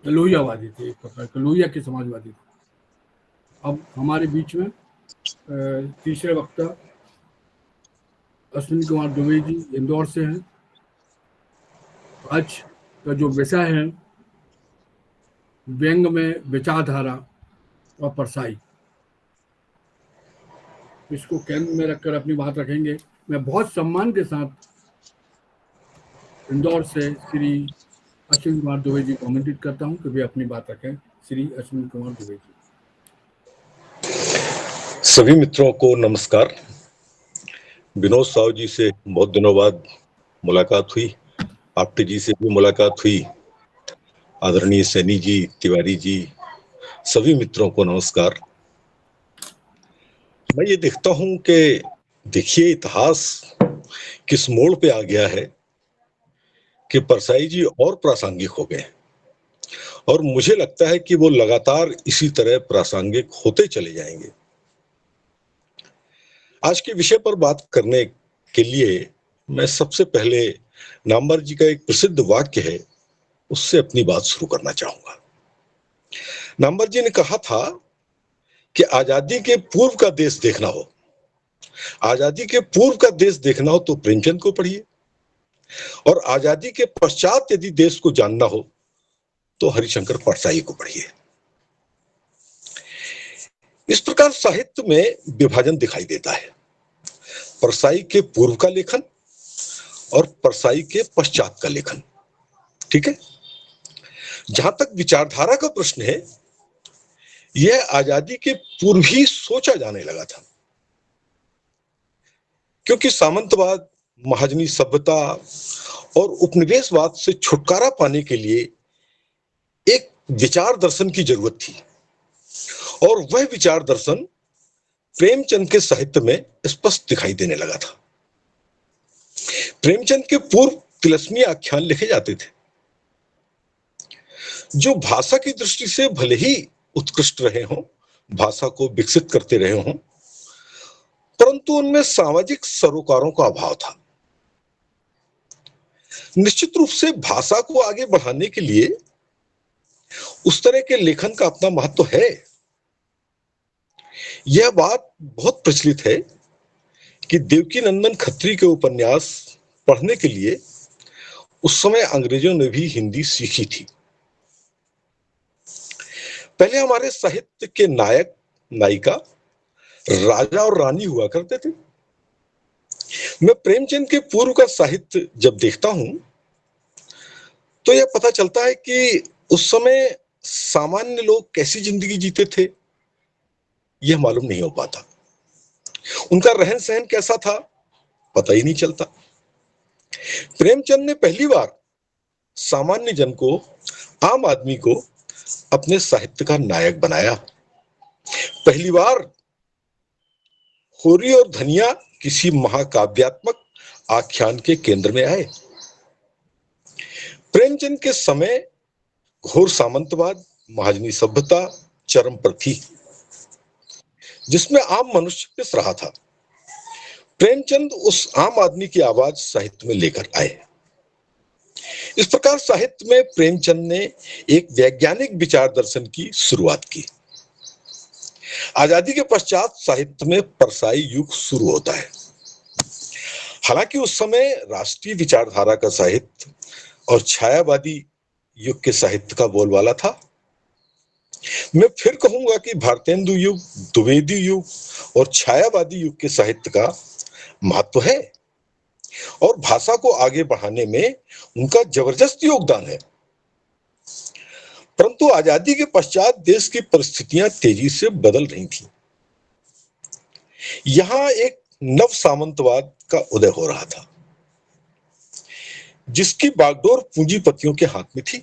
लोहियावादी थे, एक प्रकार के लोहिया के समाजवादी थे। अब हमारे बीच में तीसरे वक्ता अश्विनी कुमार दुबे जी इंदौर से हैं। आज का जो विषय है व्यंग में विचारधारा और परसाई, इसको केंद्र में रखकर अपनी बात रखेंगे। मैं बहुत सम्मान के साथ इंदौर से श्री अश्विनी कुमार दुबे जी को आमंत्रित करता हूं कि वे अपनी बात रखें। श्री अश्विनी कुमार दुबे जी। सभी मित्रों को नमस्कार। विनोद साहु जी से बहुत दिनों बाद मुलाकात हुई, आप्टे जी से भी मुलाकात हुई। आदरणीय सैनी जी, तिवारी जी, सभी मित्रों को नमस्कार। मैं ये देखता हूं कि देखिए इतिहास किस मोड़ पे आ गया है कि परसाई जी और प्रासंगिक हो गए, और मुझे लगता है कि वो लगातार इसी तरह प्रासंगिक होते चले जाएंगे। आज के विषय पर बात करने के लिए मैं सबसे पहले नामवर जी का एक प्रसिद्ध वाक्य है, उससे अपनी बात शुरू करना चाहूंगा। नामवर जी ने कहा था कि आजादी के पूर्व का देश देखना हो, आजादी के पूर्व का देश देखना हो तो प्रेमचंद को पढ़िए, और आजादी के पश्चात यदि देश को जानना हो तो हरिशंकर परसाई को पढ़िए। इस प्रकार साहित्य में विभाजन दिखाई देता है, परसाई के पूर्व का लेखन और परसाई के पश्चात का लेखन। ठीक है, जहां तक विचारधारा का प्रश्न है, यह आजादी के पूर्व ही सोचा जाने लगा था, क्योंकि सामंतवाद, महाजनी सभ्यता और उपनिवेशवाद से छुटकारा पाने के लिए एक विचार दर्शन की जरूरत थी, और वह विचार दर्शन प्रेमचंद के साहित्य में स्पष्ट दिखाई देने लगा था। प्रेमचंद के पूर्व तिलस्मी आख्यान लिखे जाते थे, जो भाषा की दृष्टि से भले ही उत्कृष्ट रहे हों, भाषा को विकसित करते रहे हों, परंतु उनमें सामाजिक सरोकारों का अभाव था। निश्चित रूप से भाषा को आगे बढ़ाने के लिए उस तरह के लेखन का अपना महत्व है। यह बात बहुत प्रचलित है कि देवकीनंदन खत्री के उपन्यास पढ़ने के लिए उस समय अंग्रेजों ने भी हिंदी सीखी थी। पहले हमारे साहित्य के नायक नायिका राजा और रानी हुआ करते थे। मैं प्रेमचंद के पूर्व का साहित्य जब देखता हूं तो यह पता चलता है कि उस समय सामान्य लोग कैसी जिंदगी जीते थे यह मालूम नहीं हो पाता। उनका रहन सहन कैसा था पता ही नहीं चलता। प्रेमचंद ने पहली बार सामान्य जन को, आम आदमी को अपने साहित्य का नायक बनाया। पहली बार होरी और धनिया किसी महाकाव्यात्मक आख्यान के केंद्र में आए। प्रेमचंद के समय घोर सामंतवाद, महाजनी सभ्यता चरम पर थी, जिसमें आम मनुष्य पिस रहा था। प्रेमचंद उस आम आदमी की आवाज साहित्य में लेकर आए। इस प्रकार साहित्य में प्रेमचंद ने एक वैज्ञानिक विचार दर्शन की शुरुआत की। आजादी के पश्चात साहित्य में परसाई युग शुरू होता है। हालांकि उस समय राष्ट्रीय विचारधारा का साहित्य और छायावादी युग के साहित्य का बोलबाला था। मैं फिर कहूंगा कि भारतेंदु युग, द्विवेदी युग और छायावादी युग के साहित्य का महत्व है और भाषा को आगे बढ़ाने में उनका जबरदस्त योगदान है। परंतु आजादी के पश्चात देश की परिस्थितियां तेजी से बदल रही थीं। यहां एक नव सामंतवाद का उदय हो रहा था, जिसकी बागडोर पूंजीपतियों के हाथ में थी।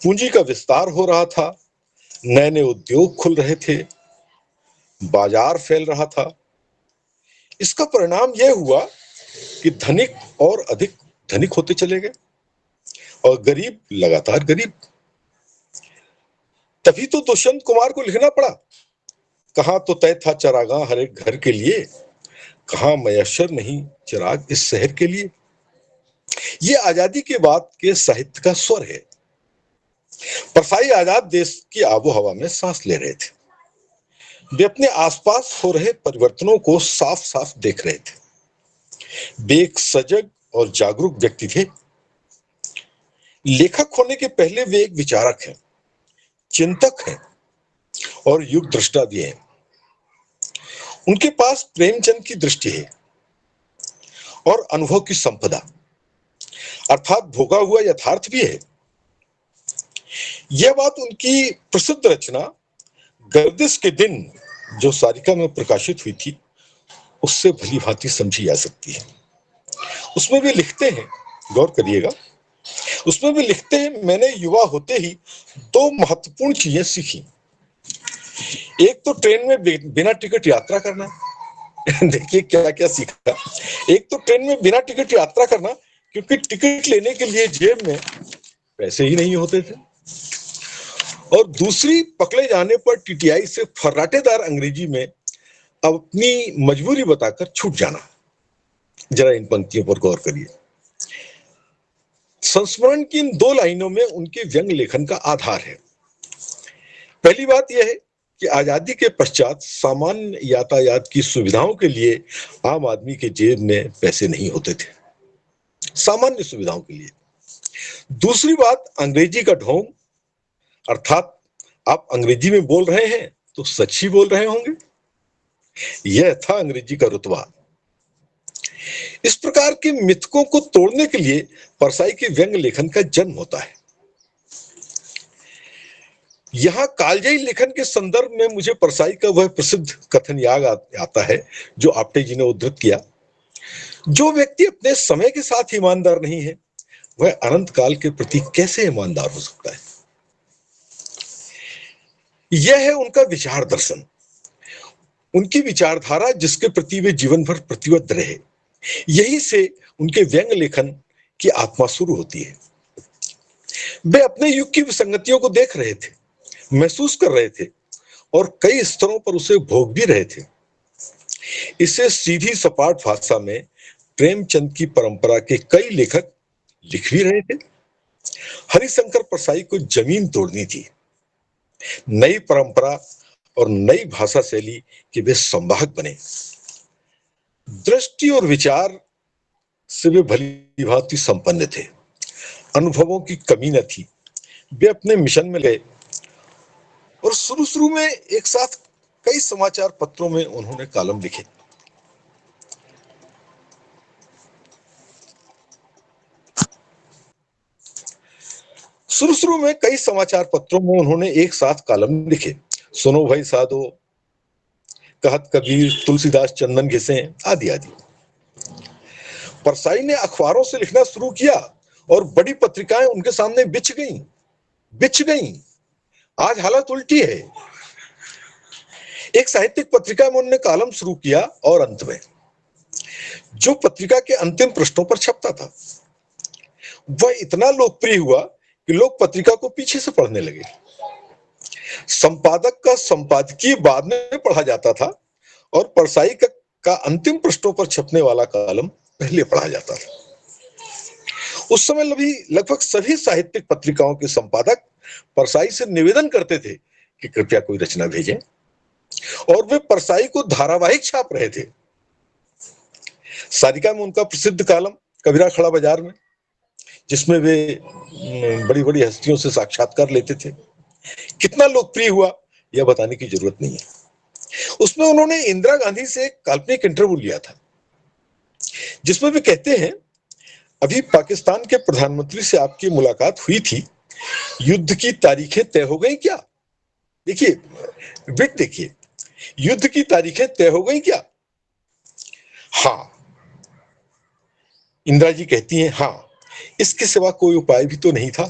पूंजी का विस्तार हो रहा था, नए नए उद्योग खुल रहे थे, बाजार फैल रहा था। इसका परिणाम यह हुआ कि धनिक और अधिक धनिक होते चले गए और गरीब लगातार गरीब। तभी तो दुष्यंत कुमार को लिखना पड़ा, कहां तो तय था चरागाह हर एक घर के लिए, कहां मयस्सर नहीं चिराग इस शहर के लिए। ये आजादी के बाद के साहित्य का स्वर है। परसाई आजाद देश की आबो हवा में सांस ले रहे थे। वे अपने आसपास हो रहे परिवर्तनों को साफ साफ देख रहे थे। वे एक सजग और जागरूक व्यक्ति थे। लेखक होने के पहले वे एक विचारक हैं, चिंतक हैं और युग दृष्टा भी हैं। उनके पास प्रेमचंद की दृष्टि है और अनुभव की संपदा, अर्थात भोगा हुआ यथार्थ भी है। यह बात उनकी प्रसिद्ध रचना गर्दिश के दिन, जो सारिका में प्रकाशित हुई थी, उससे भली भांति समझी जा सकती है। उसमें वे लिखते हैं, गौर करिएगा, उसमें वे लिखते हैं, मैंने युवा होते ही दो महत्वपूर्ण चीजें सीखी। एक तो ट्रेन में बिना टिकट यात्रा करना। देखिए क्या क्या सीखा। एक तो ट्रेन में बिना टिकट यात्रा करना, क्योंकि टिकट लेने के लिए जेब में पैसे ही नहीं होते थे। और दूसरी, पकड़े जाने पर टीटीआई से फर्राटेदार अंग्रेजी में अपनी मजबूरी बताकर छूट जाना। जरा इन पंक्तियों पर गौर करिए। संस्मरण की इन दो लाइनों में उनके व्यंग लेखन का आधार है। पहली बात यह है कि आजादी के पश्चात सामान्य यातायात की सुविधाओं के लिए आम आदमी के जेब में पैसे नहीं होते थे, सामान्य सुविधाओं के लिए। दूसरी बात, अंग्रेजी का ढोंग, अर्थात आप अंग्रेजी में बोल रहे हैं तो सच ही बोल रहे होंगे, यह था अंग्रेजी का रुतबा। इस प्रकार के मिथकों को तोड़ने के लिए परसाई के व्यंग लेखन का जन्म होता है। यहां कालजयी लेखन के संदर्भ में मुझे परसाई का वह प्रसिद्ध कथन याद आता है जो आप्टे जी ने उद्धृत किया, जो व्यक्ति अपने समय के साथ ईमानदार नहीं है वह अनंत काल के प्रति कैसे ईमानदार हो सकता है। यह है उनका विचार दर्शन, उनकी विचारधारा जिसके प्रति वे जीवन भर प्रतिबद्ध रहे। यही से उनके व्यंग लेखन की आत्मा शुरू होती है। वे अपने युग की विसंगतियों को देख रहे थे, महसूस कर रहे थे और कई स्तरों पर उसे भोग भी रहे थे। इसे सीधी सपाट भाषा में प्रेमचंद की परंपरा के कई लेखक लिख भी रहे थे। हरिशंकर परसाई को जमीन तोड़नी थी। नई परंपरा और नई भाषा शैली के वे संवाहक बने। दृष्टि और विचार से वे भली भांति संपन्न थे। अनुभवों की कमी न थी। वे अपने मिशन में गए और शुरू में एक साथ कई समाचार पत्रों में उन्होंने कॉलम लिखे। शुरू शुरू में कई समाचार पत्रों में उन्होंने एक साथ कॉलम लिखे, सुनो भाई साधो, कहत कबीर, तुलसीदास चंदन घिसे, आदि आदि। परसाई ने अखबारों से लिखना शुरू किया और बड़ी पत्रिकाएं उनके सामने बिछ गईं। आज हालत उल्टी है। एक साहित्यिक पत्रिका में उन्होंने कॉलम शुरू किया और अंत में जो पत्रिका के अंतिम पृष्ठों पर छपता था वह इतना लोकप्रिय हुआ कि लोग पत्रिका को पीछे से पढ़ने लगे। संपादक का संपादकीय बाद में पढ़ा जाता था और परसाई का अंतिम पृष्ठों पर छपने वाला कॉलम पहले पढ़ा जाता था। उस समय लगभग सभी साहित्यिक पत्रिकाओं के संपादक परसाई से निवेदन करते थे कि कृपया कोई रचना भेजें, और वे परसाई को धारावाहिक छाप रहे थे। सारिका में उनका प्रसिद्ध कॉलम कबीरा खड़ा बाजार में, जिसमें वे बड़ी बड़ी हस्तियों से साक्षात्कार लेते थे, कितना लोकप्रिय हुआ यह बताने की जरूरत नहीं है। उसमें उन्होंने इंदिरा गांधी से एक काल्पनिक इंटरव्यू लिया था, जिसमें वे कहते हैं, अभी पाकिस्तान के प्रधानमंत्री से आपकी मुलाकात हुई थी, युद्ध की तारीखें तय हो गई क्या? देखिए, युद्ध की तारीखें तय हो गई क्या? हाँ। इंदिरा जी कहती हैं, हाँ, इसके सिवा कोई उपाय भी तो नहीं था।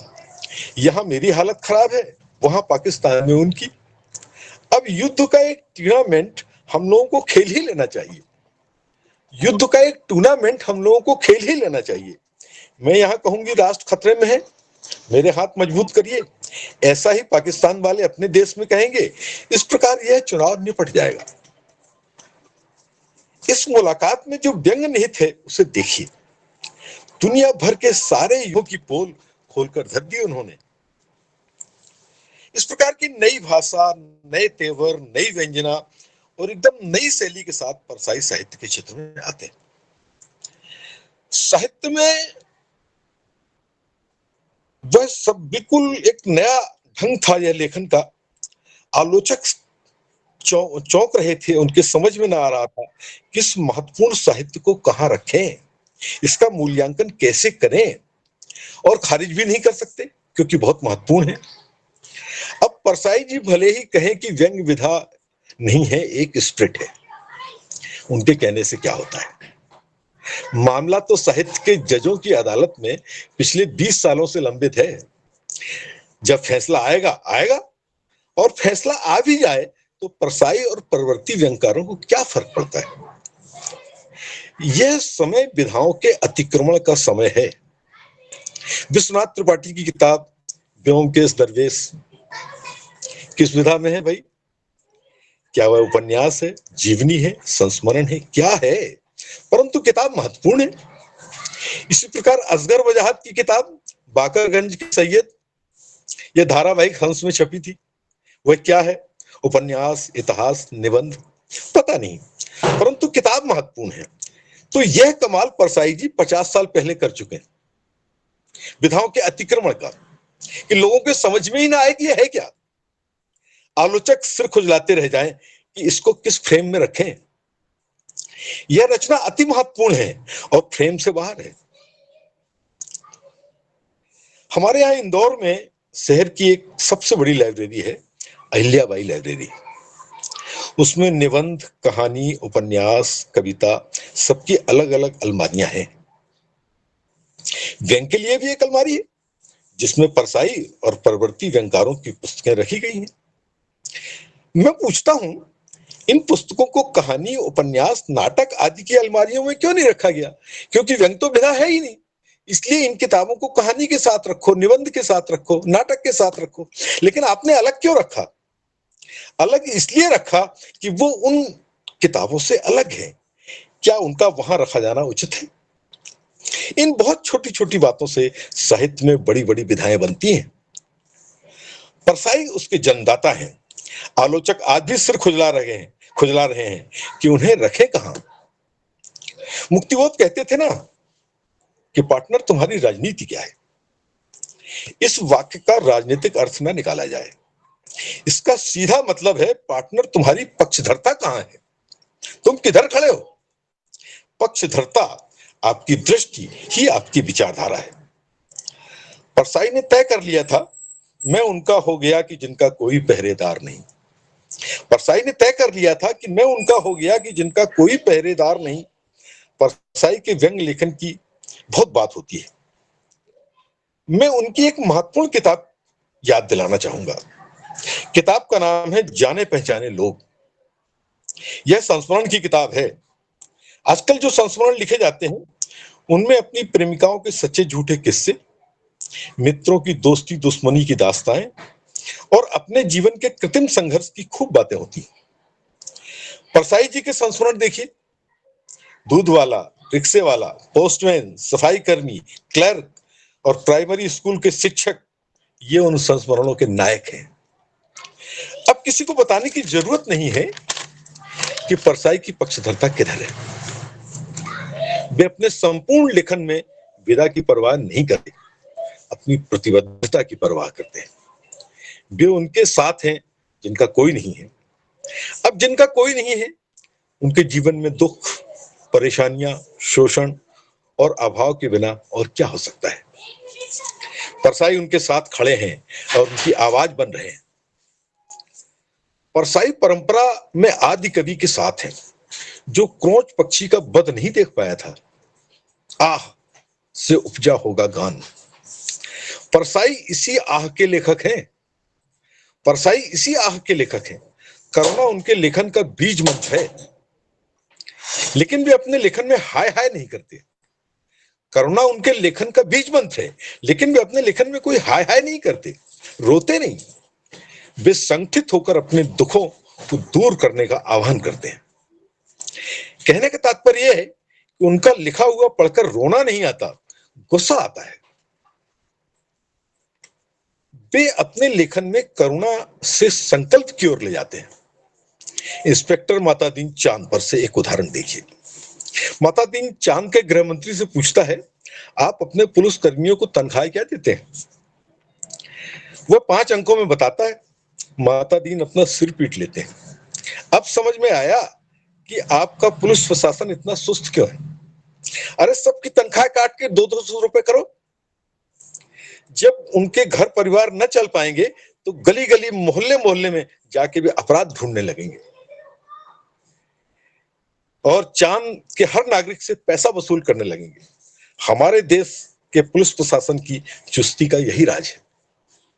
यहां मेरी हालत खराब है, वहां पाकिस्तान में उनकी। अब युद्ध का एक टूर्नामेंट हम लोगों को खेल ही लेना चाहिए। मैं यहां कहूंगी राष्ट्र खतरे में है, मेरे हाथ मजबूत करिए। ऐसा ही पाकिस्तान वाले अपने देश में कहेंगे। इस प्रकार यह चुनाव निपट जाएगा। इस मुलाकात में जो व्यंग निहित है उसे देखिए। दुनिया भर के सारे युगों की पोल खोलकर धर दी उन्होंने। इस प्रकार की नई भाषा, नए तेवर, नई व्यंजना और एकदम नई शैली के साथ परसाई साहित्य के क्षेत्र में आते हैं। साहित्य में वह सब बिल्कुल एक नया ढंग था। यह लेखन का आलोचक चौंक रहे थे, उनके समझ में ना आ रहा था किस महत्वपूर्ण साहित्य को कहां रखें, इसका मूल्यांकन कैसे करें, और खारिज भी नहीं कर सकते क्योंकि बहुत महत्वपूर्ण है। अब परसाई जी भले ही कहें कि व्यंग विधा नहीं है, एक स्प्रिट है, उनके कहने से क्या होता है। मामला तो साहित्य के जजों की अदालत में पिछले 20 सालों से लंबित है। जब फैसला आएगा, और फैसला आ भी जाए तो परसाई और परवर्ती व्यंगकारों को क्या फर्क पड़ता है। यह समय विधाओं के अतिक्रमण का समय है। विश्वनाथ त्रिपाठी की किताब व्योमकेश दरवेश किस विधा में है भाई? क्या वह उपन्यास है, जीवनी है, संस्मरण है, क्या है? परंतु किताब महत्वपूर्ण है। इसी प्रकार असगर वजाहत की किताब बाकरगंज की सैयद, यह धारावाहिक हंस में छपी थी। वह क्या है? उपन्यास, इतिहास, निबंध, पता नहीं, परंतु किताब महत्वपूर्ण है। तो यह कमाल परसाई जी 50 साल पहले कर चुके हैं, विधाओं के अतिक्रमण का, कि लोगों के समझ में ही ना आए कि यह है क्या। आलोचक सिर खुजलाते रह जाएं कि इसको किस फ्रेम में रखें। यह रचना अति महत्वपूर्ण है और फ्रेम से बाहर है। हमारे यहाँ इंदौर में शहर की एक सबसे बड़ी लाइब्रेरी है, अहिल्याबाई लाइब्रेरी। उसमें निबंध, कहानी, उपन्यास, कविता सबकी अलग अलग अलमारियां हैं। व्यंग के लिए भी एक अलमारी है जिसमें परसाई और परवर्ती व्यंगकारों की पुस्तकें रखी गई हैं। मैं पूछता हूं, इन पुस्तकों को कहानी, उपन्यास, नाटक आदि की अलमारियों में क्यों नहीं रखा गया? क्योंकि व्यंग तो विधा है ही नहीं, इसलिए इन किताबों को कहानी के साथ रखो, निबंध के साथ रखो, नाटक के साथ रखो। लेकिन आपने अलग क्यों रखा? अलग इसलिए रखा कि वो उन किताबों से अलग है। क्या उनका वहां रखा जाना उचित है? इन बहुत छोटी छोटी बातों से साहित्य में बड़ी बड़ी विधाएं बनती हैं। परसाई उसके जन्मदाता हैं। आलोचक आज भी सिर खुजला रहे हैं कि उन्हें रखे कहां। मुक्तिबोध कहते थे ना कि पार्टनर तुम्हारी राजनीति क्या है। इस वाक्य का राजनीतिक अर्थ न निकाला जाए। इसका सीधा मतलब है पार्टनर तुम्हारी पक्षधरता कहां है, तुम किधर खड़े हो। पक्षधरता आपकी दृष्टि ही आपकी विचारधारा है। परसाई ने तय कर लिया था, मैं उनका हो गया कि जिनका कोई पहरेदार नहीं। परसाई ने तय कर लिया था कि मैं उनका हो गया कि जिनका कोई पहरेदार नहीं। परसाई के व्यंग्य लेखन की बहुत बात होती है। मैं उनकी एक महत्वपूर्ण किताब याद दिलाना चाहूंगा। किताब का नाम है जाने पहचाने लोग। यह संस्मरण की किताब है। आजकल जो संस्मरण लिखे जाते हैं उनमें अपनी प्रेमिकाओं के सच्चे झूठे किस्से, मित्रों की दोस्ती दुश्मनी की दास्ताएं और अपने जीवन के कृत्रिम संघर्ष की खूब बातें होती हैं। परसाई जी के संस्मरण देखिए, दूध वाला, रिक्शे वाला, पोस्टमैन, सफाई कर्मी, क्लर्क और प्राइमरी स्कूल के शिक्षक, ये उन संस्मरणों के नायक हैं। अब किसी को बताने की जरूरत नहीं है कि परसाई की पक्षधरता किधर है। वे अपने संपूर्ण लेखन में विदा की परवाह नहीं करते, अपनी प्रतिबद्धता की परवाह करते हैं। वे उनके साथ हैं जिनका कोई नहीं है। अब जिनका कोई नहीं है उनके जीवन में दुख, परेशानियां, शोषण और अभाव के बिना और क्या हो सकता है। परसाई उनके साथ खड़े हैं और उनकी आवाज बन रहे हैं। परसाई परंपरा में आदि कवि के साथ है जो क्रोच पक्षी का वध नहीं देख पाया था, आह से उपजा होगा गान। परसाई इसी आह के लेखक हैं। परसाई इसी आह के लेखक हैं। करुणा उनके लेखन का बीज मंत्र है, लेकिन वे अपने लेखन में हाय हाय नहीं करते। करुणा उनके लेखन का बीज मंत्र है, लेकिन वे अपने लेखन में कोई हाय हाय नहीं करते, रोते नहीं। वे संगठित होकर अपने दुखों को दूर करने का आह्वान करते हैं। कहने का तात्पर्य यह है कि उनका लिखा हुआ पढ़कर रोना नहीं आता, गुस्सा आता है। वे अपने लेखन में करुणा से संकल्प की ओर ले जाते हैं। इंस्पेक्टर माता दीन चांद पर से एक उदाहरण देखिए। माता दीन चांद के गृह मंत्री से पूछता है, आप अपने पुलिस कर्मियों को तनख्वाह क्या देते हैं? वह 5 अंकों में बताता है। माता दीन अपना सिर पीट लेते हैं। अब समझ में आया कि आपका पुलिस प्रशासन इतना सुस्त क्यों है। अरे सबकी तनख्वाह काट के 200 रुपए करो। जब उनके घर परिवार न चल पाएंगे तो गली गली, मोहल्ले मोहल्ले में जाके भी अपराध ढूंढने लगेंगे और चांद के हर नागरिक से पैसा वसूल करने लगेंगे। हमारे देश के पुलिस प्रशासन की चुस्ती का यही राज है।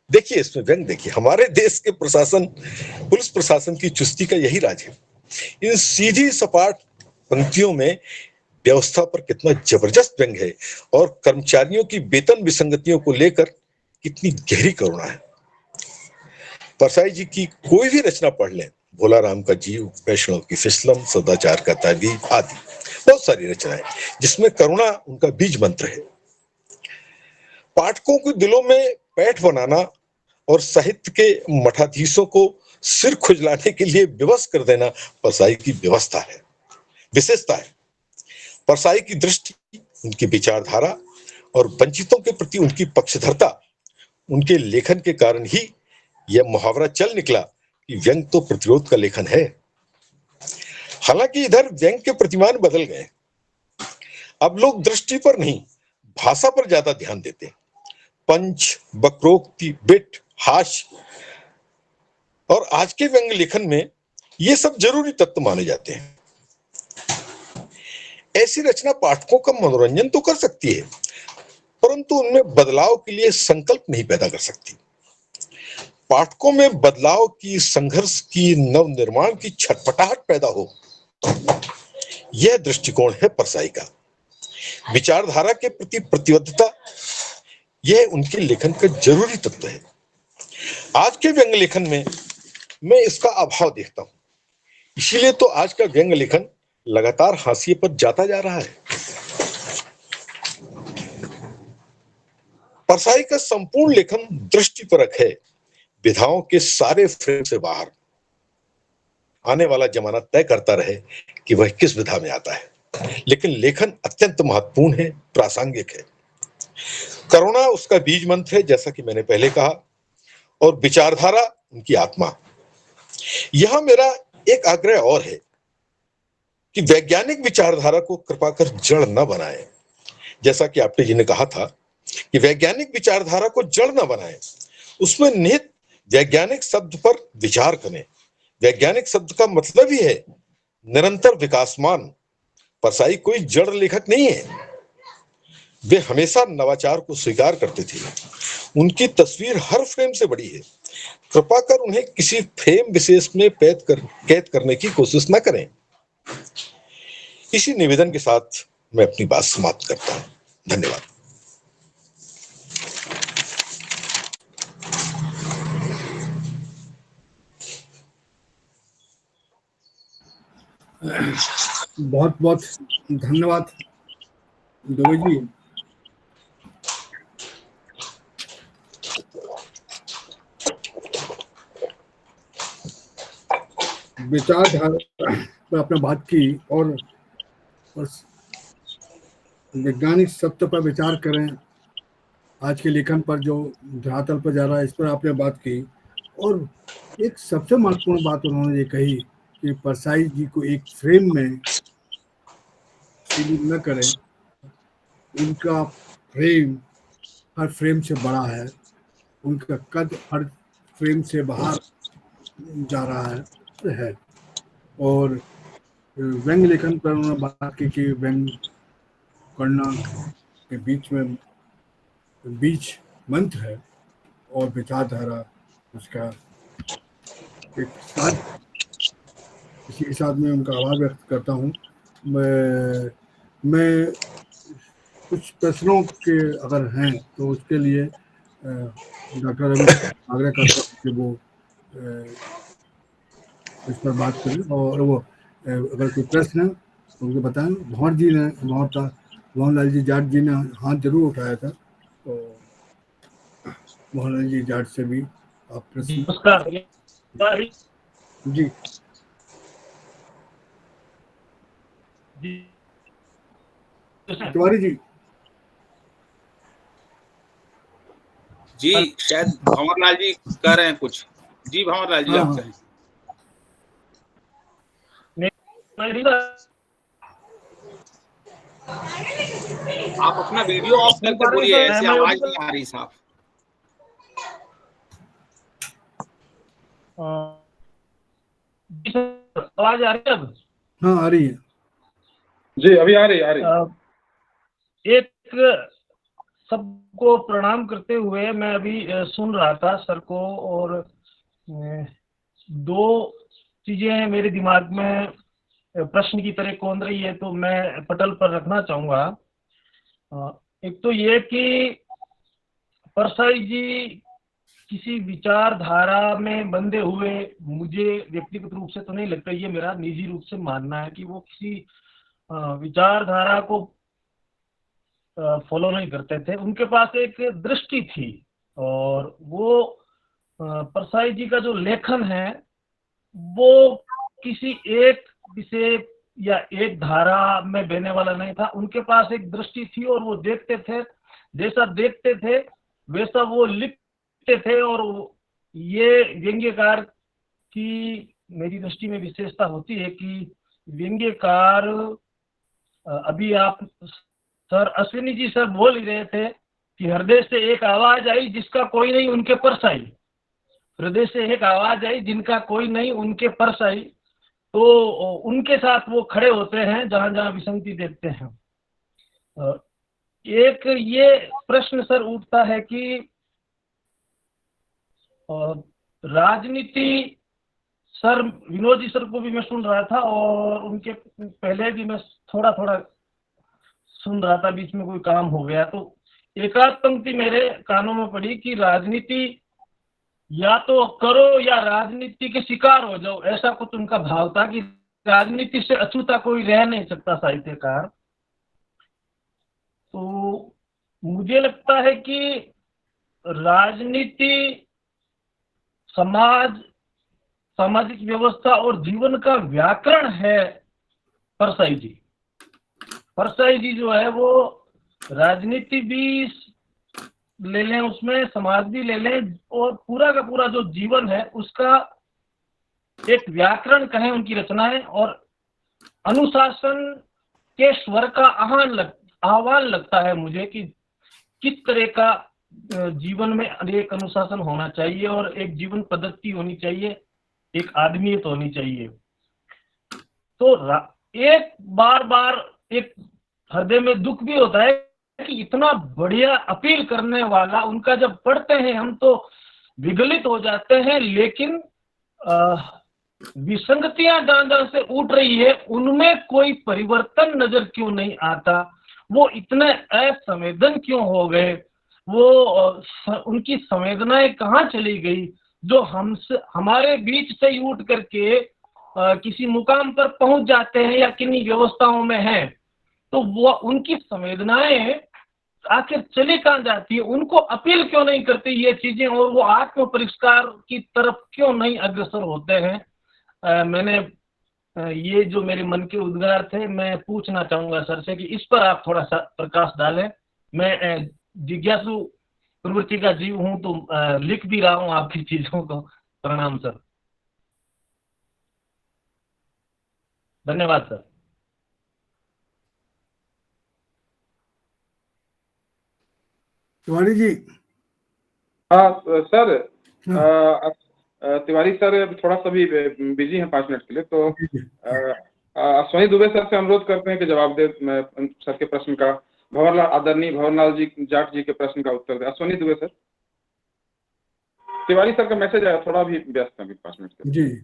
देखिए इसमें व्यंग देखिए, हमारे देश के पुलिस प्रशासन की चुस्ती का यही राज है। इन सीधी सपाट पंक्तियों में व्यवस्था पर कितना जबरदस्त व्यंग है और कर्मचारियों की वेतन विसंगतियों को लेकर कितनी गहरी करुणा है। परसाई जी की कोई भी रचना पढ़ लें, भोला राम का जीव, वैष्णव की फिसलम, सदाचार का तारीफ आदि बहुत सारी रचनाएं जिसमें करुणा उनका बीज मंत्र है। पाठकों के दिलों में पैठ बनाना और साहित्य के मठाधीशों को सिर खुजलाने के लिए विवश कर देना परसाई की व्यवस्था है, विशेषता है। परसाई की दृष्टि, उनकी विचारधारा और वंचितों के प्रति उनकी पक्षधरता, उनके लेखन के कारण ही यह मुहावरा चल निकला कि व्यंग तो प्रतिरोध का लेखन है। हालांकि इधर व्यंग के प्रतिमान बदल गए। अब लोग दृष्टि पर नहीं, भाषा पर ज्यादा ध्यान देते हैं। पंच, वक्रोक्ति, बिट, हास्य और आज के व्यंग लेखन में ये सब जरूरी तत्व माने जाते हैं। ऐसी रचना पाठकों का मनोरंजन तो कर सकती है, परंतु उनमें बदलाव के लिए संकल्प नहीं पैदा कर सकती। पाठकों में बदलाव की, संघर्ष की, नवनिर्माण की छटपटाहट पैदा हो, यह दृष्टिकोण है परसाई का। विचारधारा के प्रति प्रतिबद्धता, यह उनके लेखन का जरूरी तत्व है। आज के व्यंग लेखन में मैं इसका अभाव देखता हूं। इसीलिए तो आज का व्यंग लेखन लगातार हाशिए पर जाता जा रहा है। परसाई का संपूर्ण लेखन दृष्टिपरक है, विधाओं के सारे फ्रेम से बाहर। आने वाला जमाना तय करता रहे कि वह किस विधा में आता है, लेकिन लेखन अत्यंत महत्वपूर्ण है, प्रासंगिक है। करुणा उसका बीज मंत्र है, जैसा कि मैंने पहले कहा, और विचारधारा उनकी आत्मा। यहां मेरा एक आग्रह और है कि वैज्ञानिक विचारधारा को कृपा कर जड़ न बनाएं। जैसा कि आपने जी ने कहा था कि वैज्ञानिक विचारधारा को जड़ न बनाएं, उसमें निहित वैज्ञानिक शब्द पर विचार करें। वैज्ञानिक शब्द का मतलब ही है निरंतर विकासमान। परसाई कोई जड़ लेखक नहीं है, वे हमेशा नवाचार को स्वीकार करते थे। उनकी तस्वीर हर फ्रेम से बड़ी है। कृपा कर उन्हें किसी फ्रेम विशेष में कैद करने की कोशिश न करें। इसी निवेदन के साथ मैं अपनी बात समाप्त करता हूं। धन्यवाद। बहुत बहुत धन्यवाद दुबे जी। विचारधारा पर आपने बात की और वैज्ञानिक सत्य पर विचार करें, आज के लेखन पर जो धरातल पर जा रहा है इस पर आपने बात की। और एक सबसे महत्वपूर्ण बात उन्होंने ये कही कि परसाई जी को एक फ्रेम में सीमित न करें। उनका फ्रेम हर फ्रेम से बड़ा है, उनका कद हर फ्रेम से बाहर जा रहा है। और व्यंग लेखन पर उन्होंने बात की कि व्यंग करना के बीच मंत्र है और विचारधारा उसका एक साथ। इसी के साथ मैं उनका आभार व्यक्त करता हूँ। मैं कुछ प्रश्नों के अगर हैं तो उसके लिए डॉक्टर रमेश आग्रह करता हूँ कि वो इस पर बात करें। और वो अगर कोई प्रश्न है तो उनको बताएं। मोहनलाल जी जाट जी ने हाथ जरूर उठाया था, तो मोहनलाल जी जाट से भी आप प्रश्न। नमस्कार जी तिवारी जी। जी शायद भंवरलाल जी कह रहे हैं कुछ। जी भंवरलाल जी, आप कहें। आप अपना वीडियो ऑफ करके बोलिए, ऐसे आवाज नहीं आ रही साफ। आवाज आ रही है अब? हाँ आ रही है जी, अभी आ रही। एक सबको प्रणाम करते हुए मैं अभी सुन रहा था सर को, और दो चीजें मेरे दिमाग में प्रश्न की तरह कौंध रही है, तो मैं पटल पर रखना चाहूंगा। एक तो ये कि परसाई जी किसी विचारधारा में बंधे हुए, मुझे व्यक्तिगत रूप से तो नहीं लगता, ये मेरा निजी रूप से मानना है कि वो किसी विचारधारा को फॉलो नहीं करते थे। उनके पास एक दृष्टि थी, और वो परसाई जी का जो लेखन है वो किसी एक विषय या एक धारा में बहने वाला नहीं था। उनके पास एक दृष्टि थी और वो देखते थे, जैसा देखते थे वैसा वो लिखते थे। और ये व्यंग्यकार की मेरी दृष्टि में विशेषता होती है कि व्यंग्यकार, अभी आप सर अश्विनी जी सर बोल ही रहे थे कि हृदय से एक आवाज आई जिसका कोई नहीं उनके परसाई। हृदय से एक आवाज आई जिनका कोई नहीं उनके परसाई। तो उनके साथ वो खड़े होते हैं जहां जहां विसंगति देखते हैं। एक ये प्रश्न सर उठता है कि राजनीति, सर विनोद जी सर को भी मैं सुन रहा था और उनके पहले भी मैं थोड़ा थोड़ा सुन रहा था, बीच में कोई काम हो गया तो एक आध पंक्ति मेरे कानों में पड़ी कि राजनीति या तो करो या राजनीति के शिकार हो जाओ, ऐसा कुछ उनका भाव था कि राजनीति से अछूता कोई रह नहीं सकता साहित्यकार। तो मुझे लगता है कि राजनीति, समाज, सामाजिक व्यवस्था और जीवन का व्याकरण है परसाई जी। परसाई जी जो है वो राजनीति भी ले लें, उसमें समाज भी ले लें, और पूरा का पूरा जो जीवन है उसका एक व्याकरण कहें उनकी रचनाएं, और अनुशासन के स्वर का आह्वान लगता है मुझे कि किस तरह का जीवन में एक अनुशासन होना चाहिए और एक जीवन पद्धति होनी चाहिए, एक आदमियत होनी चाहिए। तो एक बार एक हृदय में दुख भी होता है कि इतना बढ़िया अपील करने वाला, उनका जब पढ़ते हैं हम तो विगलित हो जाते हैं, लेकिन विसंगतियां जहां से उठ रही है उनमें कोई परिवर्तन नजर क्यों नहीं आता? वो इतने असंवेदन क्यों हो गए? वो उनकी संवेदनाएं कहाँ चली गई जो हमसे, हमारे बीच से ही उठ करके किसी मुकाम पर पहुंच जाते हैं या किन्हीं व्यवस्थाओं में हैं? तो वो उनकी संवेदनाएं आखिर चली कहाँ जाती है? उनको अपील क्यों नहीं करती ये चीजें, और वो आत्म परिष्कार की तरफ क्यों नहीं अग्रसर होते हैं? मैंने ये जो मेरे मन के उद्गार थे, मैं पूछना चाहूंगा सर से कि इस पर आप थोड़ा सा प्रकाश डालें। मैं जिज्ञासु प्रवृत्ति का जीव हूं, तो लिख भी रहा हूं आपकी चीजों को। प्रणाम सर। धन्यवाद सर। तिवारी जी। हाँ सर, तिवारी सर अभी थोड़ा सा भी बिजी हैं 5 मिनट के लिए, तो अश्वनी दुबे सर से अनुरोध करते हैं कि जवाब दे सर के प्रश्न का। भंवरलाल, आदरणीय भंवरलाल जी जाट जी के प्रश्न का उत्तर दे। अश्वनी दुबे सर। तिवारी सर का मैसेज आया, थोड़ा भी व्यस्त है अभी 5 मिनट के लिए। जी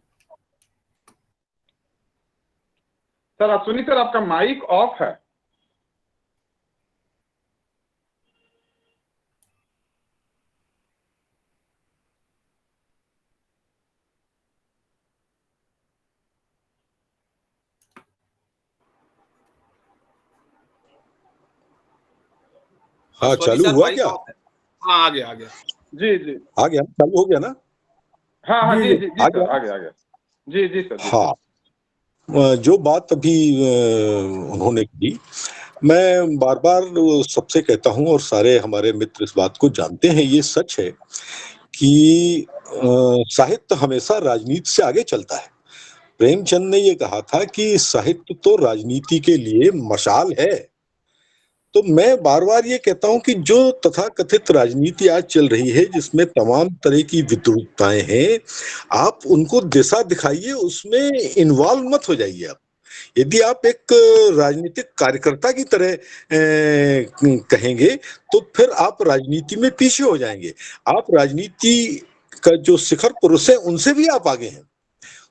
सर अश्वनी सर, आपका माइक ऑफ है। हाँ, चालू हुआ क्या? हाँ, आ गया जी जी आ गया, चालू हो गया ना? हाँ हाँ जी जी जी आ सर, गया। आ गया जी जी सर। हाँ, जो बात अभी उन्होंने की, मैं बार बार सबसे कहता हूं और सारे हमारे मित्र इस बात को जानते हैं, ये सच है कि साहित्य हमेशा राजनीति से आगे चलता है। प्रेमचंद ने ये कहा था कि साहित्य तो राजनीति के लिए मशाल है। तो मैं बार बार ये कहता हूं कि जो तथाकथित राजनीति आज चल रही है, जिसमें तमाम तरह की विद्रुपताएं हैं, आप उनको दिशा दिखाइए, उसमें इन्वॉल्व मत हो जाइए। आप यदि आप एक राजनीतिक कार्यकर्ता की तरह कहेंगे तो फिर आप राजनीति में पीछे हो जाएंगे। आप राजनीति का जो शिखर पुरुष है उनसे भी आप आगे हैं,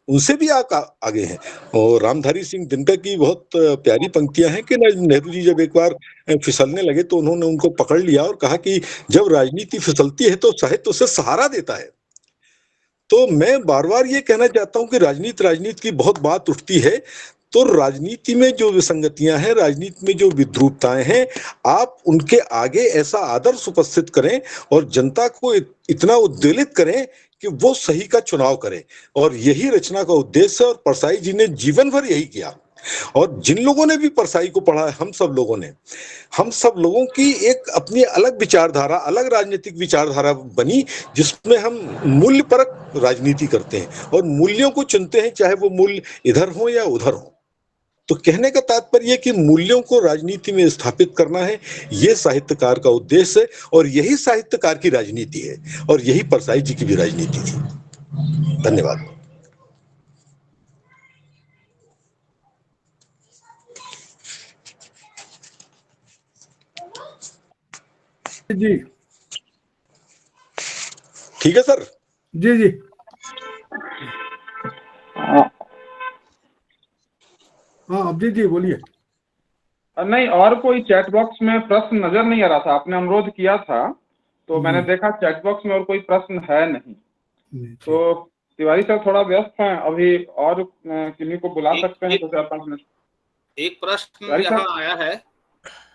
उनसे भी आप आगे हैं। और रामधारी सिंह दिनकर की बहुत प्यारी पंक्तियां हैं कि नेहरू जी जब एक बार फिसलने लगे तो उन्होंने उनको पकड़ लिया और कहा कि जब राजनीति फिसलती है तो साहित्य उसे सहारा देता है। तो मैं बार बार ये कहना चाहता हूं कि राजनीति की बहुत बात उठती है, तो राजनीति में जो विसंगतियां हैं, राजनीति में जो विद्रूपताएं हैं, आप उनके आगे ऐसा आदर्श उपस्थित करें और जनता को इतना उद्वेलित करें कि वो सही का चुनाव करें। और यही रचना का उद्देश्य है, और परसाई जी ने जीवन भर यही किया। और जिन लोगों ने भी परसाई को पढ़ा है, हम सब लोगों की एक अपनी अलग विचारधारा, अलग राजनीतिक विचारधारा बनी, जिसमें हम मूल्य परक राजनीति करते हैं और मूल्यों को चुनते हैं, चाहे वो मूल्य इधर हो या उधर हो। तो कहने का तात्पर्य कि मूल्यों को राजनीति में स्थापित करना है, यह साहित्यकार का उद्देश्य है और यही साहित्यकार की राजनीति है और यही परसाई जी की भी राजनीति थी। धन्यवाद। जी ठीक है सर। जी जी हाँ अब्दी जी बोलिए। नहीं, और कोई चैट बॉक्स में प्रश्न नजर नहीं आ रहा था। आपने अनुरोध किया था तो मैंने देखा चैट बॉक्स में और कोई प्रश्न है नहीं। तो तिवारी सर थोड़ा व्यस्त हैं अभी, और किन्हीं को बुला सकते हैं तो 4-5 मिनट। एक प्रश्न यहाँ आया है,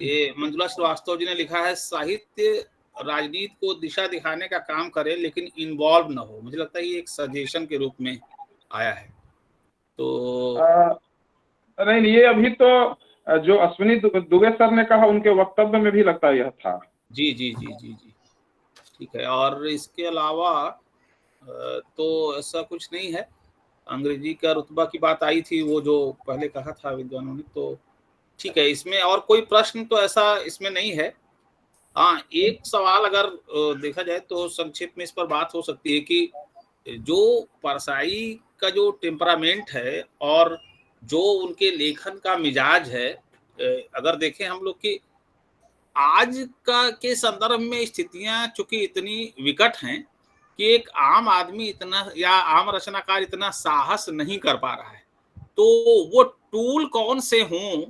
ये मंजुला श्रीवास्तव जी ने लिखा है, साहित्य राजनीति को दिशा दिखाने का काम करे लेकिन इन्वॉल्व न हो। मुझे लगता है ये एक सजेशन के रूप में आया है। तो नहीं, ये अभी तो जो अश्विनी दुबे सर ने कहा उनके वक्तव्य में भी लगता है यह था। जी जी जी जी जी ठीक है। और इसके अलावा तो ऐसा कुछ नहीं है। अंग्रेजी का रुतबा की बात आई थी, वो जो पहले कहा था विद्वानों ने, तो ठीक है। इसमें और कोई प्रश्न तो ऐसा इसमें नहीं है। हाँ, एक सवाल अगर देखा जाए तो संक्षेप में इस पर बात हो सकती है कि जो परसाई का जो टेम्परामेंट है और जो उनके लेखन का मिजाज है, अगर देखें हम लोग कि आज का के संदर्भ में स्थितियां चूंकि इतनी विकट हैं कि एक आम आदमी इतना या आम रचनाकार इतना साहस नहीं कर पा रहा है, तो वो टूल कौन से हों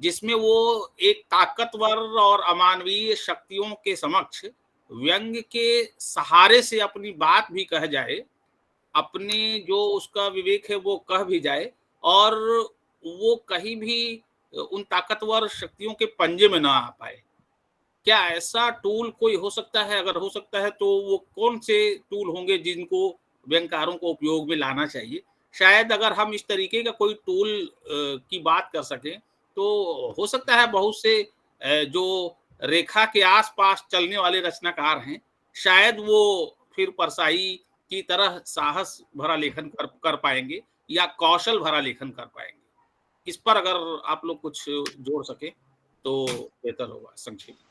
जिसमें वो एक ताकतवर और अमानवीय शक्तियों के समक्ष व्यंग के सहारे से अपनी बात भी कह जाए, अपने जो उसका विवेक है वो कह भी जाए, और वो कहीं भी उन ताकतवर शक्तियों के पंजे में ना आ पाए। क्या ऐसा टूल कोई हो सकता है? अगर हो सकता है तो वो कौन से टूल होंगे जिनको व्यंगकारों को उपयोग में लाना चाहिए? शायद अगर हम इस तरीके का कोई टूल की बात कर सकें तो हो सकता है बहुत से जो रेखा के आस-पास चलने वाले रचनाकार हैं, शायद वो फिर परसाई की तरह साहस भरा लेखन कर पाएँगे या कौशल भरा लेखन कर पाएँगे। इस पर अगर आप लोग कुछ जोड़ सकें तो बेहतर होगा संक्षेप में।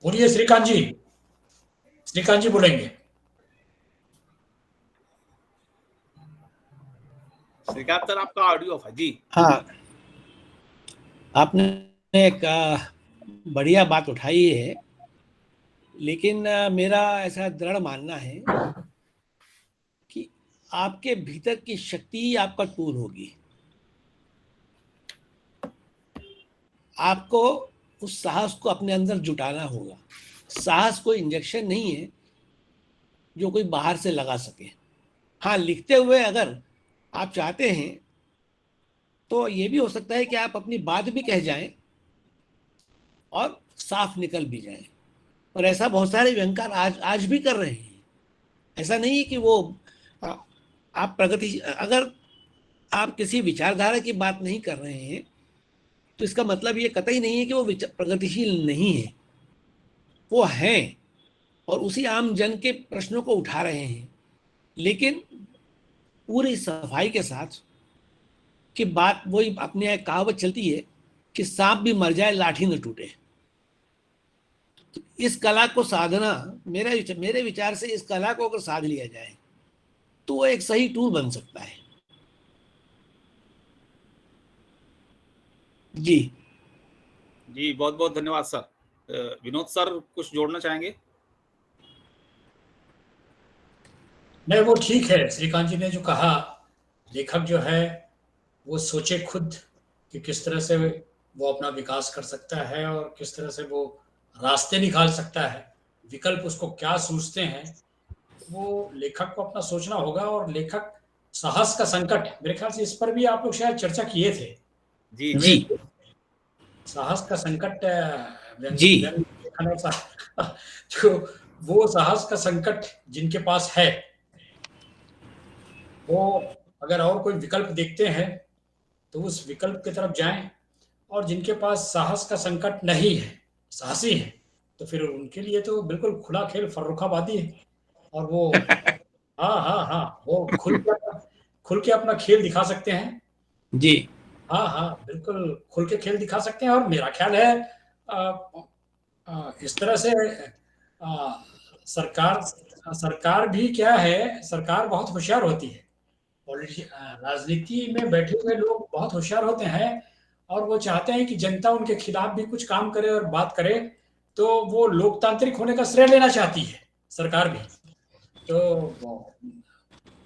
बोलिए श्रीकांत जी, श्रीकांत जी बोलेंगे। श्रीकांत सर, आपका ऑडियो ऑफ है जी। हाँ, आपने एक बढ़िया बात उठाई है, लेकिन मेरा ऐसा दृढ़ मानना है कि आपके भीतर की शक्ति ही आपका टूल होगी। आपको उस साहस को अपने अंदर जुटाना होगा। साहस कोई इंजेक्शन नहीं है जो कोई बाहर से लगा सके। हाँ, लिखते हुए अगर आप चाहते हैं तो ये भी हो सकता है कि आप अपनी बात भी कह जाएं और साफ निकल भी जाएं, और ऐसा बहुत सारे व्यंगकार आज भी कर रहे हैं। ऐसा नहीं है कि वो आप प्रगति, अगर आप किसी विचारधारा की बात नहीं कर रहे हैं तो इसका मतलब ये कतई नहीं है कि वो प्रगतिशील नहीं है। वो हैं और उसी आम जन के प्रश्नों को उठा रहे हैं, लेकिन पूरी सफाई के साथ कि बात वही अपनी एक कहावत चलती है कि सांप भी मर जाए लाठी न टूटे। तो इस कला को साधना, मेरे विचार से इस कला को अगर साध लिया जाए तो वो एक सही टूल बन सकता है। जी जी, बहुत बहुत धन्यवाद सर। विनोद सर कुछ जोड़ना चाहेंगे? नहीं, वो ठीक है, श्रीकांत जी ने जो कहा, लेखक जो है वो सोचे खुद कि किस तरह से वो अपना विकास कर सकता है और किस तरह से वो रास्ते निकाल सकता है, विकल्प उसको क्या सूझते हैं, वो लेखक को अपना सोचना होगा। और लेखक साहस का संकट, मेरे ख्याल से इस पर भी आप लोग शायद चर्चा किए थे। जी जी साहस का संकट, जी लेखन और जो वो साहस का संकट जिनके पास है, वो अगर और कोई विकल्प देखते हैं तो उस विकल्प की तरफ जाएं, और जिनके पास साहस का संकट नहीं है, साहसी है, तो फिर उनके लिए तो बिल्कुल खुला खेल फर्रुखाबादी है। और वो हाँ, वो खुल के अपना खेल दिखा सकते हैं। जी हाँ, बिल्कुल खुल के खेल दिखा सकते हैं। और मेरा ख्याल है इस तरह से सरकार भी क्या है, सरकार बहुत होशियार होती है। राजनीति में बैठे हुए लोग बहुत होशियार होते हैं और वो चाहते हैं कि जनता उनके खिलाफ भी कुछ काम करे और बात करे, तो वो लोकतांत्रिक होने का श्रेय लेना चाहती है सरकार भी। तो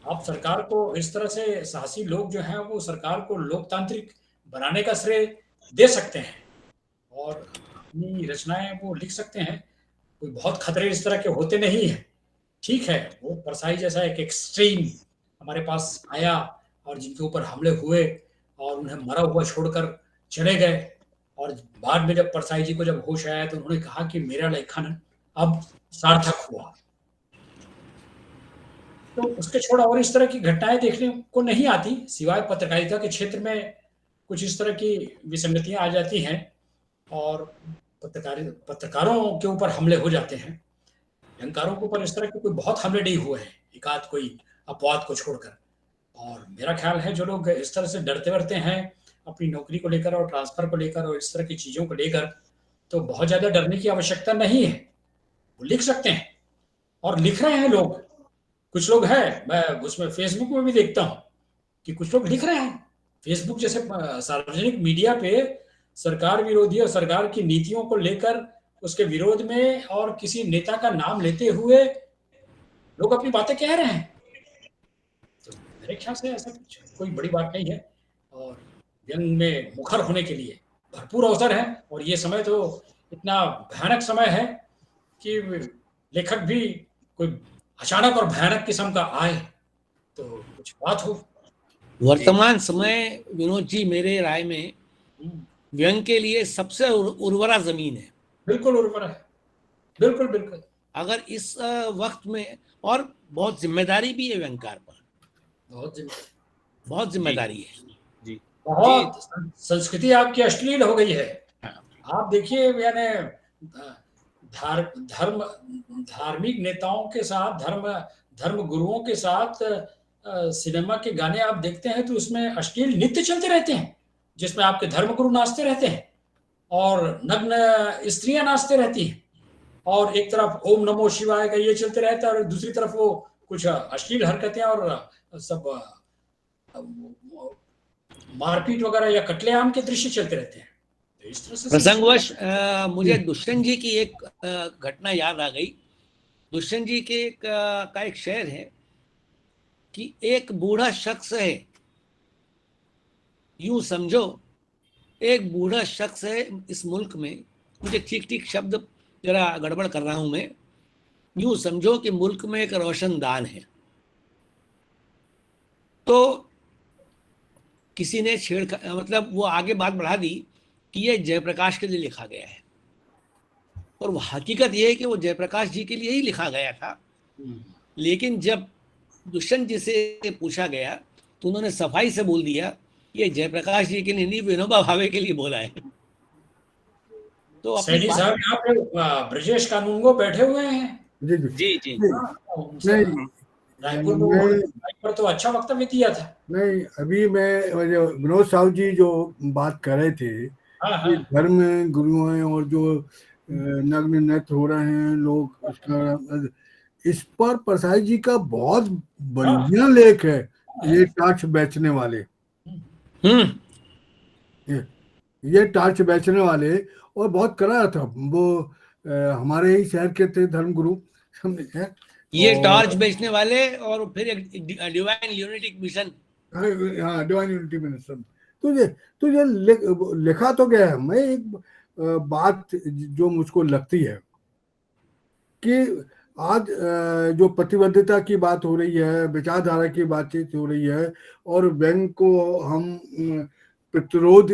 आप सरकार को इस तरह से, साहसी लोग जो हैं वो सरकार को लोकतांत्रिक बनाने का श्रेय दे सकते हैं और अपनी रचनाएं वो लिख सकते हैं। कोई बहुत खतरे इस तरह के होते नहीं है। ठीक है, वो परसाई जैसा एक एक्सट्रीम हमारे पास आया और जिनके ऊपर हमले हुए और उन्हें मरा हुआ छोड़कर चले गए, और बाद में जब परसाई जी को जब होश आया तो उन्होंने कहा कि मेरा लेखन अब सार्थक हुआ। तो उसके छोड़ा और इस तरह की घटनाएं देखने को नहीं आती, सिवाय पत्रकारिता के क्षेत्र में कुछ इस तरह की विसंगतियां आ जाती हैं और पत्रकारों के ऊपर हमले हो जाते हैं। व्यंगकारों के ऊपर इस तरह के कोई बहुत हमले नहीं हुए हैं, एकाध कोई अपवाद को छोड़कर। और मेरा ख्याल है जो लोग इस तरह से डरते हैं अपनी नौकरी को लेकर और ट्रांसफर को लेकर और इस तरह की चीजों को लेकर, तो बहुत ज्यादा डरने की आवश्यकता नहीं है। वो लिख सकते हैं और लिख रहे हैं लोग, कुछ लोग हैं, मैं उसमें फेसबुक में भी देखता हूँ कि कुछ लोग लिख रहे हैं। फेसबुक जैसे सार्वजनिक मीडिया पे सरकार विरोधी और सरकार की नीतियों को लेकर उसके विरोध में और किसी नेता का नाम लेते हुए लोग अपनी बातें कह रहे हैं। तो मेरे ख्याल से ऐसा कोई बड़ी बात नहीं है और व्यंग में मुखर होने के लिए भरपूर अवसर है। और ये समय तो इतना भयानक समय है कि लेखक भी कोई अचानक और भयानक किस्म का आए तो कुछ बात हो। वर्तमान समय विनोद जी मेरे राय में व्यंग के लिए सबसे उर्वरा जमीन है। बिल्कुल उर्वरा है, बिल्कुल बिल्कुल। अगर इस वक्त में, और बहुत जिम्मेदारी भी है व्यंगकार पर, बहुत जिम्मेदारी है जी। बहुत संस्कृति आपकी अश्लील हो गई है। आप देखिए, यानी धार्मिक नेताओं के साथ, धर्म गुरुओं के साथ सिनेमा के गाने आप देखते हैं तो उसमें अश्लील नृत्य चलते रहते हैं, जिसमें आपके धर्मगुरु नाचते रहते हैं और नग्न स्त्रियां नाचते रहती हैं, और एक तरफ ओम नमो शिवाय का ये चलते रहता है और दूसरी तरफ वो कुछ अश्लील हरकतें और सब मारपीट वगैरह या कत्लेआम के दृश्य चलते रहते हैं। तो इस तरह से प्रसंगवश मुझे दुष्यंत जी की एक घटना याद आ गई। दुष्यंत जी के का एक शेर है कि एक बूढ़ा शख्स है, यूं समझो एक बूढ़ा शख्स है इस मुल्क में, मुझे ठीक शब्द जरा गड़बड़ कर रहा हूं मैं, यूं समझो कि मुल्क में एक रोशनदान है। तो किसी ने मतलब वो आगे बात बढ़ा दी कि ये जयप्रकाश के लिए लिखा गया है, और वो हकीकत ये है कि वो जयप्रकाश जी के लिए ही लिखा गया था। लेकिन जब दुष्यंत जी से पूछा गया तो उन्होंने सफाई से बोल दिया ये जयप्रकाश जी के लिए नहीं, विनोबा भावे के लिए बोला है। तो सैनी साहब यहाँ पे ब्रजेश कानूनगो बैठे हुए हैं। जी जी जी। नहीं, रायपुर तो अच्छा वक्तव्य दिया था। नहीं, अभी मैं विनोद साहु जी जो बात कर रहे थे कि धर्म गुरुओं और जो नग्न नृत्य हो रहे हैं लोग, इस पर परसाई जी का बहुत बढ़िया लेख है, ये टार्च बेचने वाले। ये टार्च बेचने वाले, और बहुत करा था वो, हमारे ही शहर के थे धर्मगुरु, ये टॉर्च बेचने वाले, और फिर एक डिवाइन यूनिटी मिशन, हाँ डिवाइन यूनिटी मिशन। तो ये लिखा तो गया है। मैं एक बात जो मुझको लगती है कि आज जो प्रतिबद्धता की बात हो रही है, विचारधारा की बातचीत हो रही है, और व्यंग को हम प्रतिरोध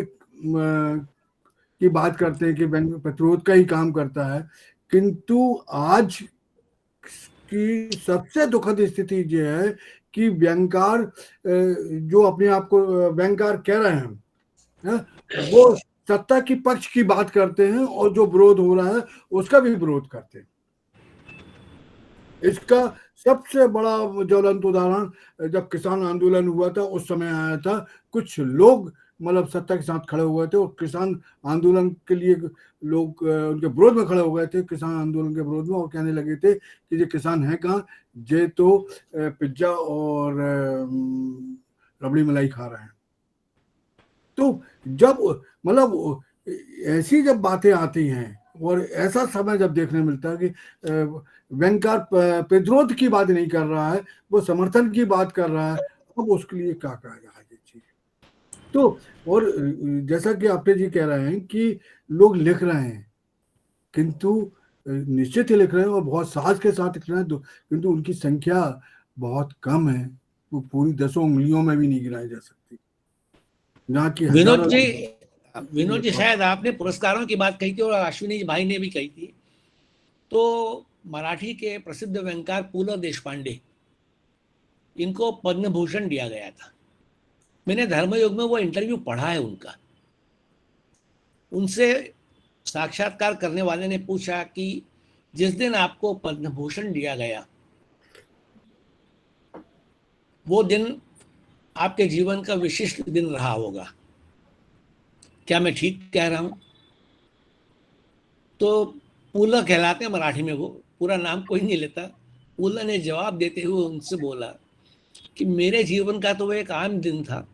की बात करते हैं कि व्यंग प्रतिरोध का ही काम करता है, किंतु आज की सबसे दुखद स्थिति ये है कि व्यंगकार जो अपने आप को व्यंगकार कह रहे हैं, वो सत्ता की पक्ष की बात करते हैं और जो विरोध हो रहा है उसका भी विरोध करते हैं। इसका सबसे बड़ा ज्वलंत उदाहरण जब किसान आंदोलन हुआ था उस समय आया था। कुछ लोग मतलब सत्ता के साथ खड़े हुए थे और किसान आंदोलन के लिए लोग उनके विरोध में खड़े हो गए थे, किसान आंदोलन के विरोध में, और कहने लगे थे कि ये किसान है कहाँ, ये तो पिज्जा और रबड़ी मलाई खा रहे हैं। तो जब मतलब ऐसी जब बातें आती हैं और ऐसा समय जब देखने मिलता है कि व्यंगकार प्रतिरोध की बात नहीं कर रहा है, वो समर्थन की बात कर रहा है, अब उसके लिए क्या कहा जाए ये चीज। तो और जैसा कि आपने जी कह रहे हैं कि लोग लिख रहे हैं, किंतु निश्चित ही लिख रहे हैं और बहुत साहस के साथ लिख रहे हैं, किंतु उनकी संख्या बहुत कम है, वो पूरी 10 उंगलियों में भी नहीं गिनाई जा सकती। ना कि विनोद जी शायद आपने पुरस्कारों की बात कही थी और अश्विनी भाई ने भी कही थी। तो मराठी के प्रसिद्ध व्यंगकार पुल देशपांडे, इनको पद्म भूषण दिया गया था। मैंने धर्मयुग में वो इंटरव्यू पढ़ा है उनका। उनसे साक्षात्कार करने वाले ने पूछा कि जिस दिन आपको पद्म भूषण दिया गया वो दिन आपके जीवन का विशिष्ट दिन रहा होगा। क्या मैं ठीक कह रहा हूं? तो पुल्ला कहलाते हैं मराठी में, वो पूरा नाम कोई नहीं लेता। पुल्ला ने जवाब देते हुए उनसे बोला कि मेरे जीवन का तो वो एक आम दिन था,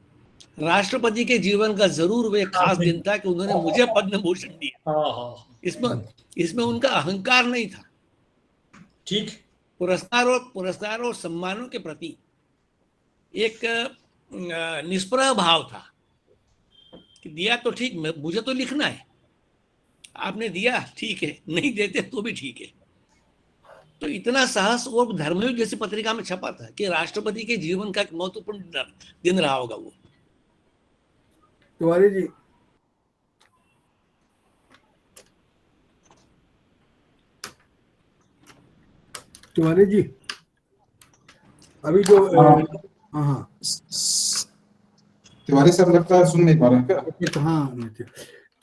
राष्ट्रपति के जीवन का जरूर वो एक खास दिन था कि उन्होंने मुझे पद्म भूषण दिया। हाँ, इसमें उनका अहंकार नहीं था। ठीक। पुरस्कार और सम्मानों के प्रति एक निष्प्रह भाव था कि दिया तो ठीक, मुझे तो लिखना है, आपने दिया ठीक है, नहीं देते तो भी ठीक है। तो इतना साहस वो धर्मयुग जैसी पत्रिका में छपा था कि राष्ट्रपति के जीवन का एक महत्वपूर्ण दिन रहा होगा वो। तिवारी जी, तिवारी जी, अभी जो हाँ तिवारी सर लगता है सुन नहीं पा रहे हैं क्या? कहाँ नहीं थे।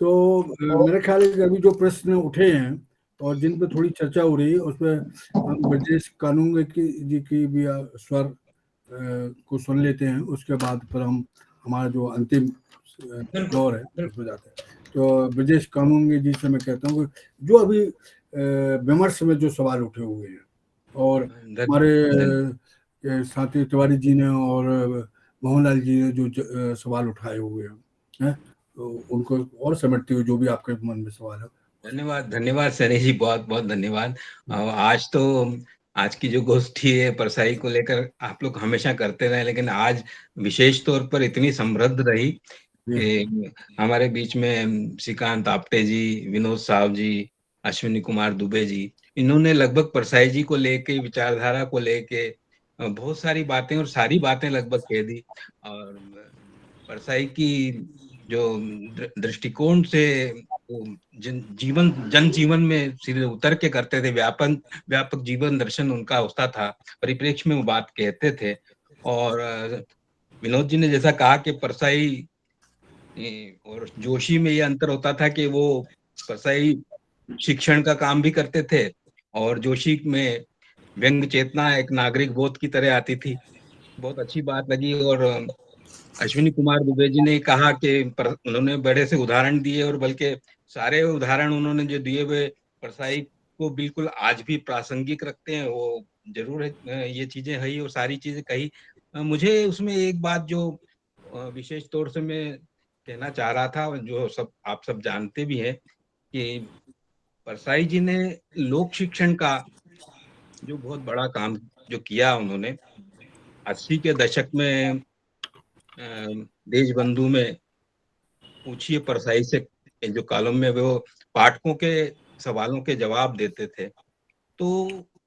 तो मेरे ख्याल है कि अभी जो प्रश्न उठे हैं और जिन पे थोड़ी चर्चा हो रही है उसमें हम ब्रजेश कानून जी की भी स्वर को सुन लेते हैं, उसके बाद फिर हम हमारा जो अंतिम दौर है उसमें जाते हैं। तो ब्रजेश कानून जी से मैं कहता हूँ जो अभी विमर्श में जो सवाल उठे हुए हैं और हमारे साथी तिवारी जी ने और मोहनलाल जी ने जो सवाल उठाए हुए हैं, तो उनको और समेटते हुए जो भी आपके मन में सवाल है। धन्यवाद सनी जी, बहुत बहुत धन्यवाद। आज की जो गोष्ठी है परसाई को लेकर आप लोग हमेशा करते रहे, लेकिन आज विशेष तौर पर इतनी समृद्ध रही कि हमारे बीच में श्रीकांत आप्टे जी, विनोद साहब जी, अश्विनी कुमार दुबे जी, इन्होंने लगभग परसाई जी को लेके, विचारधारा को लेके बहुत सारी बातें और सारी बातें लगभग कह दी। और परसाई की जो दृष्टिकोण से जनजीवन में सीधे उतर के करते थे, व्यापक जीवन दर्शन उनका होता था, परिप्रेक्ष्य में वो बात कहते थे। और विनोद जी ने जैसा कहा कि परसाई और जोशी में ये अंतर होता था कि वो परसाई शिक्षण का काम भी करते थे और जोशी में व्यंग चेतना एक नागरिक बोध की तरह आती थी। बहुत अच्छी बात लगी। और अश्विनी कुमार दुबे जी ने कहा कि उन्होंने बड़े से उदाहरण दिए और बल्कि सारे उदाहरण उन्होंने जो दिए वे परसाई को बिल्कुल आज भी प्रासंगिक रखते हैं। वो जरूर है, ये चीजें है ही और सारी चीजें कही। मुझे उसमें एक बात जो विशेष तौर से मैं कहना चाह रहा था, जो आप सब जानते भी हैं, कि परसाई जी ने लोक शिक्षण का जो बहुत बड़ा काम जो किया उन्होंने 80 के दशक में देशबंधु में पूछिए परसाई से जो कॉलम में वो पाठकों के सवालों के जवाब देते थे, तो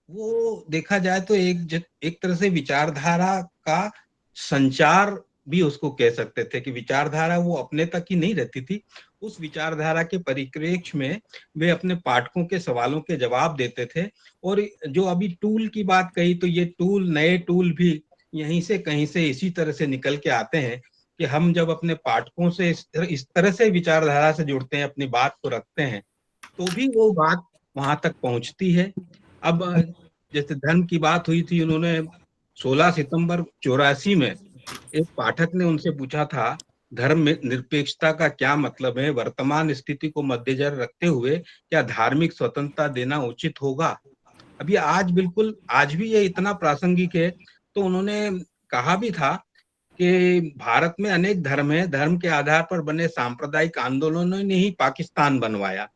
वो देखा जाए तो एक तरह से विचारधारा का संचार भी उसको कह सकते थे कि विचारधारा वो अपने तक ही नहीं रहती थी, उस विचारधारा के परिप्रेक्ष्य में वे अपने पाठकों के सवालों के जवाब देते थे। और जो अभी टूल की बात कही, तो ये टूल, नए टूल भी यहीं से कहीं से इसी तरह से निकल के आते हैं कि हम जब अपने पाठकों से इस तरह से विचारधारा से जुड़ते हैं, अपनी बात को रखते हैं, तो भी वो बात वहां तक पहुंचती है। अब जैसे धर्म की बात हुई थी, उन्होंने 16 सितंबर 84 में एक पाठक ने उनसे पूछा था, धर्म में निरपेक्षता का क्या मतलब है, वर्तमान स्थिति को मद्देनजर रखते हुए क्या धार्मिक स्वतंत्रता देना उचित होगा। अब ये आज भी ये इतना प्रासंगिक है। तो उन्होंने कहा भी था कि भारत में अनेक धर्म है, धर्म के आधार पर बने सांप्रदायिक आंदोलनों ने ही पाकिस्तान बनवाया।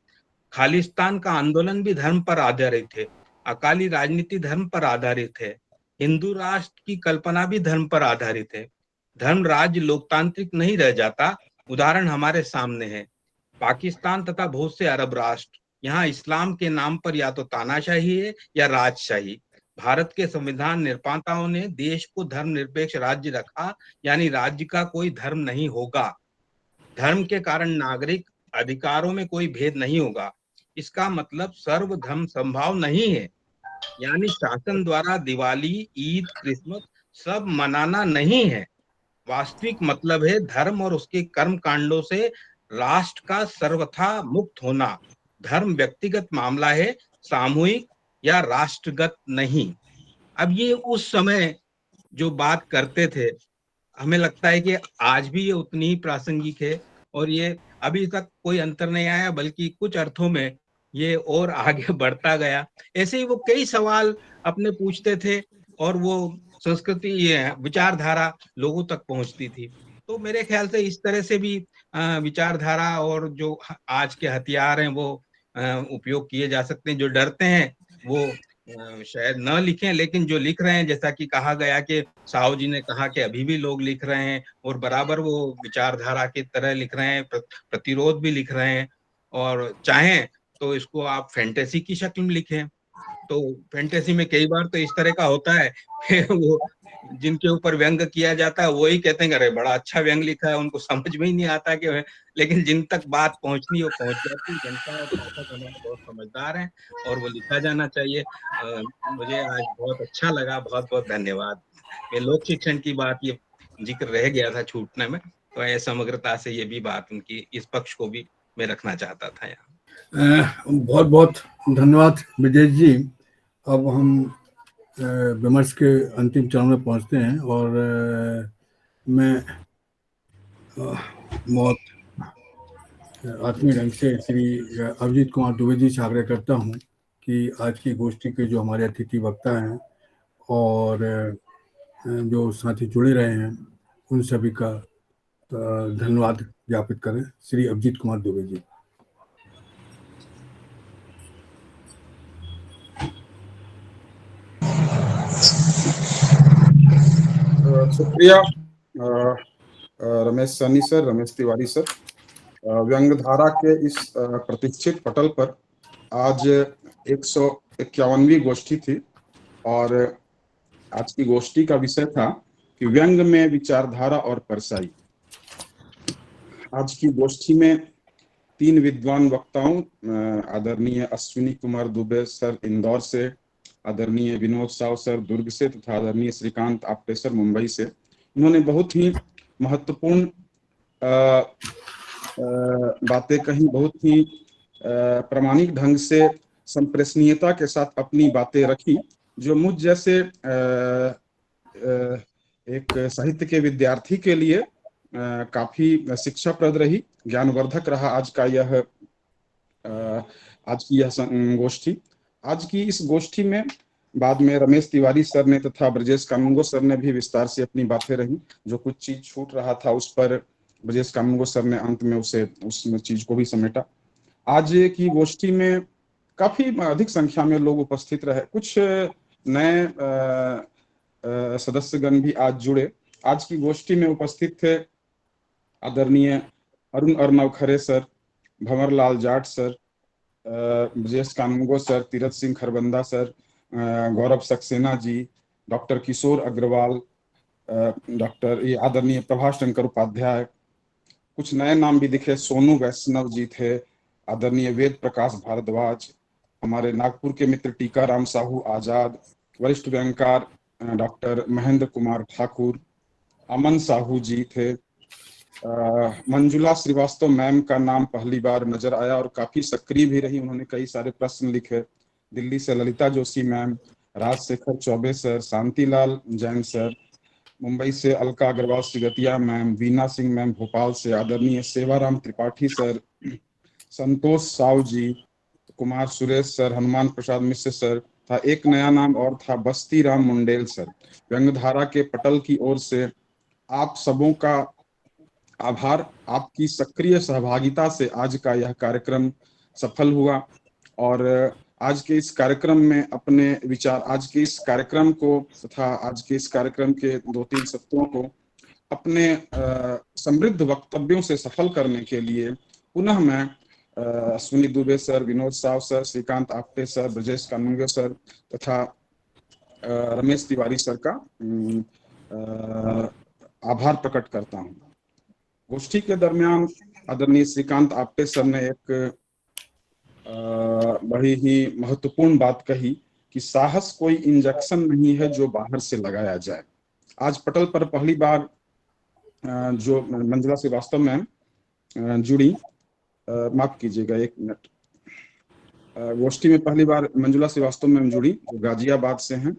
खालिस्तान का आंदोलन भी धर्म पर आधारित है, अकाली राजनीति धर्म पर आधारित है, हिंदू राष्ट्र की कल्पना भी धर्म पर आधारित है। धर्म राज्य लोकतांत्रिक नहीं रह जाता। उदाहरण हमारे सामने है, पाकिस्तान तथा बहुत से अरब राष्ट्र। यहाँ इस्लाम के नाम पर या तो तानाशाही है या राजशाही। भारत के संविधान निर्माताओं ने देश को धर्मनिरपेक्ष राज्य रखा, यानी राज्य का कोई धर्म नहीं होगा। धर्म के कारण नागरिक अधिकारों में कोई भेद नहीं होगा। इसका मतलब सर्वधर्म संभाव नहीं है, यानी शासन द्वारा दिवाली, ईद, क्रिसमस सब मनाना नहीं है। वास्तविक मतलब है धर्म और उसके कर्म कांडों से राष्ट्र का सर्वथा मुक्त होना। धर्म व्यक्तिगत मामला है, सामूहिक या राष्ट्रगत नहीं। अब ये उस समय जो बात करते थे, हमें लगता है कि आज भी ये उतनी ही प्रासंगिक है। और ये अभी तक कोई अंतर नहीं आया, बल्कि कुछ अर्थों में ये और आगे बढ़ता गया। ऐसे ही वो कई सवाल अपने पूछते थे और वो संस्कृति, ये विचारधारा लोगों तक पहुंचती थी। तो मेरे ख्याल से इस तरह से भी विचारधारा और जो आज के हथियार हैं वो उपयोग किए जा सकते हैं। जो डरते हैं वो शायद न लिखें, लेकिन जो लिख रहे हैं, जैसा कि कहा गया कि साहू जी ने कहा कि अभी भी लोग लिख रहे हैं और बराबर वो विचारधारा की तरह लिख रहे हैं, प्रतिरोध भी लिख रहे हैं। और चाहें तो इसको आप फैंटेसी की शक्ल में लिखें। तो फैंटेसी में कई बार तो इस तरह का होता है कि वो जिनके ऊपर व्यंग किया जाता है वही कहते हैं अरे बड़ा अच्छा व्यंग लिखा है, उनको समझ में ही नहीं आता कि, लेकिन जिन तक बात पहुंचनी हो पहुंच जाती है। जनता और पाठक हमारे बहुत समझदार हैं और वो लिखा जाना चाहिए। मुझे आज बहुत अच्छा लगा, बहुत बहुत धन्यवाद। ये लोक शिक्षण की बात ये जिक्र रह गया था छूटने में, तो समग्रता से ये भी बात उनकी इस पक्ष को भी मैं रखना चाहता था यहाँ। बहुत बहुत धन्यवाद विजय जी। अब हम विमर्श के अंतिम चरण में पहुंचते हैं और मैं बहुत आत्मीय ढंग से श्री अभिजीत कुमार दुबे जी से आग्रह करता हूं कि आज की गोष्ठी के जो हमारे अतिथि वक्ता हैं और जो साथी जुड़े रहे हैं उन सभी का धन्यवाद ज्ञापित करें। श्री अभिजीत कुमार दुबे जी। शुक्रिया रमेश सैनी सर, रमेश तिवारी सर। व्यंग्यधारा के इस प्रतिष्ठित पटल पर आज 151वीं गोष्ठी थी और आज की गोष्ठी का विषय था कि व्यंग में विचारधारा और परसाई। आज की गोष्ठी में 3 विद्वान वक्ताओं, आदरणीय अश्विनी कुमार दुबे सर इंदौर से, आदरणीय विनोद साव सर दुर्ग से तथा आदरणीय श्रीकांत आप्टे सर मुंबई से, उन्होंने बहुत ही महत्वपूर्ण बातें कही, बहुत ही प्रामाणिक ढंग से संप्रेषणीयता के साथ अपनी बातें रखी, जो मुझ जैसे एक साहित्य के विद्यार्थी के लिए काफी शिक्षाप्रद रही, ज्ञानवर्धक रहा आज की यह गोष्ठी। आज की इस गोष्ठी में बाद में रमेश तिवारी सर ने तथा ब्रजेश कानूनगो सर ने भी विस्तार से अपनी बातें रही। जो कुछ चीज छूट रहा था उस पर ब्रजेश कानूनगो सर ने अंत में उस चीज को भी समेटा। आज की गोष्ठी में काफी अधिक संख्या में लोग उपस्थित रहे, कुछ नए सदस्यगण भी आज जुड़े। आज की गोष्ठी में उपस्थित थे आदरणीय अरुण अर्नव खरे sir, Bhanwarlal Jat sir, Brajesh Kanungo sir, Tirath Singh Kharbanda sir, गौरव सक्सेना जी, डॉक्टर किशोर अग्रवाल, डॉक्टर आदरणीय प्रभाष शंकर उपाध्याय, कुछ नए नाम भी दिखे, सोनू वैष्णव जी थे, आदरणीय वेद प्रकाश भारद्वाज, हमारे नागपुर के मित्र टीकाराम साहू आजाद, वरिष्ठ व्यंगकार डॉक्टर महेंद्र कुमार ठाकुर, अमन साहू जी थे, मंजुला श्रीवास्तव मैम का नाम पहली बार नजर आया और काफी सक्रिय भी रही, उन्होंने कई सारे प्रश्न लिखे। दिल्ली से Lalita Joshi ma'am, Rajshekhar Choubey sir, Shantilal Jain sir, Mumbai से अलका अग्रवाल सिगतिया मैम, वीना सिंह मैम भोपाल से, आदरणीय Sevaram Tripathi sir, Santosh Sao ji, Kumar Suresh sir, Hanuman Prasad Mishra sir था, एक नया नाम और था बस्ती राम मुंडेल सर। व्यंग्यधारा के पटल की ओर से आप सबों का आभार, आपकी सक्रिय सहभागिता से आज का यह कार्यक्रम सफल हुआ और आज के इस कार्यक्रम में अपने विचार, आज के इस कार्यक्रम को तथा आज के इस कार्यक्रम के 2-3 सत्रों को अपने समृद्ध वक्तव्यों से सफल करने के लिए पुनः मैं Ashwini Dubey sir, Vinod Sao sir, Shrikant Apte sir, Brajesh Kanungo sir तथा रमेश तिवारी सर का आभार प्रकट करता हूँ। गोष्ठी के दरमियान आदरणीय श्रीकांत आप्टे सर ने एक बड़ी ही महत्वपूर्ण बात कही कि साहस कोई इंजेक्शन नहीं है जो बाहर से लगाया जाए। आज पटल पर पहली बार जो मंजुला श्रीवास्तव मैम जुड़ी, माफ कीजिएगा 1 मिनट, गोष्ठी में पहली बार मंजुला श्रीवास्तव मैम जुड़ी जो गाजियाबाद से हैं,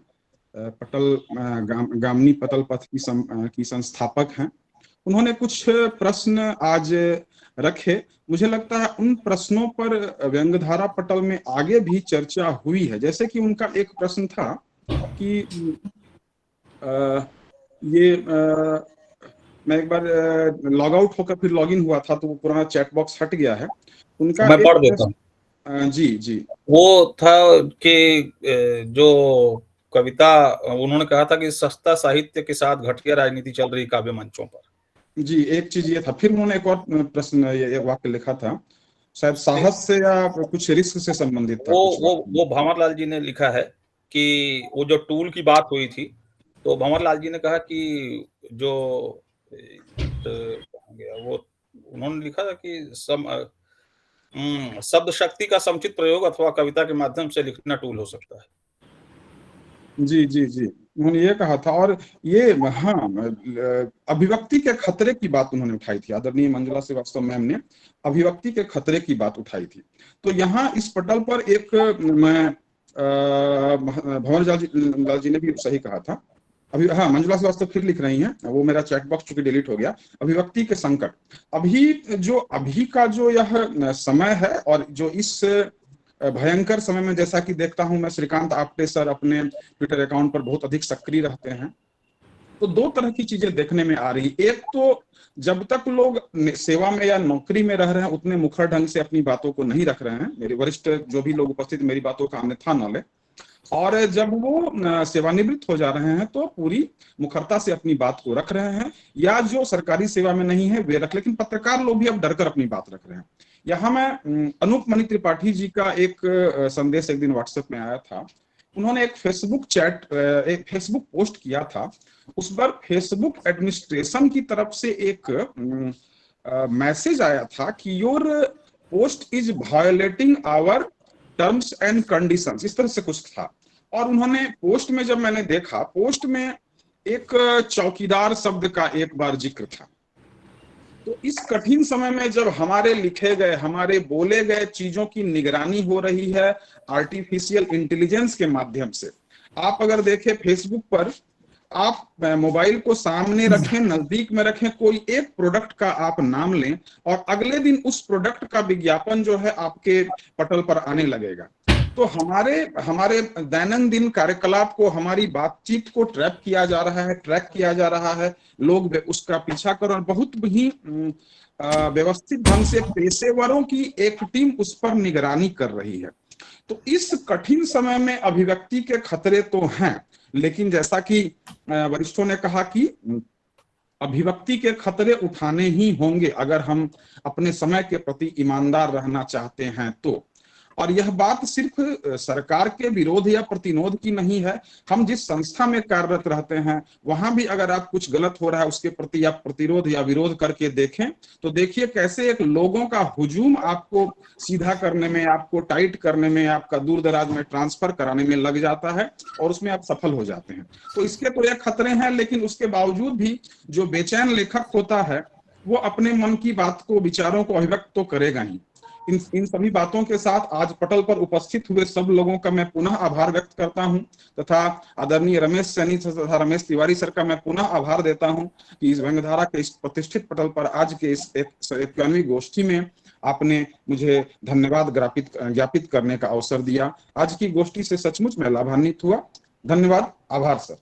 पटल गामनी पटल पथ की संस्थापक हैं। उन्होंने कुछ प्रश्न आज रखे। मुझे लगता है उन प्रश्नों पर व्यंग्यधारा पटल में आगे भी चर्चा हुई है। जैसे कि उनका एक प्रश्न था कि मैं एक बार लॉग आउट होकर फिर लॉग इन हुआ था तो वो पुराना चैट बॉक्स हट गया है। उनका मैं पढ़ देता हूँ। जी जी। वो था कि जो कविता उन्होंने कहा था कि सस्ता साहित्य के साथ घटिया राजनीति चल रही काव्य मंचों पर। जी, एक चीज ये था। फिर उन्होंने एक और प्रश्न, एक वाक्य लिखा था, शायद साहस से या कुछ रिस्क से संबंधित था। वो भंवरलाल जी ने लिखा है कि वो जो टूल की बात हुई थी, तो भंवरलाल जी ने कहा कि जो वो उन्होंने लिखा था कि शब्द शक्ति का समुचित प्रयोग अथवा कविता के माध्यम से लिखना टूल हो सकता है। जी जी जी, उन्होंने ये कहा था। और ये हाँ, अभिव्यक्ति के खतरे की बात उन्होंने उठाई थी। आदरणीय मंजुला श्रीवास्तव मैम ने अभिव्यक्ति के खतरे की बात उठाई थी। तो यहाँ इस पटल पर एक मैं भंवरलाल जी ने भी सही कहा था। अभी हाँ, मंजुला श्रीवास्तव फिर लिख रही हैं, वो मेरा चैट बॉक्स चूंकि डिलीट हो गया। अभिव्यक्ति के संकट, अभी का जो यह समय है और जो इस भयंकर समय में, जैसा कि देखता हूं मैं, श्रीकांत आप्टे सर अपने ट्विटर अकाउंट पर बहुत अधिक सक्रिय रहते हैं। तो दो तरह की चीजें देखने में आ रही। एक तो जब तक लोग सेवा में या नौकरी में रह रहे हैं उतने मुखर ढंग से अपनी बातों को नहीं रख रहे हैं। मेरे वरिष्ठ जो भी लोग उपस्थित मेरी बातों का अन्यथा न ले। और जब वो सेवानिवृत्त हो जा रहे हैं तो पूरी मुखरता से अपनी बात को रख रहे हैं, या जो सरकारी सेवा में नहीं है वे रख। लेकिन पत्रकार लोग भी अब डरकर अपनी बात रख रहे हैं। यहाँ मैं अनूप मणि त्रिपाठी जी का एक संदेश एक दिन व्हाट्सएप में आया था। उन्होंने एक फेसबुक पोस्ट किया था। उस पर फेसबुक एडमिनिस्ट्रेशन की तरफ से एक मैसेज आया था कि your post is violating our terms and conditions, इस तरह से कुछ था। और उन्होंने पोस्ट में, जब मैंने देखा, पोस्ट में एक चौकीदार शब्द का एक बार जिक्र था। तो इस कठिन समय में जब हमारे लिखे गए, हमारे बोले गए चीजों की निगरानी हो रही है आर्टिफिशियल इंटेलिजेंस के माध्यम से, आप अगर देखें फेसबुक पर, आप मोबाइल को सामने रखें, नजदीक में रखें, कोई एक प्रोडक्ट का आप नाम लें और अगले दिन उस प्रोडक्ट का विज्ञापन जो है आपके पटल पर आने लगेगा। तो हमारे दैनंदिन कार्यकलाप को, हमारी बातचीत को ट्रैक किया जा रहा है। लोग उसका पीछा कर, और बहुत ही व्यवस्थित ढंग से पेशेवरों की एक टीम उस पर निगरानी कर रही है। तो इस कठिन समय में अभिव्यक्ति के खतरे तो हैं, लेकिन जैसा कि वरिष्ठों ने कहा कि अभिव्यक्ति के खतरे उठाने ही होंगे अगर हम अपने समय के प्रति ईमानदार रहना चाहते हैं तो। और यह बात सिर्फ सरकार के विरोध या प्रतिरोध की नहीं है। हम जिस संस्था में कार्यरत रहते हैं वहां भी अगर आप कुछ गलत हो रहा है उसके प्रति आप प्रतिरोध या विरोध करके देखें तो देखिए कैसे एक लोगों का हुजूम आपको सीधा करने में, आपको टाइट करने में, आपका दूर दराज में ट्रांसफर कराने में लग जाता है और उसमें आप सफल हो जाते हैं। तो इसके तो यह खतरे हैं, लेकिन उसके बावजूद भी जो बेचैन लेखक होता है वो अपने मन की बात को, विचारों को अभिव्यक्त तो करेगा ही। इन सभी बातों के साथ आज पटल पर उपस्थित हुए सब लोगों का मैं पुनः आभार व्यक्त करता हूं, तथा आदरणीय रमेश सैनी तथा रमेश तिवारी सर का मैं पुनः आभार देता हूं कि इस व्यंग्यधारा के इस प्रतिष्ठित पटल पर आज के इस 51वीं गोष्ठी में आपने मुझे धन्यवाद ज्ञापित करने का अवसर दिया। आज की गोष्ठी से सचमुच मैं लाभान्वित हुआ। धन्यवाद, आभार सर।